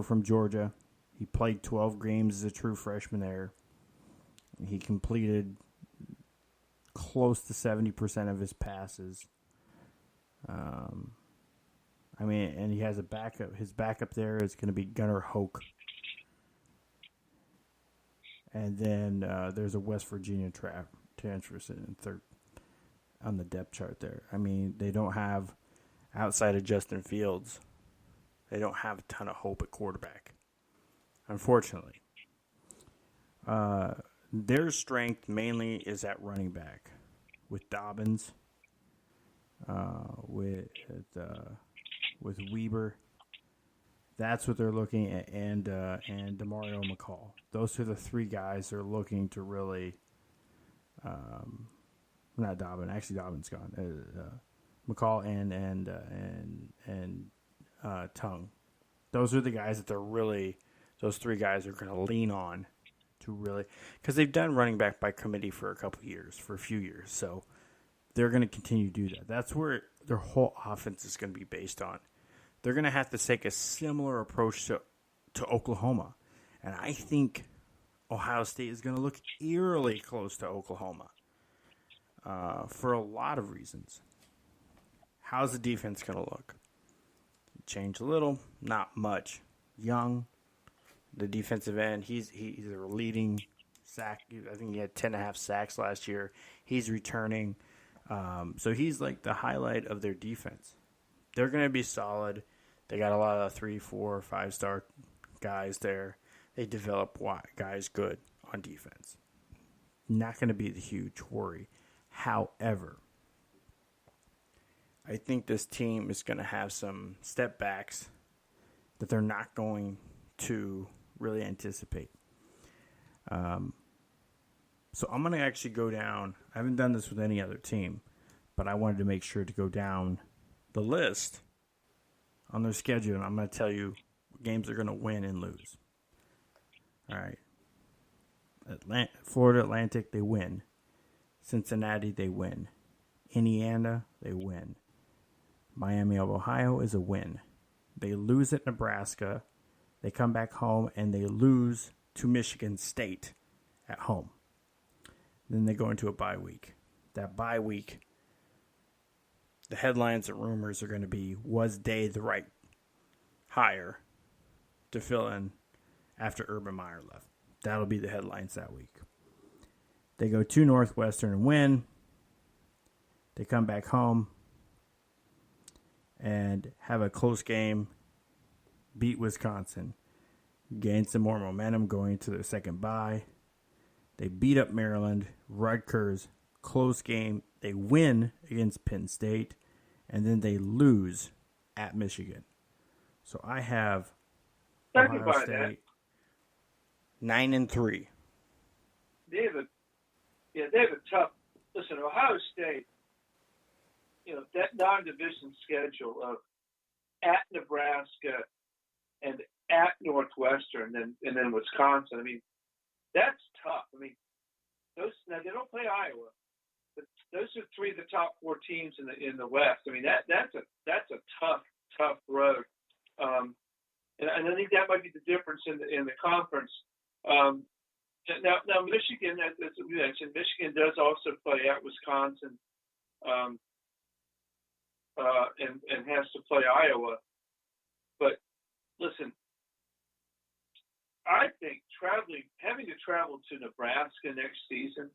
from Georgia. He played 12 games as a true freshman there. He completed close to 70% of his passes. And he has a backup. His backup there is going to be Gunnar Hoke. And then there's a West Virginia transfer sitting in third on the depth chart there. They don't have, outside of Justin Fields, they don't have a ton of hope at quarterback, unfortunately. Their strength mainly is at running back with Dobbins, with Weber. That's what they're looking at, and DeMario McCall. Those are the three guys they're looking to really. Not Dobbin. Actually, Dobbin's gone. McCall and Tongue. Those are the guys that they're really. Those three guys are going to lean on to really, because they've done running back by committee for a few years. So they're going to continue to do that. That's where their whole offense is going to be based on. They're going to have to take a similar approach to Oklahoma. And I think Ohio State is going to look eerily close to Oklahoma for a lot of reasons. How's the defense going to look? Change a little, not much. Young, the defensive end, he's their leading sack. I think he had 10.5 sacks last year. He's returning. So he's like the highlight of their defense. They're going to be solid. They got a lot of 3, 4, 5-star guys there. They develop guys good on defense. Not going to be the huge worry. However, I think this team is going to have some step backs that they're not going to really anticipate. So I'm going to actually go down. I haven't done this with any other team, but I wanted to make sure to go down the list on their schedule, and I'm going to tell you what games they're going to win and lose. All right. Florida Atlantic, they win. Cincinnati, they win. Indiana, they win. Miami of Ohio is a win. They lose at Nebraska. They come back home, and they lose to Michigan State at home. Then they go into a bye week. That bye week, the headlines and rumors are going to be, was Day the right hire to fill in after Urban Meyer left? That'll be the headlines that week. They go to Northwestern and win. They come back home and have a close game, beat Wisconsin, gain some more momentum going into their second bye. They beat up Maryland, Rutgers, close game. They win against Penn State, and then they lose at Michigan. So I have Ohio State 9-3. They have a tough. Listen, Ohio State. That non-division schedule of at Nebraska and at Northwestern, and then Wisconsin. That's tough. Those now they don't play Iowa, but those are three of the top 4 teams in the West. That's a tough road. And I think that might be the difference in the conference. Now Michigan, as we mentioned, Michigan does also play at Wisconsin, and has to play Iowa. But listen, I think having to travel to Nebraska next season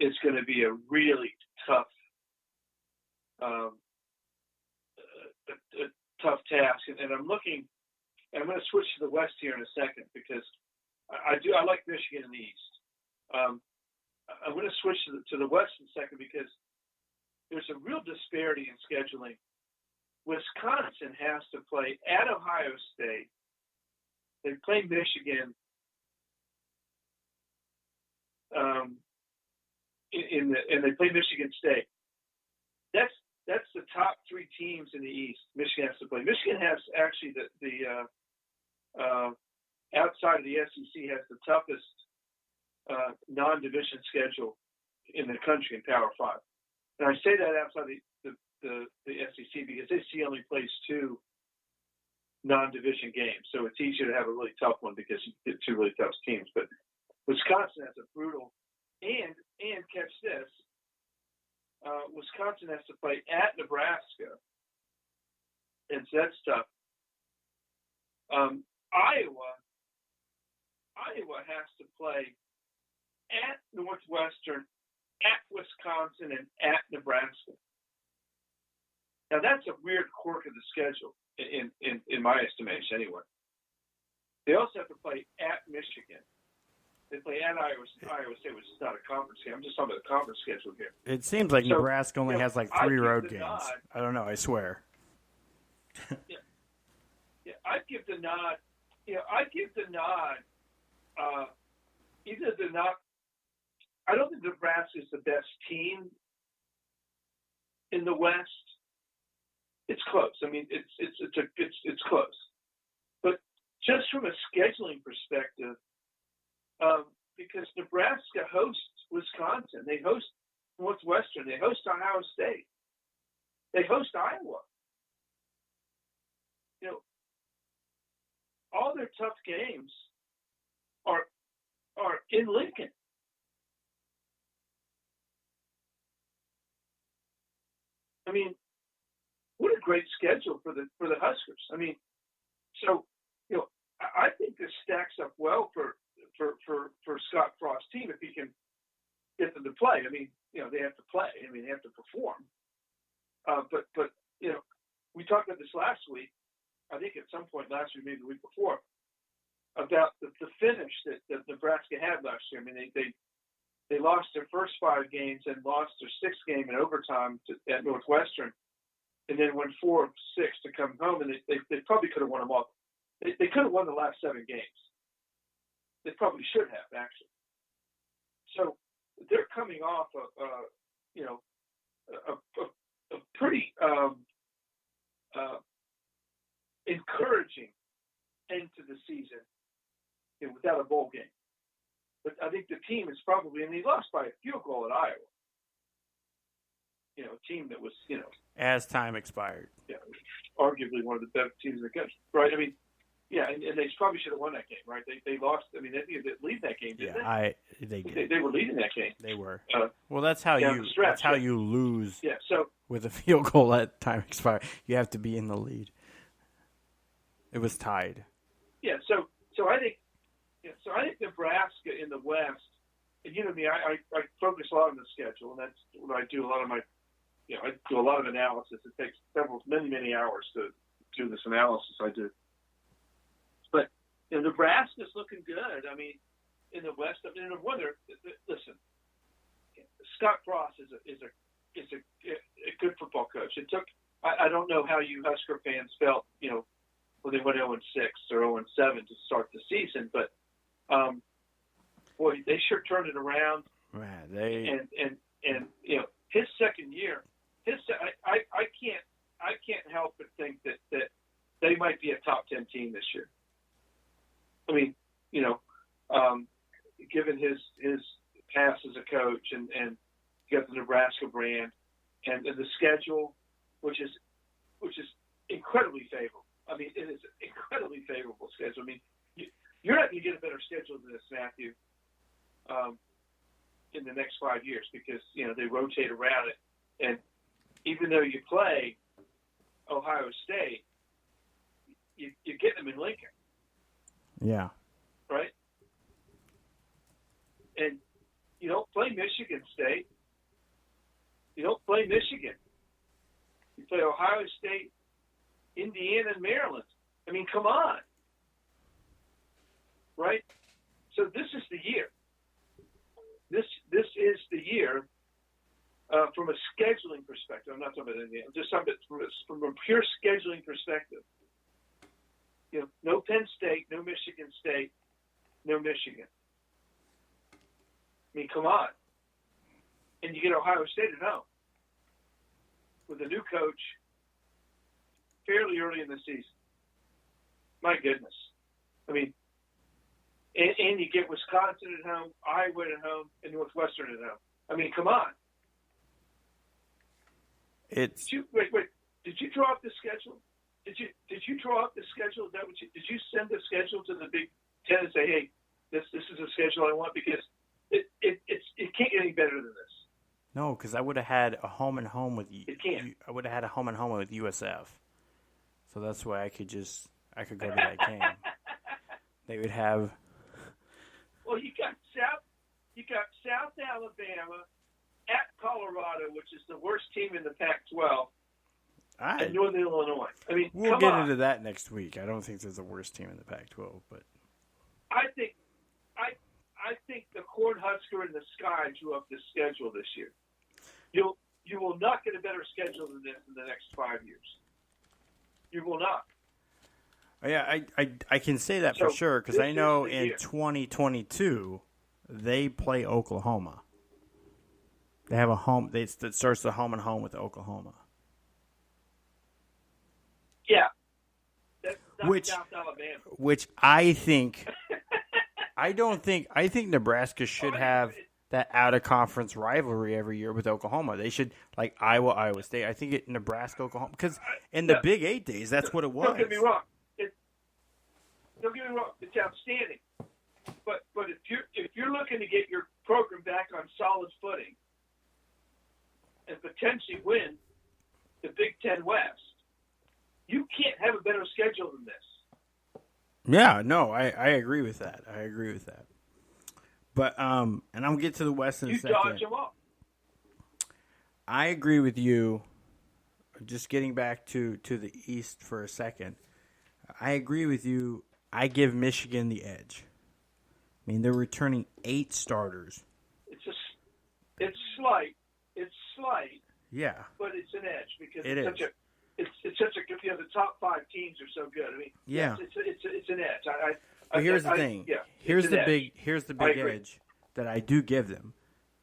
is going to be a really tough, a tough task. And I'm looking. And I'm going to switch to the West here in a second because I like Michigan in the East. I'm going to switch to the West in a second because there's a real disparity in scheduling. Wisconsin has to play at Ohio State. They play Michigan and they play Michigan State. That's the top three teams in the East. Michigan has to play. Michigan has actually the outside of the SEC has the toughest non-division schedule in the country in Power 5. And I say that outside the SEC because SEC only plays 2 non-division games, so it's easier to have a really tough one because you get 2 really tough teams. But Wisconsin has a brutal and catch this. Wisconsin has to play at Nebraska, and so that's tough. Iowa has to play at Northwestern, at Wisconsin, and at Nebraska. Now that's a weird quirk of the schedule in my estimation, anyway. They also have to play at Michigan. They play at Iowa State, which is not a conference game. I'm just talking about the conference schedule here. It seems like Nebraska only has like 3 road games. I don't know. I swear. Yeah, I'd give the nod. Either the nod. I don't think Nebraska is the best team in the West. It's close. I mean, it's close. But just from a scheduling perspective, because Nebraska hosts Wisconsin, they host Northwestern, they host Ohio State, they host Iowa. You know, all their tough games are in Lincoln. I mean, what a great schedule for the Huskers. I mean, so I think this stacks up well for Scott Frost's team if he can get them to play. I mean, they have to play. I mean, they have to perform. But we talked about this last week. I think at some point last week, maybe the week before, about the finish that Nebraska had last year. I mean, they lost their first 5 games and lost their 6th game in overtime at Northwestern, and then went 4 of 6 to come home. And they probably could have won them all. They could have won the last 7 games. They probably should have, actually. So they're coming off a pretty encouraging end to the season without a bowl game. But I think the team is probably, and they lost by a field goal at Iowa. A team that was, as time expired. Yeah, arguably one of the best teams in the country, right? I mean, yeah, and they probably should have won that game, right? They lost. I mean, they didn't lead that game, did they? They did. They were leading that game. They were. Well, that's how you lose. Yeah. So with a field goal at time expired, you have to be in the lead. It was tied. Yeah. So I think Nebraska in the West, and me, I focus a lot on the schedule, and that's what I do. A lot of my, I do a lot of analysis. It takes many hours to do this analysis I do. But Nebraska's looking good. I mean, in the West, I mean, listen, Scott Frost is a good football coach. It took. I don't know how you Husker fans felt, when they went 0-6 or 0-7 to start the season, but boy, they sure turned it around. Man, and his second year, I can't help but think that they might be a top 10 team this year. I mean, given his past as a coach and you got the Nebraska brand and the schedule, which is incredibly favorable. I mean, it is an incredibly favorable schedule. I mean, you're not going to get a better schedule than this, Matthew, in the next 5 years because, they rotate around it. And even though you play Ohio State, you get them in Lincoln. Yeah. Right? And You don't play Michigan State. You don't play Michigan. You play Ohio State, Indiana, and Maryland. I mean, come on. Right? So this is the year. This is the year from a scheduling perspective. I'm not talking about anything. I'm just talking about from a pure scheduling perspective. You know, no Penn State, no Michigan State, no Michigan. I mean, come on. And you get Ohio State at home with a new coach fairly early in the season. My goodness. I mean, and you get Wisconsin at home, Iowa at home, and Northwestern at home. I mean, come on. It's Wait. Did you draw up the schedule? Did you draw up the schedule? Is that what did you send the schedule to the Big Ten and say, hey, this is the schedule I want? Because it can't get any better than this. no, because I would have had a home and home with you. It can't. I would have had a home and home with USF, so that's why I could go to that game. They would have. Well, you got South Alabama at Colorado, which is the worst team in the Pac-12, and Northern Illinois. I mean, we'll get into that next week. I don't think there's the worst team in the Pac-12, but I think the Cornhusker in the Sky drew up this schedule this year. You will not get a better schedule than this in the next 5 years. You will not. Yeah, I can say that for sure because I know in 2022 they play Oklahoma. They have a home. That starts the home and home with Oklahoma. Yeah, that's not Which- South Alabama. Which I think. I think Nebraska should have that out of conference rivalry every year with Oklahoma. They should like Iowa State. I think Nebraska, Oklahoma, because in the Big 8 days, that's what it was. Don't get me wrong. It's outstanding. But if you're looking to get your program back on solid footing and potentially win the Big Ten West, you can't have a better schedule than this. Yeah, no, I agree with that. But and I'll get to the West in a second. You dodge them all. I agree with you. Just getting back to the East for a second. I agree with you. I give Michigan the edge. I mean, they're returning 8 starters. It's slight. Yeah. But it's an edge because It it's such a the top 5 teams are so good. I mean, Yeah. it's an edge. But here's the thing. Here's the big agree. edge that I do give them.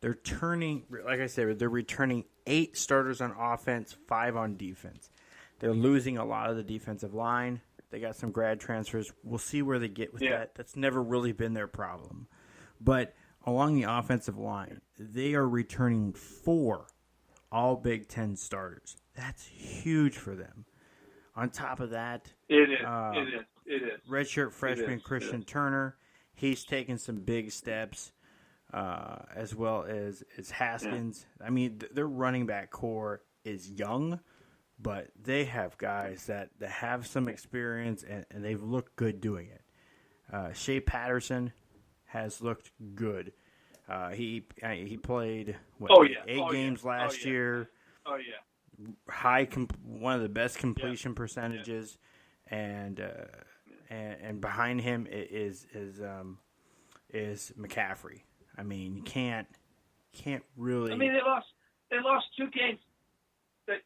They're turning, like I said, they're returning 8 starters on offense, 5 on defense. They're losing a lot of the defensive line. They got some grad transfers. We'll see where they get with that. That's never really been their problem. But along the offensive line, they are returning 4 all Big Ten starters. That's huge for them. On top of that, It is. redshirt freshman Christian Turner, he's taken some big steps, as well as Haskins. Yeah. I mean, their running back core is young, but they have guys that have some experience, and they've looked good doing it. Shea Patterson has looked good. He played 8 games last year. Oh yeah. One of the best completion percentages, and behind him is McCaffrey. I mean, you can't really. I mean, they lost 2 games.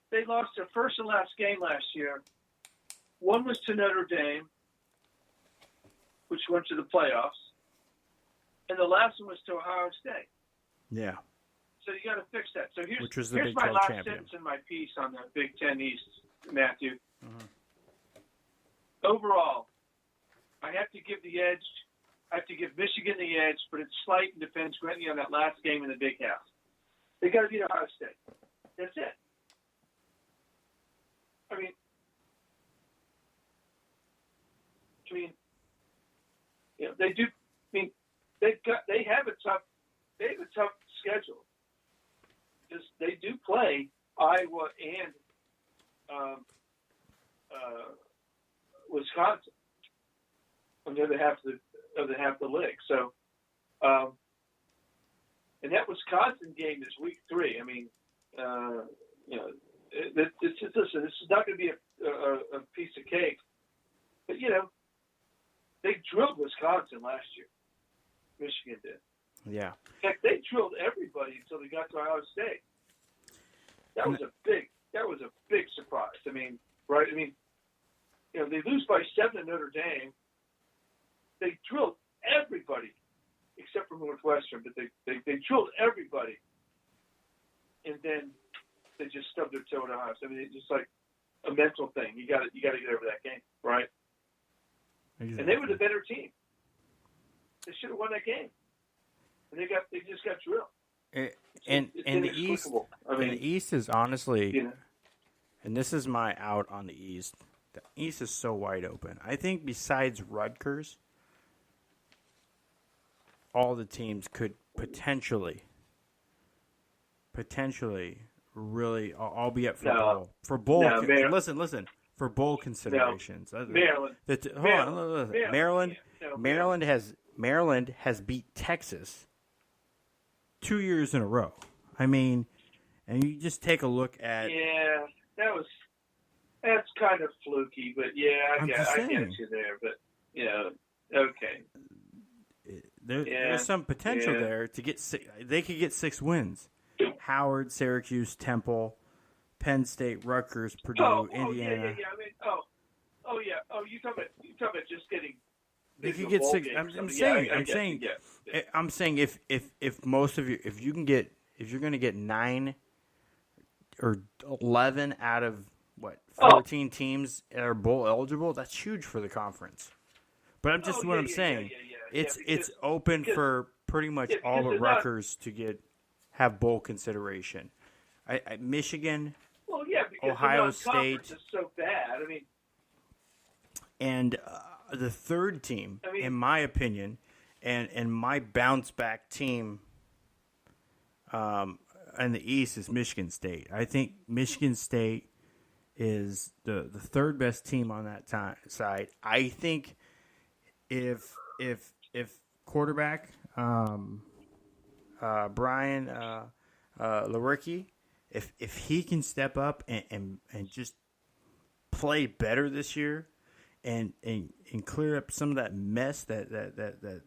They lost their first and last game last year. One was to Notre Dame, which went to the playoffs, and the last one was to Ohio State. Yeah. So you got to fix that. So Which was the here's Big my 12 last champion. sentence in my piece on the Big Ten East, Matthew. Mm-hmm. Overall, I have to give the edge. I have to give Michigan the edge, but it's slight and defends Grantley on that last game in the Big House. They got to beat Ohio State. That's it. I mean, they do. I mean, they have a tough schedule. Because they do play Iowa and Wisconsin on the other half of the league. So And that Wisconsin game is week 3. I mean, listen, this is not going to be a piece of cake. But, they drilled Wisconsin last year. Michigan did. Yeah. In fact, they drilled everybody until they got to Ohio State. That was a big surprise. I mean, right? I mean, they lose by 7 to Notre Dame. They drilled everybody except for Northwestern, but they drilled everybody, and then they just stubbed their toe in Ohio. I mean, it's just like a mental thing. You got to get over that game, right? Exactly. And they were the better team. They should have won that game, and they just got drilled. And the East, the East is honestly, and this is my out on the East. The East is so wide open. I think besides Rutgers, all the teams could potentially really all be up for bowl. For bowl, listen. For bowl considerations, Maryland has beat Texas 2 years in a row. I mean, and you just take a look at that's kind of fluky, but I get you there. But okay. There's some potential there to get they could get 6 wins. Howard, Syracuse, Temple, Penn State, Rutgers, Purdue, Indiana. You talking about just getting. They could get 6. I'm saying if most of you, if you're going to get 9 or 11 out of 14 teams that are bowl eligible, that's huge for the conference. But I'm just I'm saying. It's open for pretty much all but Rutgers to have bowl consideration. Michigan, Ohio State is so bad. I mean, and the third team, in my opinion, and my bounce back team, in the East is Michigan State. I think Michigan State is the third best team on that side. I think if quarterback Brian Lewerke, if he can step up and just play better this year and clear up some of that mess that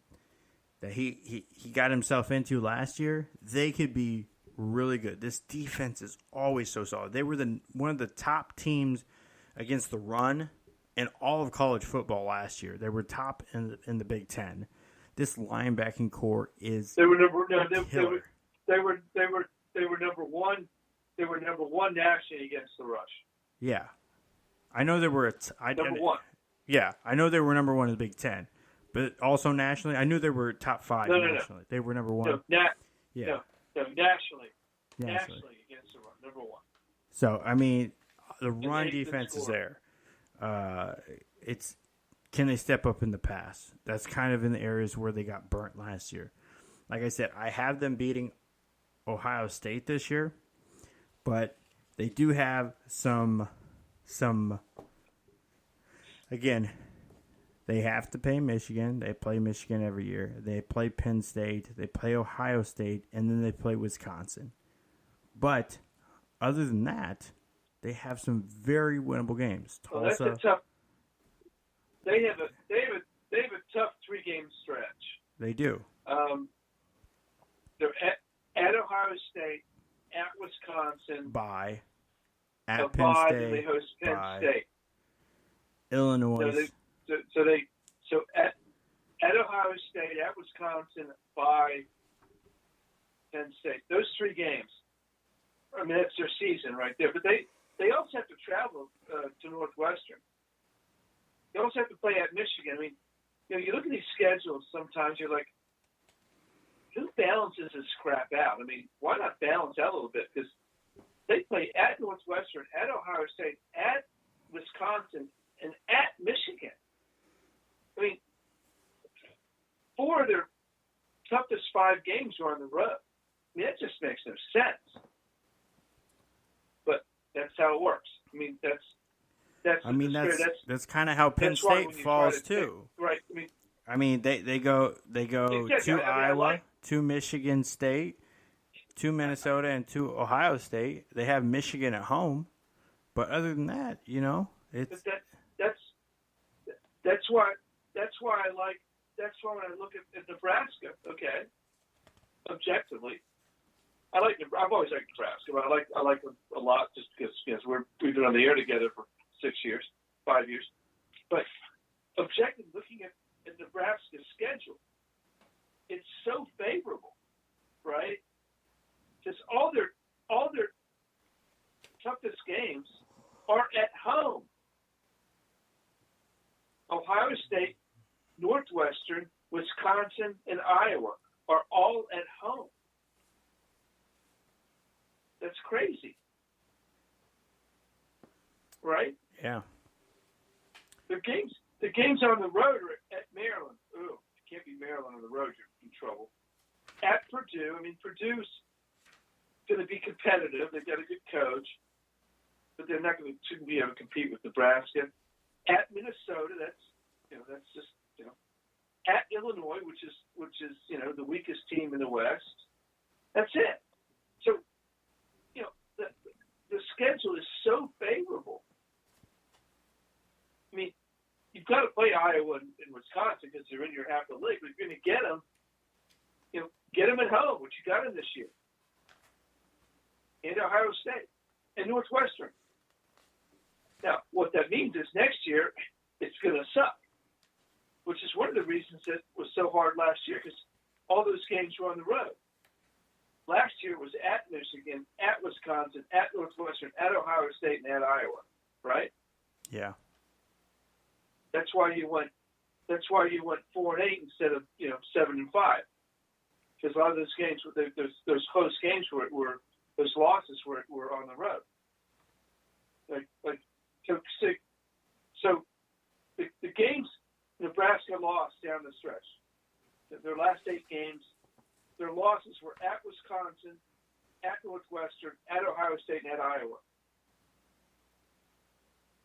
he got himself into last year, they could be really good. This defense is always so solid. They were one of the top teams against the run in all of college football last year. They were top in the Big Ten. This linebacking core is they were number one. They were number one nationally against the rush. Yeah, I know they were number one. Yeah, I know they were number one in the Big Ten, but also nationally, I knew they were top 5 nationally. No. They were number one. Nationally against the run, number one. So I mean, the run defense is there. Can they step up in the pass? That's kind of in the areas where they got burnt last year. Like I said, I have them beating Ohio State this year, but they do have some. Again, they have to play Michigan. They play Michigan every year. They play Penn State. They play Ohio State, and then they play Wisconsin. But other than that, they have some very winnable games. Well, that's a tough. They have a tough 3-game stretch. They do. They're at Ohio State, at Wisconsin. At Penn State. And they host Penn State. Illinois. So at Ohio State, at Wisconsin, by Penn State. Those 3 games. I mean, that's their season right there. But they also have to travel to Northwestern. They also have to play at Michigan. I mean, you look at these schedules. Sometimes you're like, who balances this crap out? I mean, why not balance out a little bit? Because they play at Northwestern, at Ohio State, at Wisconsin, and at Michigan. I mean, 4 of their toughest 5 games are on the road. I mean, that just makes no sense. But that's how it works. I mean, that's kind of how Penn State falls too. Right. I mean, they go to Iowa, to Michigan State, 2 Minnesota and 2 Ohio State. They have Michigan at home, but other than that, it's that's why when I look at Nebraska, okay, objectively, I've always liked Nebraska, but I like them a lot just because we've been on the air together for 5 years. But objectively, looking at Nebraska's schedule, it's so favorable, right? Because all their toughest games are at home. Ohio State, Northwestern, Wisconsin, and Iowa are all at home. That's crazy, right? Yeah. The games on the road are at Maryland. Ooh, it can't be Maryland on the road. You're in trouble. At Purdue, Purdue's going to be competitive. They've got a good coach, but they're not shouldn't be able to compete with Nebraska. At Minnesota, that's just at Illinois, which is the weakest team in the West. That's it. So the schedule is so favorable. You've got to play Iowa and Wisconsin because they're in your half the league. But if you're going to get them, get them at home, which you got them this year. And Ohio State and Northwestern. Now, what that means is next year it's going to suck, which is one of the reasons it was so hard last year because all those games were on the road. Last year it was at Michigan, at Wisconsin, at Northwestern, at Ohio State, and at Iowa, right? Yeah. That's why you went 4-8 instead of 7-5, because a lot of those games, those close games were those losses were on the road. So the games Nebraska lost down the stretch, their last 8 games, their losses were at Wisconsin, at Northwestern, at Ohio State, and at Iowa.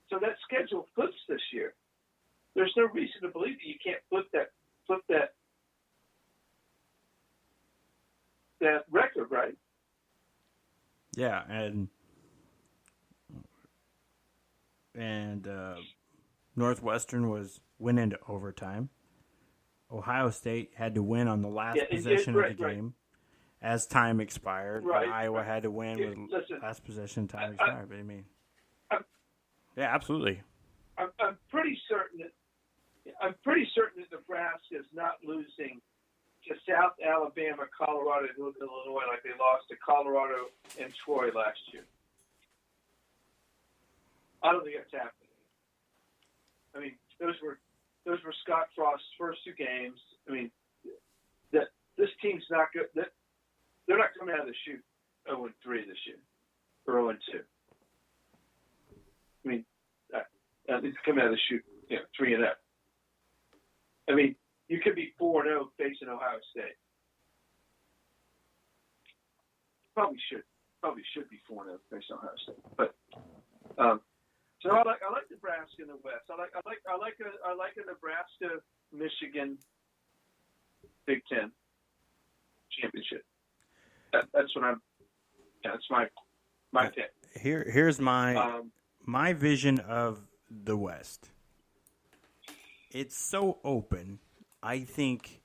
So that schedule flips this year. There's no reason to believe that you can't flip that record, right? Yeah, and Northwestern went into overtime. Ohio State had to win on the last possession of the game as time expired. Right, and Iowa had to win with last possession time expired. But yeah, absolutely. I'm pretty certain that Nebraska is not losing to South Alabama, Colorado, and Illinois like they lost to Colorado and Troy last year. I don't think that's happening. Those were Scott Frost's first 2 games. That this team's not good. They're not coming out of the chute 0-3 this year or 0-2. It's coming out of the chute 3-0. You could be 4-0 facing Ohio State. Probably should be 4-0 facing Ohio State. But so I like Nebraska in the West. I like a Nebraska Michigan Big Ten championship. That's what I'm. That's my pick. Here's my vision of the West. It's so open. I think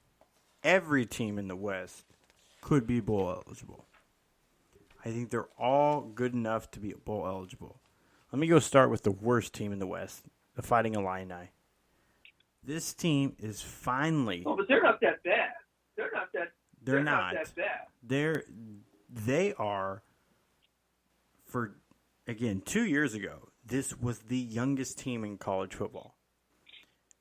every team in the West could be bowl eligible. I think they're all good enough to be bowl eligible. Let me go start with the worst team in the West, the Fighting Illini. This team is finally... Oh, but they're not that bad. They're not that bad. They are, for, again, 2 years ago, this was the youngest team in college football.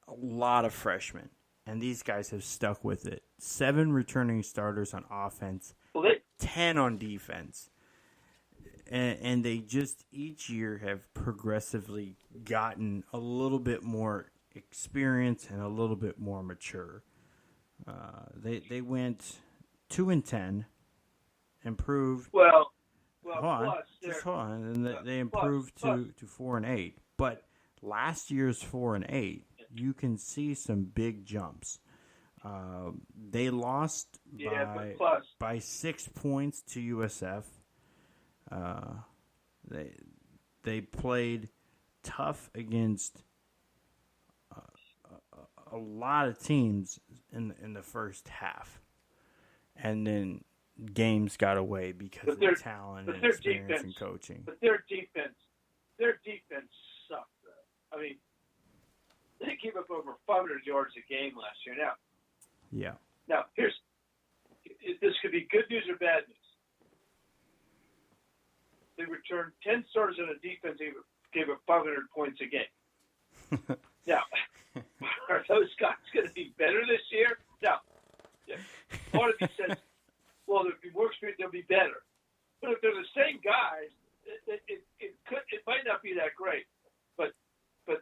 A lot of freshmen, and these guys have stuck with it. 7 returning starters on offense, 10 on defense. And they just each year have progressively gotten a little bit more experience and a little bit more mature. They went 2-10, improved. Well, hold on, and they improved to 4-8. But last year's 4-8, you can see some big jumps. They lost but plus. by 6 points to USF. They played tough against a lot of teams in the first half, and then games got away because of talent and experience defense, and coaching. But their defense sucked. Though. I mean, they gave up over 500 yards a game last year. Now this could be good news or bad news. They returned 10 starters on a defense that gave up 500 points a game. Now, are those guys going to be better this year? No. Yeah. Part of me says, well, they'll be more experienced, they'll be better. But if they're the same guys, it might not be that great. But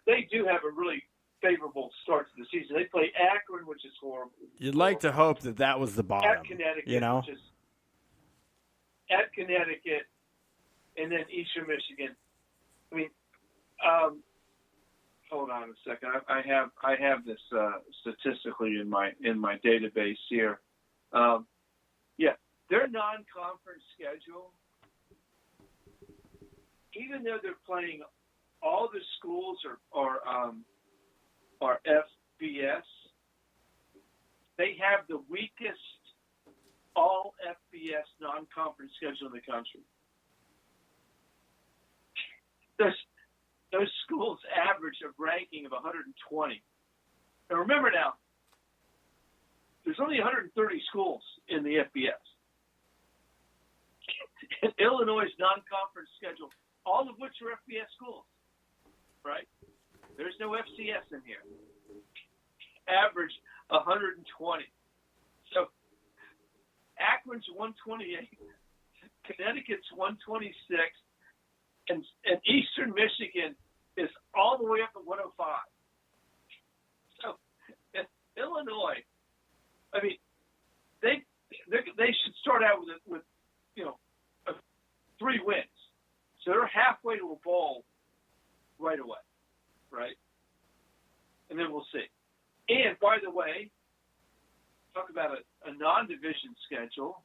they do have a really favorable start to the season. They play Akron, which is horrible. You'd like to hope that was the bottom. At Connecticut, which is at Connecticut, and then Eastern Michigan. I mean, hold on a second. I have this statistically in my database here. Their non-conference schedule, even though they're playing all the schools are FBS, they have the weakest all FBS non-conference schedule in the country. Those schools average a ranking of 120. And remember now, there's only 130 schools in the FBS. And Illinois' non-conference schedule, all of which are FBS schools, right? There's no FCS in here. Average 120. So Akron's 128, Connecticut's 126, and Eastern Michigan is all the way up at 105. So Illinois, I mean, they should start out with 3 wins. So they're halfway to a bowl right away, right? And then we'll see. And by the way, talk about a non-division schedule.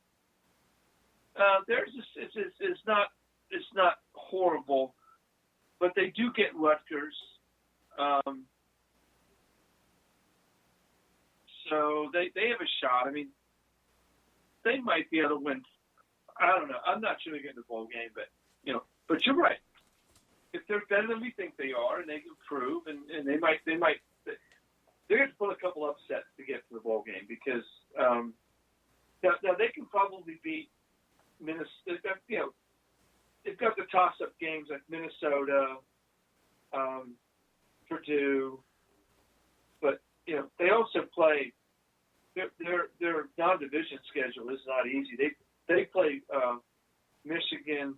Theirs is not horrible, but they do get Rutgers. So they have a shot. I mean, they might be able to win. I don't know. I'm not sure they get in the bowl game, but you're right. If they're better than we think they are, and they can prove, and they might, they're going to pull a couple upsets to get to the bowl game because now they can probably beat Minnesota. They've got the toss-up games like Minnesota, Purdue, but they also play. Their non-division schedule is not easy. They play Michigan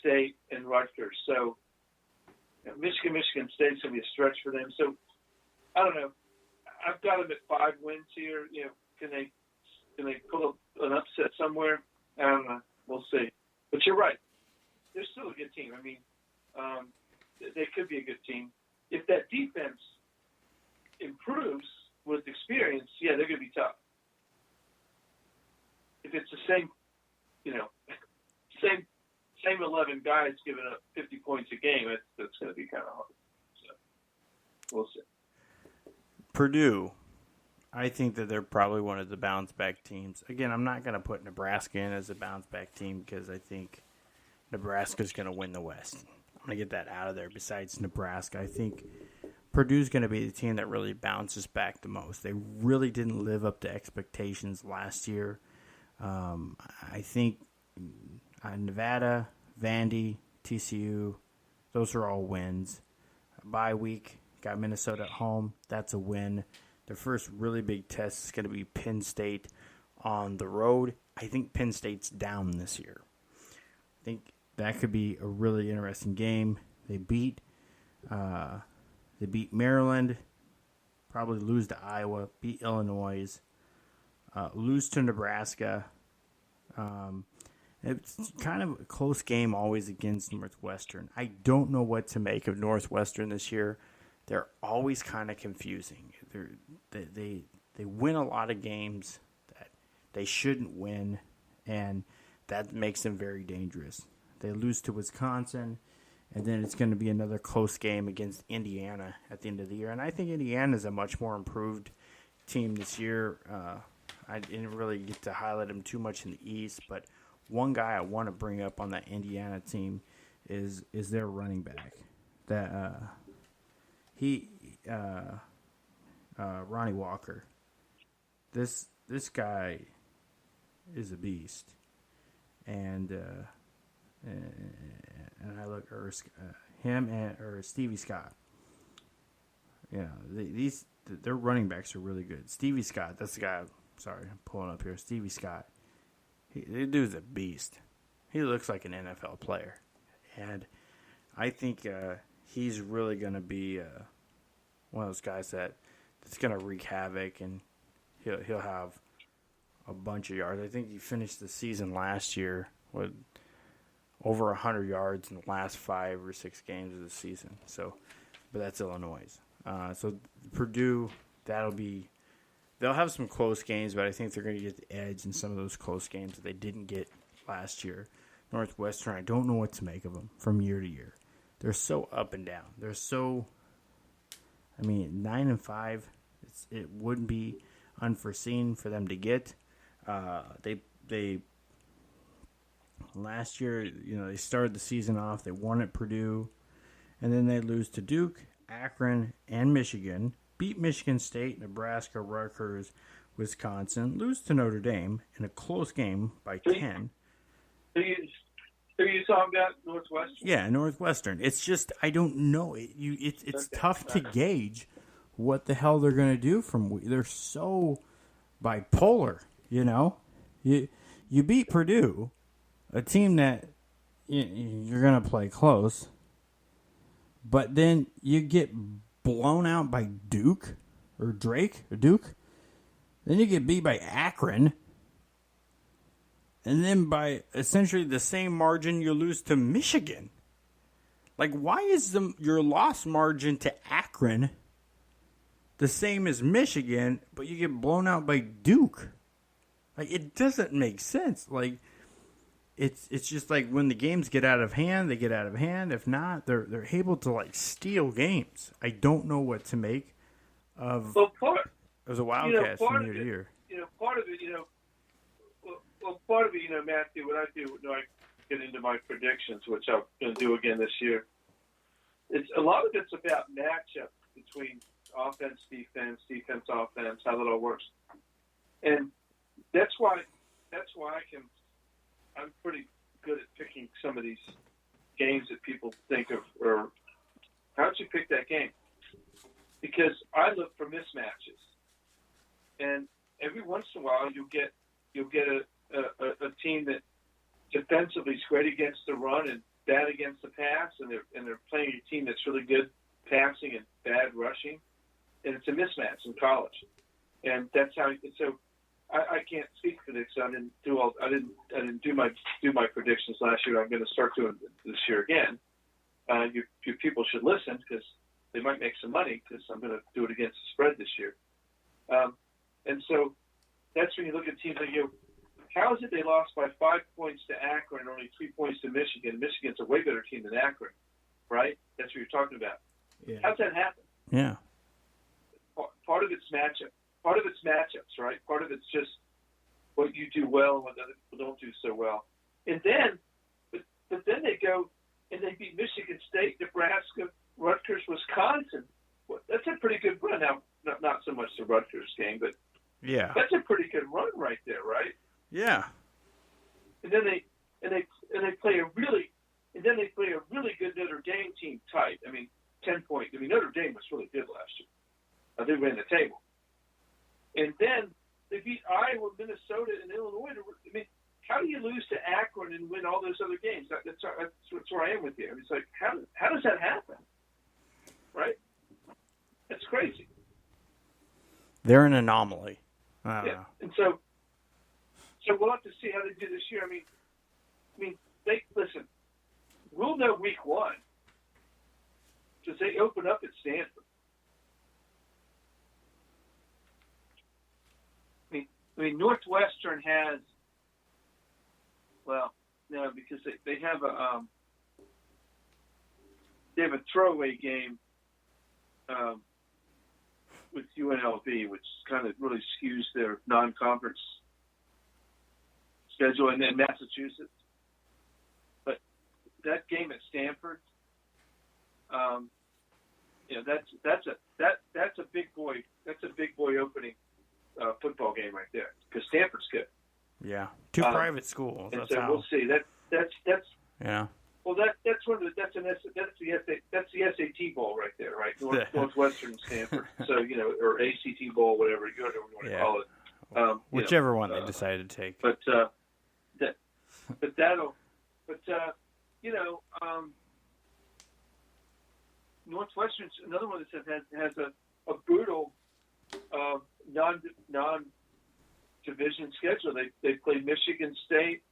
State, and Rutgers. So Michigan State's going to be a stretch for them. So I don't know. I've got them at 5 wins here. Can they pull an upset somewhere? I don't know. We'll see. But you're right. They're still a good team. I mean, they could be a good team. If that defense improves with experience, they're going to be tough. If it's the same 11 guys giving up 50 points a game, that's going to be kind of hard. So we'll see. Purdue, I think that they're probably one of the bounce-back teams. Again, I'm not going to put Nebraska in as a bounce-back team because I think Nebraska's going to win the West. I'm going to get that out of there. Besides Nebraska, I think Purdue's going to be the team that really bounces back the most. They really didn't live up to expectations last year. I think Nevada, Vandy, TCU, those are all wins. Bye week, got Minnesota at home. That's a win. Their first really big test is going to be Penn State on the road. I think Penn State's down this year. I think that could be a really interesting game. They beat Maryland, probably lose to Iowa, beat Illinois, lose to Nebraska. It's kind of a close game always against Northwestern. I don't know what to make of Northwestern this year. They're always kind of confusing. They they win a lot of games that they shouldn't win, and that makes them very dangerous. They lose to Wisconsin, and then it's going to be another close game against Indiana at the end of the year. And I think Indiana is a much more improved team this year. I didn't really get to highlight them too much in the East, but one guy I want to bring up on that Indiana team is their running back. That Ronnie Walker. This guy is a beast, and I look him or Stevie Scott. Their running backs are really good. Stevie Scott, that's the guy. Sorry, I'm pulling up here. Stevie Scott. The dude's a beast. He looks like an NFL player, and I think he's really going to be one of those guys that's going to wreak havoc, and he'll have a bunch of yards. I think he finished the season last year with over 100 yards in the last 5 or 6 games of the season. So, but that's Illinois. So Purdue, they'll have some close games, but I think they're going to get the edge in some of those close games that they didn't get last year. Northwestern, I don't know what to make of them from year to year. They're so up and down. 9-5, it wouldn't be unforeseen for them to get. They last year, they started the season off. They won at Purdue, and then they lose to Duke, Akron, and Michigan. Beat Michigan State, Nebraska, Rutgers, Wisconsin. Lose to Notre Dame in a close game by 10. Who you talking about? Northwestern? Yeah, Northwestern. It's just I don't know. It's tough to gauge what the hell they're going to do they're so bipolar, You beat Purdue, a team that you're going to play close, but then you get blown out by Duke. Then you get beat by Akron. And then by essentially the same margin, you lose to Michigan. Like, why is your loss margin to Akron the same as Michigan, but you get blown out by Duke? Like, it doesn't make sense. Like, it's just like when the games get out of hand, they get out of hand. If not, they're able to steal games. I don't know what to make of the Wildcats from year to year. Part of it, part of it, Matthew, what I do when I get into my predictions, which I'm going to do again this year, it's a lot of it's about matchup between offense, defense, offense, how that all works, and that's why I'm pretty good at picking some of these games that people think of, or how'd you pick that game? Because I look for mismatches, and every once in a while you'll get a team that defensively is great against the run and bad against the pass, and they're playing a team that's really good passing and bad rushing, and it's a mismatch in college, and that's how. So I can't speak for this. I didn't do my predictions last year. I'm going to start doing this year again. You people should listen because they might make some money because I'm going to do it against the spread this year. And so that's when you look at teams like how is it they lost by 5 points to Akron and only 3 points to Michigan? Michigan's a way better team than Akron, right? That's what you're talking about. Yeah. How's that happen? Yeah. Part of it's matchup. Part of it's matchups, right? Part of it's just what you do well and what other people don't do so well. And then, but then they go and they beat Michigan State, Nebraska, Rutgers, Wisconsin. Well, that's a pretty good run. Now, not so much the Rutgers game, but yeah, that's a pretty good run right there, right? Yeah. And then they play a really good Notre Dame team tight. 10 points. Notre Dame was really good last year. They ran the table. And then they beat Iowa, Minnesota, and Illinois. How do you lose to Akron and win all those other games? That's where I am with you. It's like, how does that happen? Right? That's crazy. They're an anomaly. Yeah. And so we'll have to see how they do this year. Listen, we'll know week 1 because they open up at Stanford. I mean, Northwestern has, well, no, because they have a throwaway game with UNLV, which kind of really skews their non-conference schedule, and then Massachusetts. But that game at Stanford, that's a big boy. That's a big boy opening football game right there, because Stanford's good. Yeah, two private schools. And that's so how. we'll see. That's Yeah. well, that's one of the that's the SAT bowl right there, right? Northwestern, Stanford. So or ACT bowl, whatever you want to call it. Whichever one they decided to take. But Northwestern's another one that has a brutal non-division schedule. They play Michigan State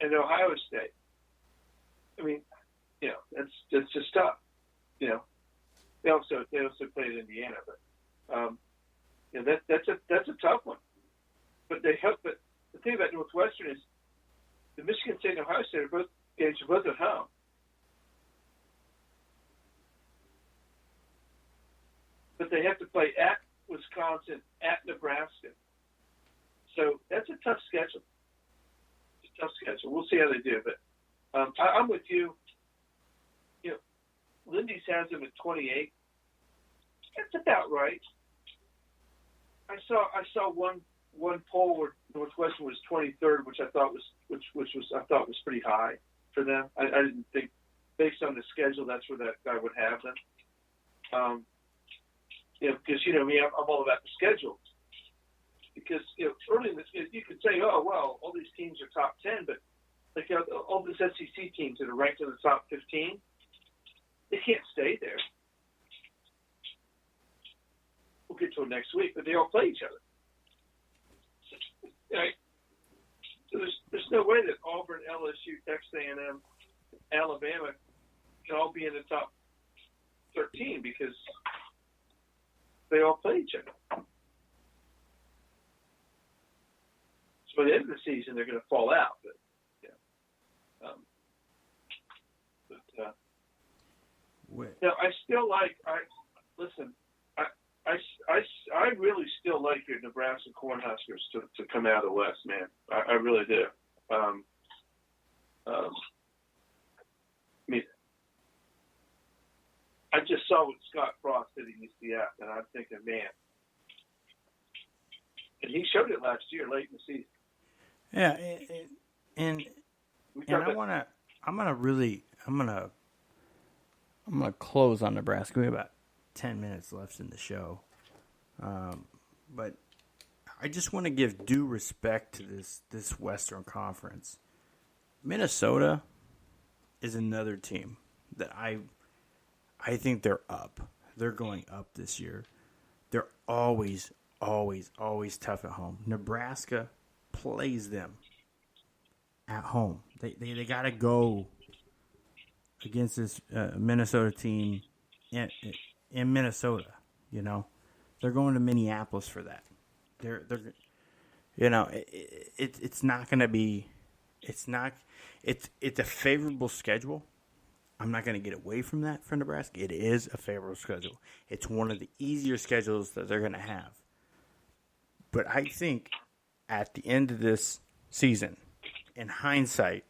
and Ohio State. I mean, that's just tough. They also played Indiana, but that's a tough one. But But the thing about Northwestern is the Michigan State and Ohio State games are both at home. But they have to play at Wisconsin, at Nebraska. So that's a tough schedule. It's a tough schedule. We'll see how they do. But I'm with you. Lindy's has them at 28. That's about right. I saw one poll where Northwestern was 23rd, which I thought was pretty high for them. I didn't think, based on the schedule, that's where that guy would have them. Because me, I'm all about the schedule. Because early in this, you could say, oh well, all these teams are top 10, but like all these SEC teams that are ranked in the top 15, they can't stay there. We'll get to it next week, but they all play each other. Right? So there's no way that Auburn, LSU, Texas A&M, Alabama can all be in the top 13 because they all play each other. So by the end of the season, they're going to fall out. But I still like. I really still like your Nebraska Cornhuskers to come out of the West, man. I really do. I just saw what Scott Frost did at UCF, and I'm thinking, man. And he showed it last year, late in the season. Yeah, and I'm gonna close on Nebraska. We have about 10 minutes left in the show. But I just want to give due respect to this Western Conference. Minnesota is another team that I think they're up. They're going up this year. They're always tough at home. Nebraska plays them at home. They got to go against this Minnesota team in Minnesota. They're going to Minneapolis for that. It's not going to be. It's a favorable schedule. I'm not going to get away from that for Nebraska. It is a favorable schedule. It's one of the easier schedules that they're going to have. But I think at the end of this season, in hindsight,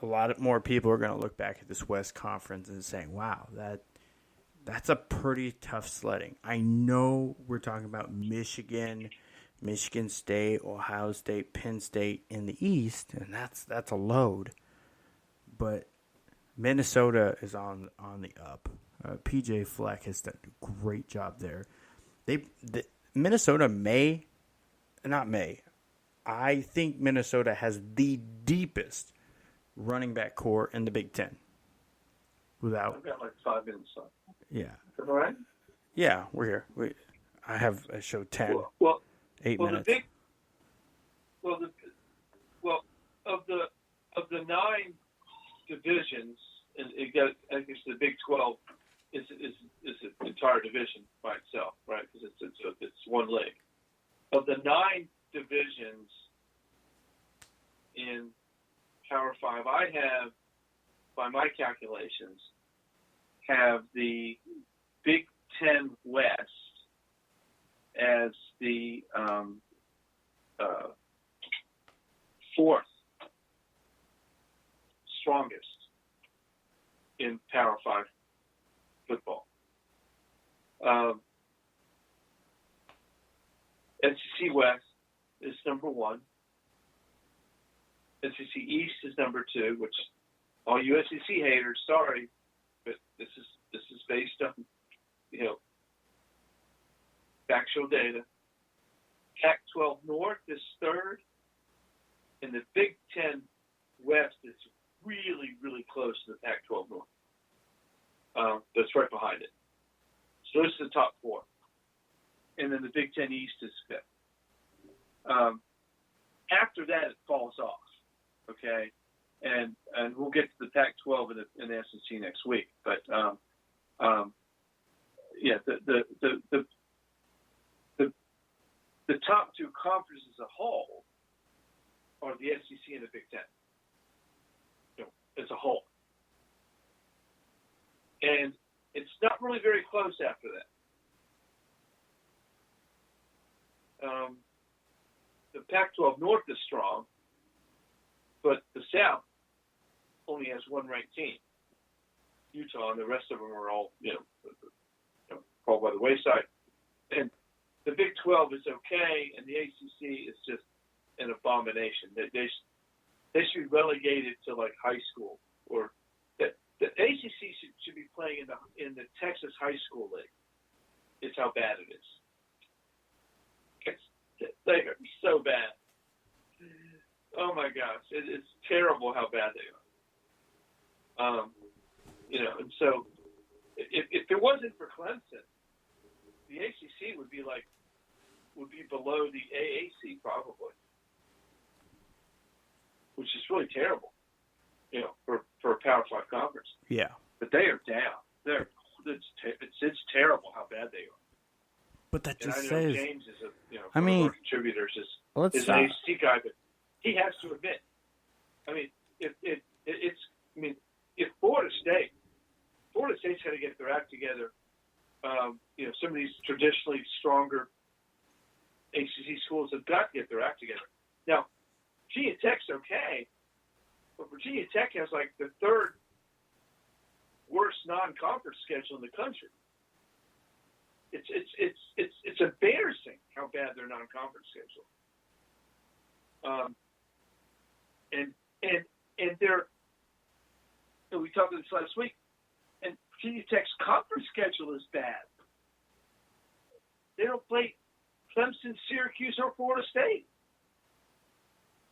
a lot more people are going to look back at this West Conference and say, wow, that's a pretty tough sledding. I know we're talking about Michigan State, Ohio State, Penn State in the East, and that's a load. But Minnesota is on the up. PJ Fleck has done a great job there. Minnesota I think Minnesota has the deepest running back core in the Big Ten. I've got like 5 minutes left. Yeah. Is that all right? Yeah, we're here. I showed 10. 8 minutes. Of the 9 divisions, and I guess the Big 12 is an entire division by itself, right? Because it's one league. Of the 9 divisions in Power 5, I have, by my calculations, have the Big Ten West as the 4th strongest in Power 5 football. SEC West is number 1. SEC East is number 2, which all you SEC haters, sorry, but this is based on, factual data. Pac-12 North is 3rd, and the Big Ten West is really, really close to the Pac-12 North. That's right behind it. So this is the top 4. And then the Big Ten East is 5th. After that, it falls off, okay? And we'll get to the Pac-12 and the SEC next week. But, the top 2 conferences as a whole are the SEC and the Big Ten, as a whole. And it's not really very close after that. The Pac-12 North is strong, but the South only has 1 ranked team, Utah, and the rest of them are all, fall by the wayside. And the Big 12 is okay, and the ACC is just an abomination. They should be relegated to like high school, or the ACC should be playing in the Texas High School League. It's how bad it is. They are so bad. Oh my gosh, it's terrible how bad they are. And so if it wasn't for Clemson, the ACC would be below the AAC probably, which is really terrible, for a Power 5 conference. Yeah. But they are down. It's terrible how bad they are. But that just and I know says. James is one of our contributors is an ACC guy, but he has to admit. If Florida State's got to get their act together. Some of these traditionally stronger ACC schools have got to get their act together. Now, Virginia Tech's okay, but Virginia Tech has like the 3rd worst non-conference schedule in the country. It's embarrassing how bad their non-conference schedule. And they're, we talked about this last week, and Virginia Tech's conference schedule is bad. They don't play Clemson, Syracuse, or Florida State.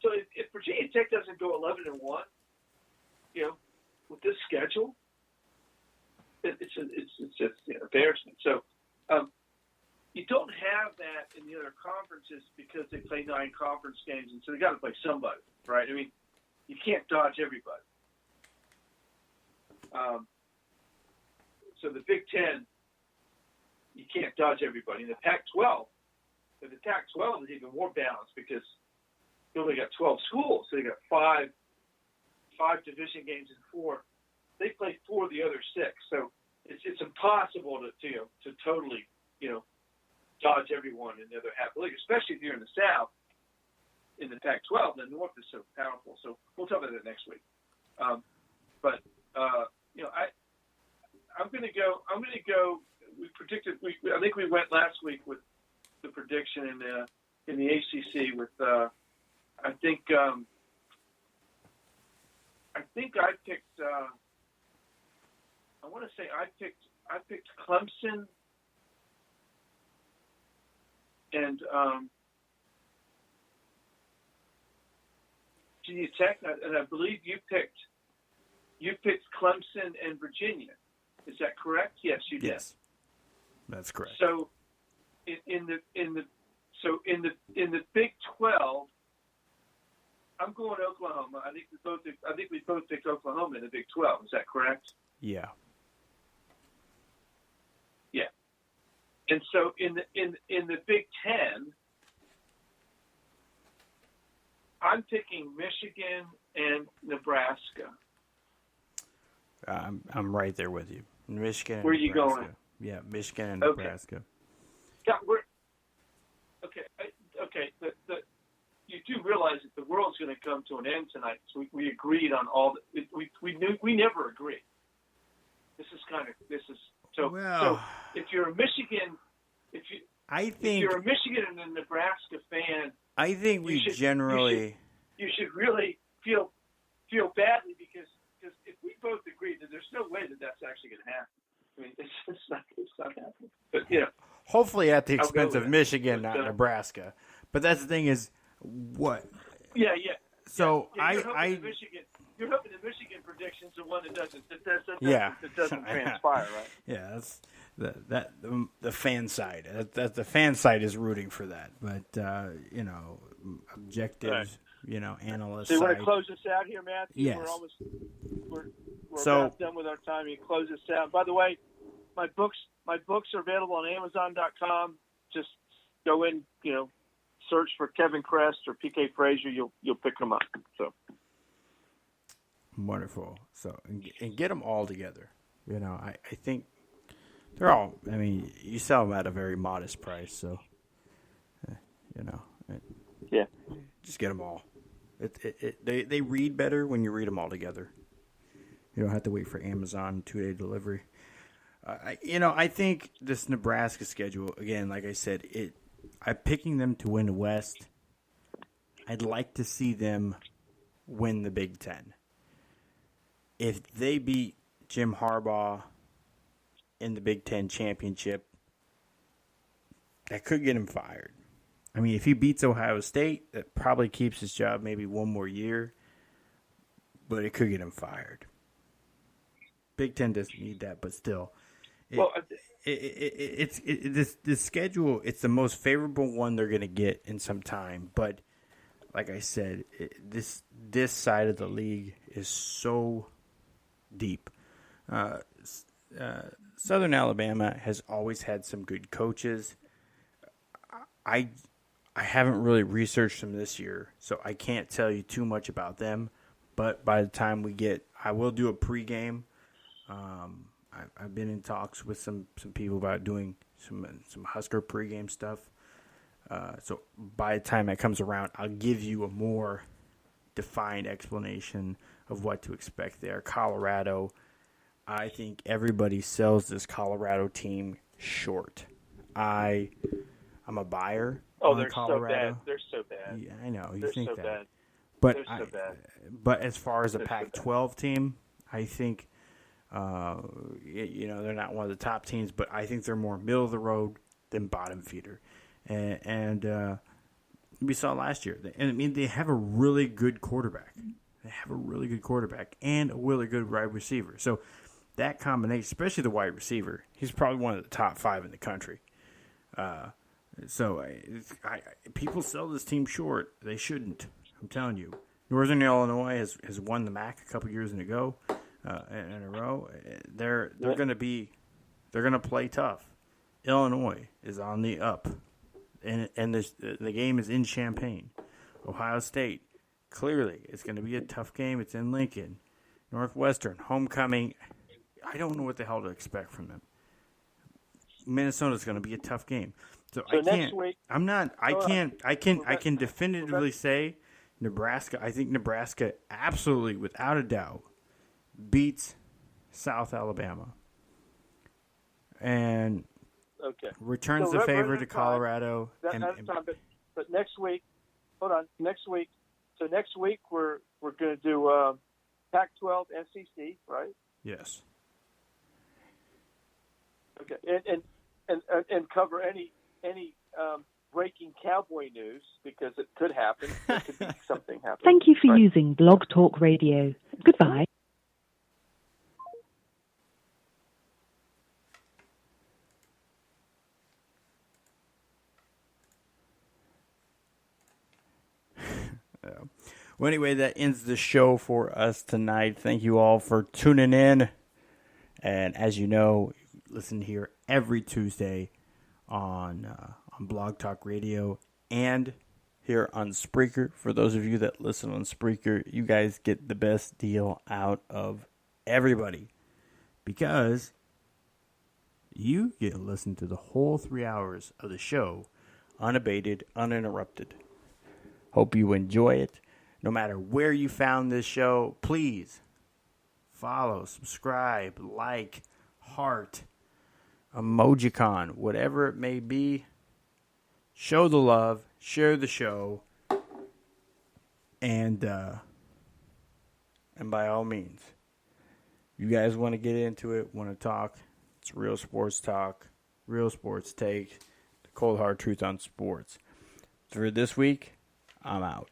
So if Virginia Tech doesn't go 11-1, with this schedule, it's just embarrassment. So you don't have that in the other conferences because they play 9 conference games, and so they got to play somebody, right? You can't dodge everybody. So the Big Ten, you can't dodge everybody. In the Pac-12, is even more balanced because they only got 12 schools, so they got 5 division games and 4. They play 4 of the other 6, so it's impossible to totally dodge everyone in the other half of the league, especially if you're in the South. In the Pac-12, the North is so powerful. So we'll talk about that next week. I'm going to go. We predicted. I think we went last week with the prediction in the ACC with. I think I picked. I want to say I picked Clemson and Virginia Tech, and I believe you picked Clemson and Virginia. Is that correct? Yes, you did. Yes, that's correct. So, in the Big 12, I'm going Oklahoma. I think we both picked Oklahoma in the Big 12. Is that correct? Yeah. And so in the Big Ten, I'm picking Michigan and Nebraska. I'm right there with you. Michigan and Where are you Nebraska. going? Yeah, Michigan and Okay. Nebraska. Yeah, okay. You do realize that the world's going to come to an end tonight. So we agreed on all. We never agreed. So if you're a Michigan, if you're a Michigan and a Nebraska fan, I think we generally you should really feel badly because if we both agree that there's no way that that's actually going to happen. I mean, it's not happening. But hopefully at the I'll expense go of with Michigan, that. not Nebraska. But that's the thing is, what? Yeah. So you're hoping the Michigan prediction's the one that doesn't transpire, right? Yeah, that's the fan side. That the fan side is rooting for that, but objectives, analysts. So you want side. to close this out here, Matthew? Yes. We're So- about done with our time. You close this out. By the way, my books are available on Amazon.com. Just go in, search for Kevin Crest or PK Frazier. You'll pick them up. So Wonderful. So and get them all together. I think they're all. I mean, you sell them at a very modest price, so yeah. just get them all. They read better when you read them all together. You don't have to wait for Amazon 2-day delivery. I think this Nebraska schedule, again, like I said, I'm picking them to win the West. I'd like to see them win the Big Ten. If they beat Jim Harbaugh in the Big Ten championship, that could get him fired. I mean, if he beats Ohio State, that probably keeps his job maybe one more year, but it could get him fired. Big Ten doesn't need that, but still. This schedule, it's the most favorable one they're going to get in some time. But like I said, this side of the league is so deep. Southern Alabama has always had some good coaches. I haven't really researched them this year, so I can't tell you too much about them. But by the time I will do a pregame. I've been in talks with some people about doing some Husker pregame stuff. So by the time that comes around, I'll give you a more defined explanation of what to expect there. Colorado, I think everybody sells this Colorado team short. I'm a buyer. Oh, on they're Colorado. so bad. They're so bad. Yeah, I know. You They're think so that. bad. But They're so bad. But as far as a They're so Pac-12 team, I think they're not one of the top teams, but I think they're more middle of the road than bottom feeder. And we saw last year. And I mean, they have a really good quarterback. They have a really good quarterback and a really good wide receiver. So that combination, especially the wide receiver, he's probably one of the top 5 in the country. So people sell this team short. They shouldn't. I'm telling you. Northern Illinois has won the MAC a couple years in a row. They're going to play tough. Illinois is on the up, and the game is in Champaign. Ohio State, clearly, it's going to be a tough game. It's in Lincoln. Northwestern, homecoming. I don't know what the hell to expect from them. Minnesota's going to be a tough game. So I can't. Next week, I can definitively say Nebraska. I think Nebraska absolutely, without a doubt, beats South Alabama and returns the favor to Colorado. But next week, hold on. Next week, we're going to do Pac-12 SEC, right? Yes. Okay, and cover any breaking Cowboy news because it could happen. It could be something happen. Thank you for using Blog Talk Radio. Goodbye. Well, anyway, that ends the show for us tonight. Thank you all for tuning in. And as you know, listen here every Tuesday on Blog Talk Radio and here on Spreaker. For those of you that listen on Spreaker, you guys get the best deal out of everybody because you get to listen to the whole 3 hours of the show unabated, uninterrupted. Hope you enjoy it. No matter where you found this show, please follow, subscribe, like, heart, emojicon, whatever it may be. Show the love, share the show, and by all means, you guys want to get into it, want to talk, it's real sports talk, real sports take, the cold hard truth on sports. For this week, I'm out.